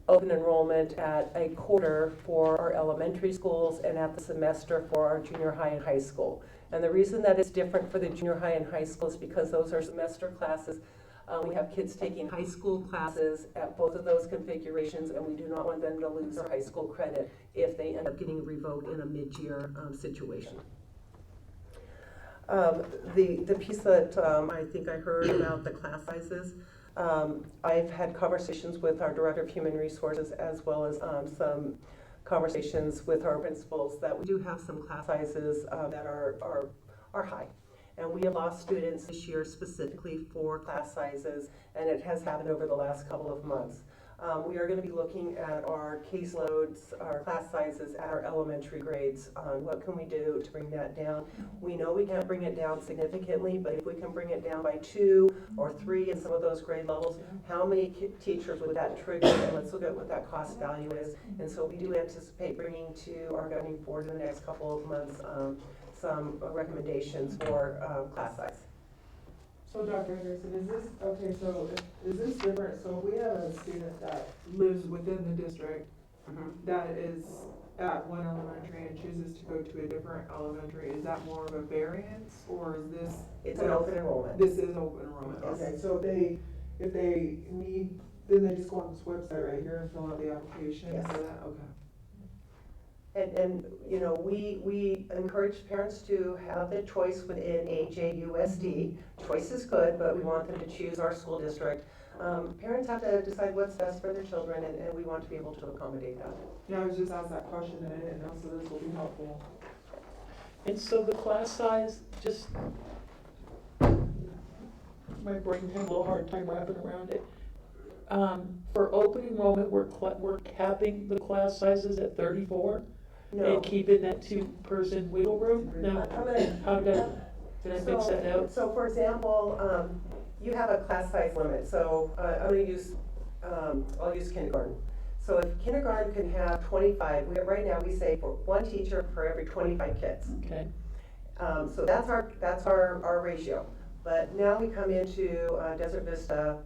open enrollment at a quarter for our elementary schools and at the semester for our junior high and high school. And the reason that it's different for the junior high and high school is because those are semester classes. We have kids taking high school classes at both of those configurations, and we do not want them to lose their high school credit if they end up getting revoked in a mid-year situation. The piece that I think I heard about the class sizes, I've had conversations with our Director of Human Resources as well as some conversations with our principals that we do have some class sizes that are high. And we have lost students this year specifically for class sizes, and it has happened over the last couple of months. We are going to be looking at our caseloads, our class sizes at our elementary grades. What can we do to bring that down? We know we can't bring it down significantly, but if we can bring it down by 2 or 3 in some of those grade levels, how many teachers would that trigger? And let's look at what that cost value is. And so we do anticipate bringing to our governing board in the next couple of months some recommendations for class size. So Dr. Anderson, is this, okay, so is this different? So if we have a student that lives within the district that is at one elementary and chooses to go to a different elementary, is that more of a variance, or is this? It's an open enrollment. This is open enrollment, Yes. okay. So if they need, then they just go on this website right here and fill out the application Yes. for that, okay. And you know, we encourage parents to have the choice within AJ USD. Choice is good, but we want them to choose our school district. Parents have to decide what's best for their children, and we want to be able to accommodate that. Yeah, I was just asked that question and I didn't know, so this will be helpful. And so the class size, just, my brain had a little hard time wrapping around it. For open enrollment, we're capping the class sizes at 34? No. And keeping that 2-person wiggle room? No. Did I mix that out? So for example, you have a class size limit. So I'm going to use, I'll use kindergarten. So if kindergarten can have 25, right now we say for 1 teacher for every 25 kids. Okay. So that's our ratio. But now we come into Desert Vista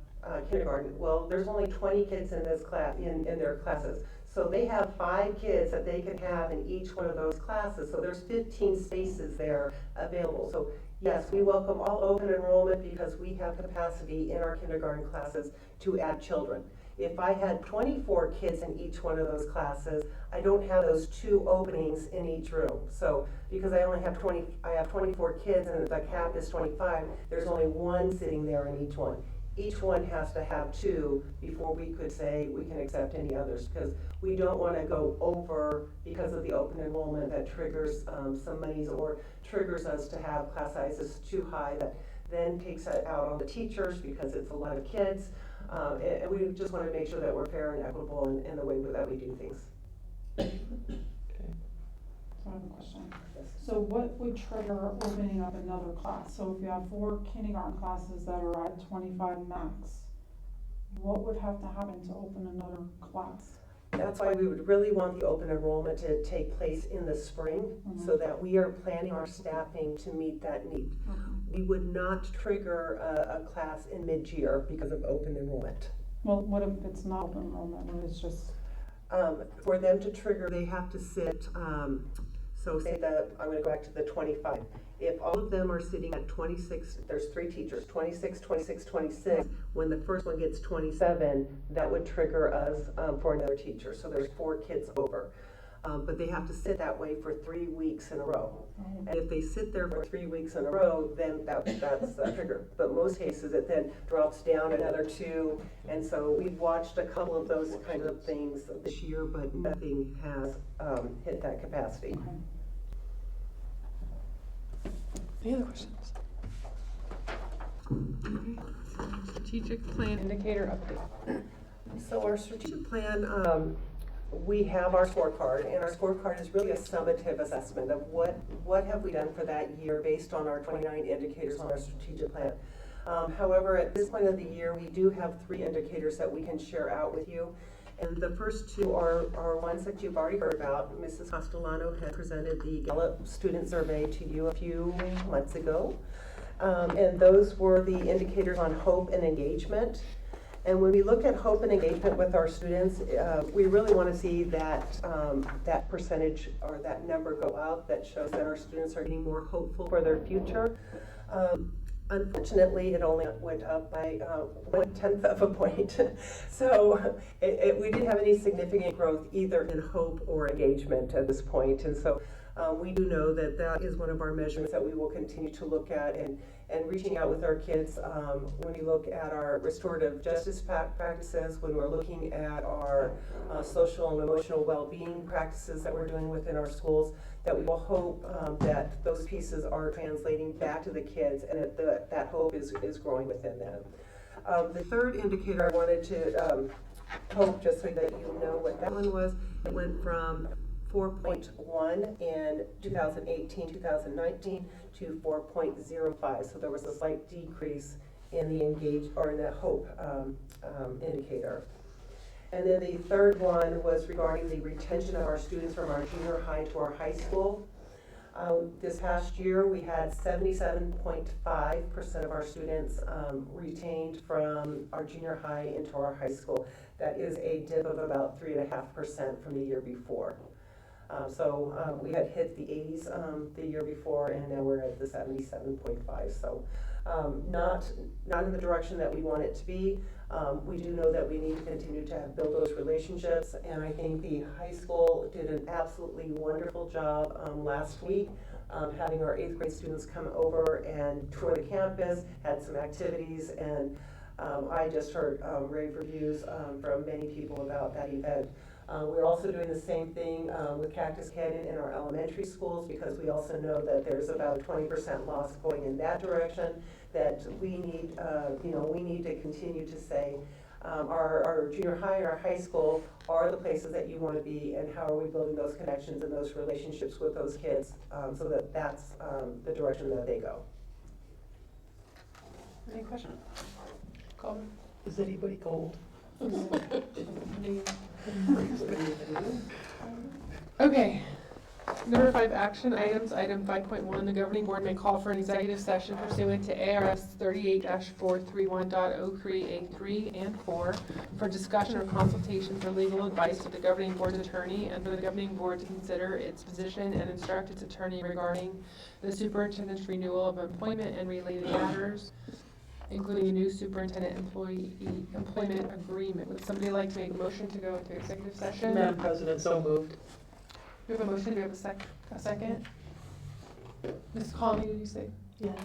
kindergarten. Well, there's only 20 kids in this class, in their classes. So they have 5 kids that they can have in each one of those classes. So there's 15 spaces there available. So yes, we welcome all open enrollment because we have capacity in our kindergarten classes to add children. If I had 24 kids in each one of those classes, I don't have those 2 openings in each room. So because I only have 24 kids and the cap is 25, there's only 1 sitting there in each one. Each one has to have 2 before we could say we can accept any others, because we don't want to go over because of the open enrollment that triggers some monies or triggers us to have class sizes too high that then takes it out on the teachers because it's a lot of kids. And we just want to make sure that we're fair and equitable in the way that we do things. Okay. So I have a question. So what would trigger opening up another class? So if you have 4 kindergarten classes that are at 25 max, what would have to happen to open another class? That's why we would really want the open enrollment to take place in the spring, so that we are planning our staffing to meet that need. We would not trigger a class in mid-year because of open enrollment. Well, what if it's not open enrollment, when it's just? For them to trigger, they have to sit, so say that, I'm gonna go back to the 25. If all of them are sitting at 26, there's 3 teachers, 26, 26, 26, when the first one gets 27, that would trigger us for another teacher. So there's 4 kids over. But they have to sit that way for 3 weeks in a row. And if they sit there for 3 weeks in a row, then that's the trigger. But most cases, it then drops down another 2. And so we've watched a couple of those kind of things this year, but nothing has hit that capacity. Any other questions? Strategic plan indicator update. So our strategic plan, we have our scorecard, and our scorecard is really a summative assessment of what have we done for that year based on our 29 indicators on our strategic plan. However, at this point of the year, we do have 3 indicators that we can share out with you. And the first 2 are ones that you've already heard about. Mrs. Castellano had presented the Gallup student survey to you a few months ago. And those were the indicators on hope and engagement. And when we look at hope and engagement with our students, we really want to see that that percentage or that number go up. That shows that our students are getting more hopeful for their future. Unfortunately, it only went up by 1/10 of a point. So we didn't have any significant growth either in hope or engagement at this point. And so we do know that that is one of our measurements that we will continue to look at, and reaching out with our kids when we look at our restorative justice practices, when we're looking at our social and emotional well-being practices that we're doing within our schools, that we will hope that those pieces are translating back to the kids, and that hope is growing within them. The third indicator I wanted to hope, just so that you know what that one was, it went from 4.1 in 2018-2019 to 4.05. So there was a slight decrease in the in the hope indicator. And then the third one was regarding the retention of our students from our junior high to our high school. This past year, we had 77.5% of our students retained from our junior high into our high school. That is a dip of about 3.5% from the year before. So we had hit the 80s the year before, and now we're at the 77.5. So not in the direction that we want it to be. We do know that we need to continue to build those relationships, and I think the high school did an absolutely wonderful job last week, having our 8th grade students come over and tour the campus, had some activities, and I just heard rave reviews from many people about that event. We're also doing the same thing with Cactus Canyon in our elementary schools, because we also know that there's about a 20% loss going in that direction, that we need, we need to continue to say our junior high and our high school are the places that you want to be, and how are we building those connections and those relationships with those kids, so that that's the direction that they go. Any questions? Comment? Is anybody cold? Okay. Number 5, action items. Item 5.1, the governing board may call for an executive session pursuant to ARS 38-431.03A3 and 4 for discussion or consultation for legal advice with the governing board's attorney, and for the governing board to consider its position and instruct its attorney regarding the superintendent's renewal of employment and related matters, including a new superintendent employment agreement. Would somebody like to make a motion to go into executive session? Madam President, so moved. We have a motion. Do we have a second? Ms. Conley, did you say? Yes.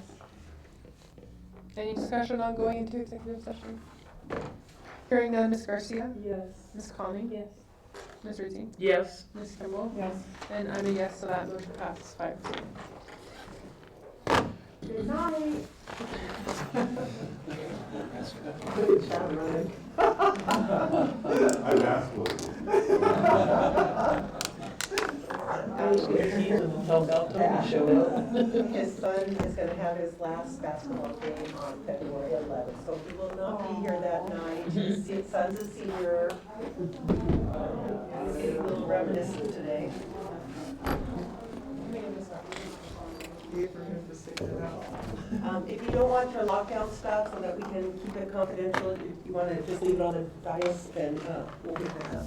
Any discussion on going into executive session? Hearing none. Ms. Garcia? Yes. Ms. Conley? Yes. Ms. Ruthie? Yes. Ms. Kimball? Yes. And I'm a yes, so that motion passes 5-0. Good night. Good job, Ryan. I'm absolutely. I was gonna tease him and tell him about Tony showed up. His son is gonna have his last basketball game on February 11th, so he will not be here that night. His son's a senior. Getting a little reminiscent today. For him to say that out. If you don't want your lockdown stuff so that we can keep it confidential, if you wanna just leave it on the dais, then, we'll give it up.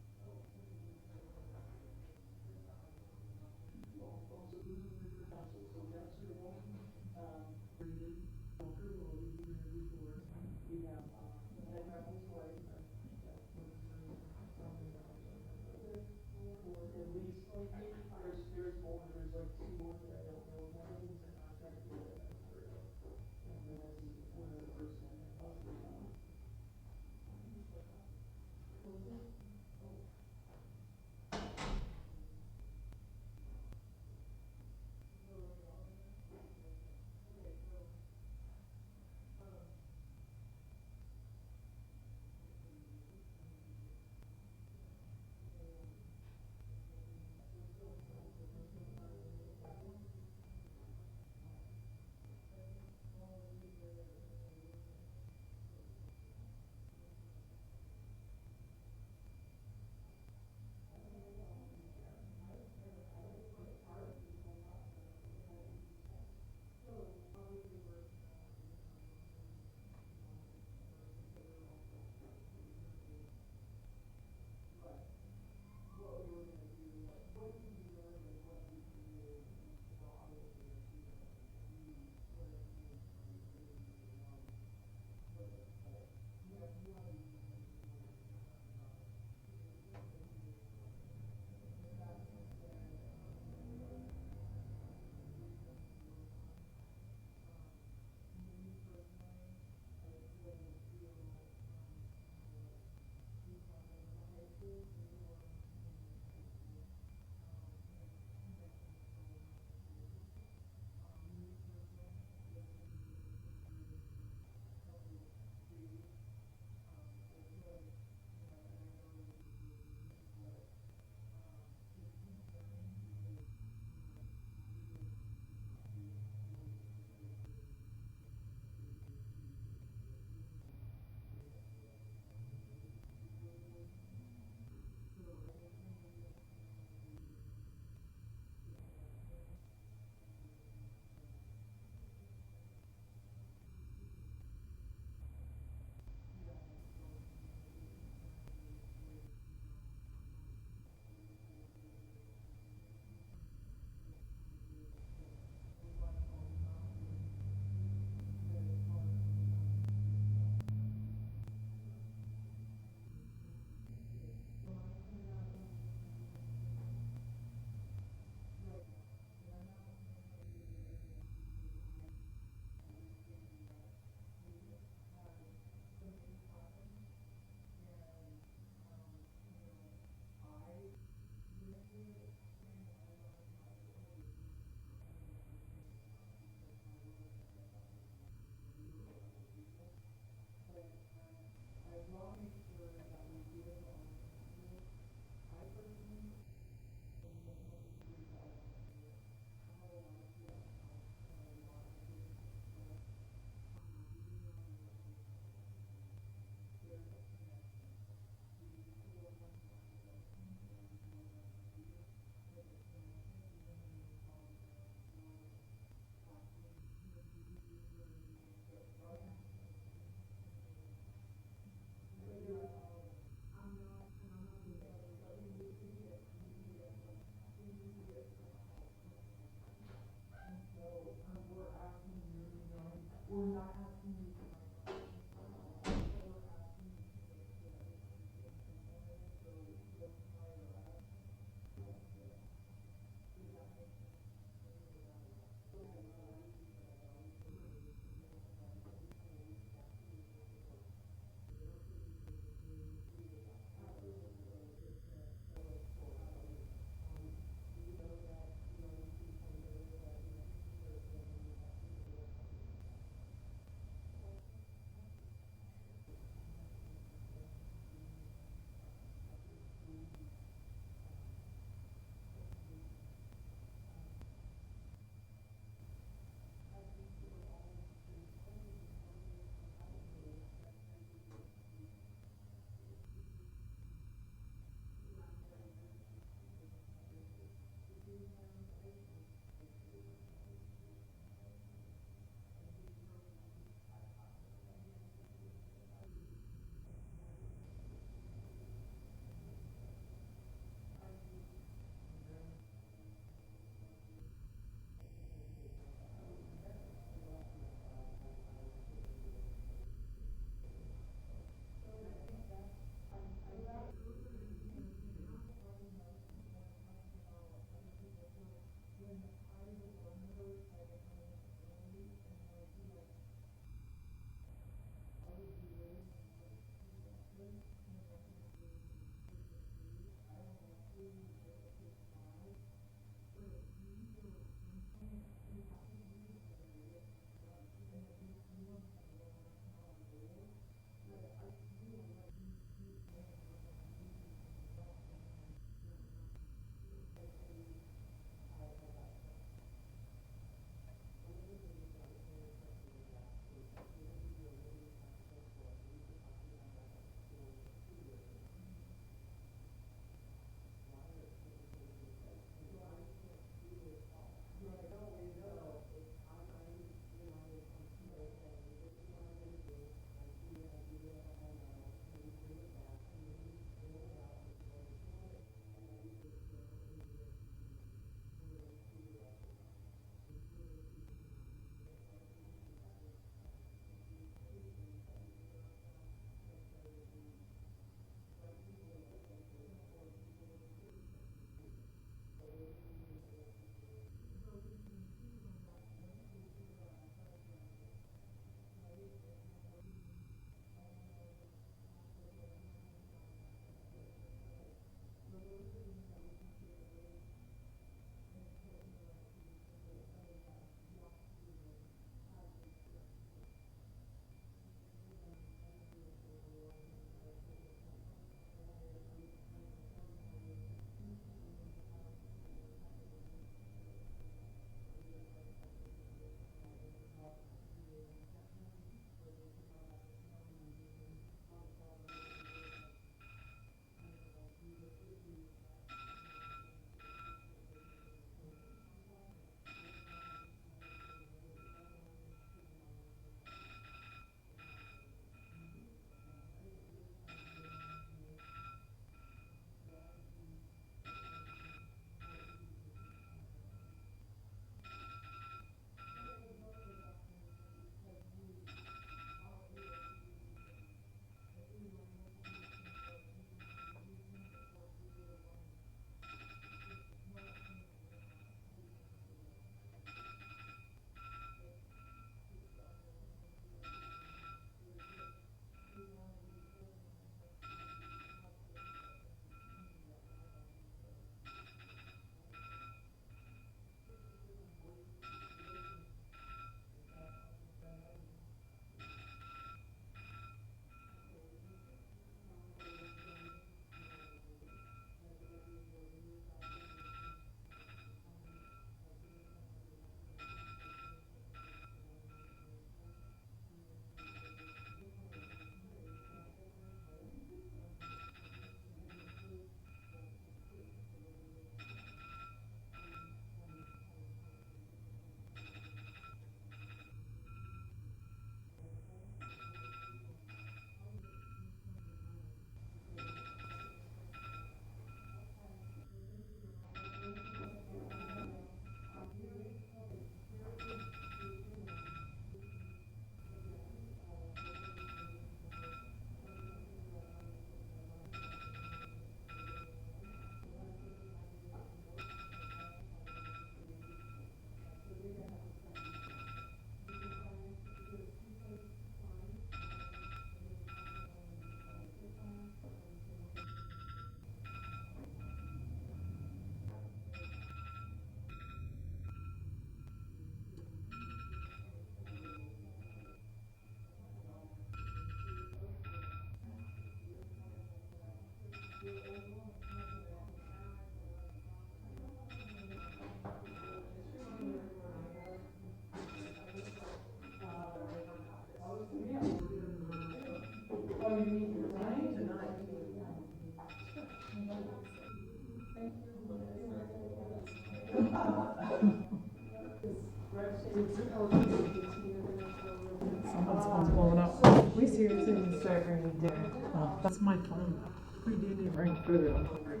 Someone's blowing up. We seriously need to start bringing dinner. Oh, that's my phone. We do need to bring food. I'm hungry.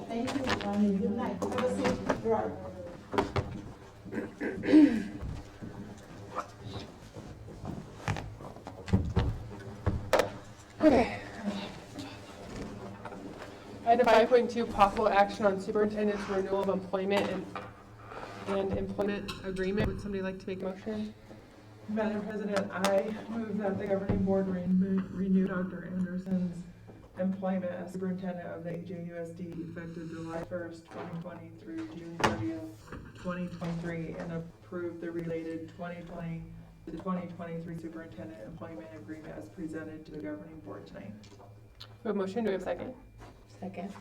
Thank you, Bonnie. Good night. Have a safe drive. Okay. Item 5.2, possible action on superintendent's renewal of employment and employment agreement. Would somebody like to make a motion? Madam President, I move that the governing board renew Dr. Anderson's employment as superintendent of the AJUSD effective July 1st, 2020 through June 30th, 2023, and approve the related 2020 to 2023 superintendent employment agreement as presented to the governing board tonight. We have a motion, do we have a second? Second.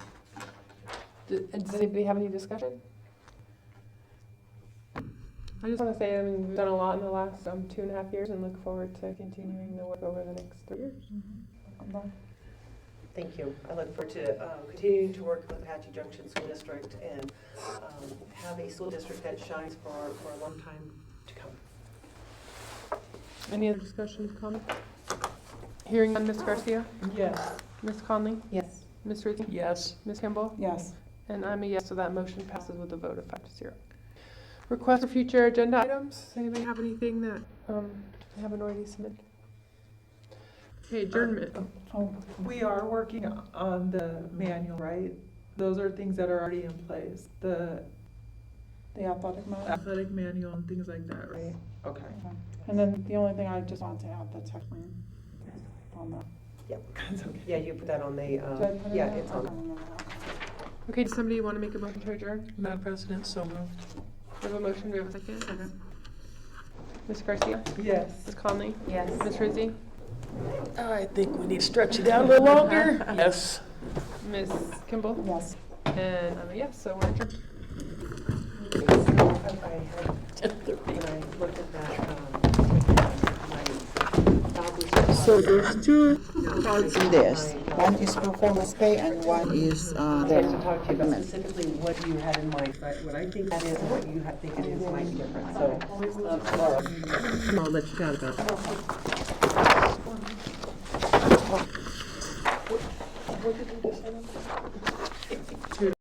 Does anybody have any discussion? I just want to say, I mean, we've done a lot in the last 2.5 years and look forward to continuing the work over the next 3 years. Thank you. I look forward to continuing to work with Apache Junction School District and have a school district that shines for a long time to come. Any other discussion, comments? Hearing none, Ms. Garcia? Yes. Ms. Conley? Yes. Ms. Rizzi? Yes. Ms. Kimball? Yes. And I'm a yes, so that motion passes with a vote of 5-0. Request for future agenda items. Does anybody have anything that they haven't already submitted? Okay, adjournment. We are working on the manual, right? Those are things that are already in place. The athletic manual and things like that, right? Okay. And then the only thing I just want to add, the tech plan on that. Yep. That's okay. Yeah, you put that on the, Did I put it yeah, on? it's on. Okay. Okay, does somebody want to make a motion to adjourn? Madam President, so moved. We have a motion, do we have a second? Ms. Garcia? Yes. Ms. Conley? Yes. Ms. Rizzi? I think we need to stretch it out a little longer. Yes. Ms. Kimball? Yes. And I'm a yes, so we're adjourned. When I looked at that, So there's two parts in this. One is performance pay and one is I'd like to talk to you about specifically what you had in mind, but what I think that is and what you think it is might be different, so, tomorrow. I'll let you chat about that. What did we decide on?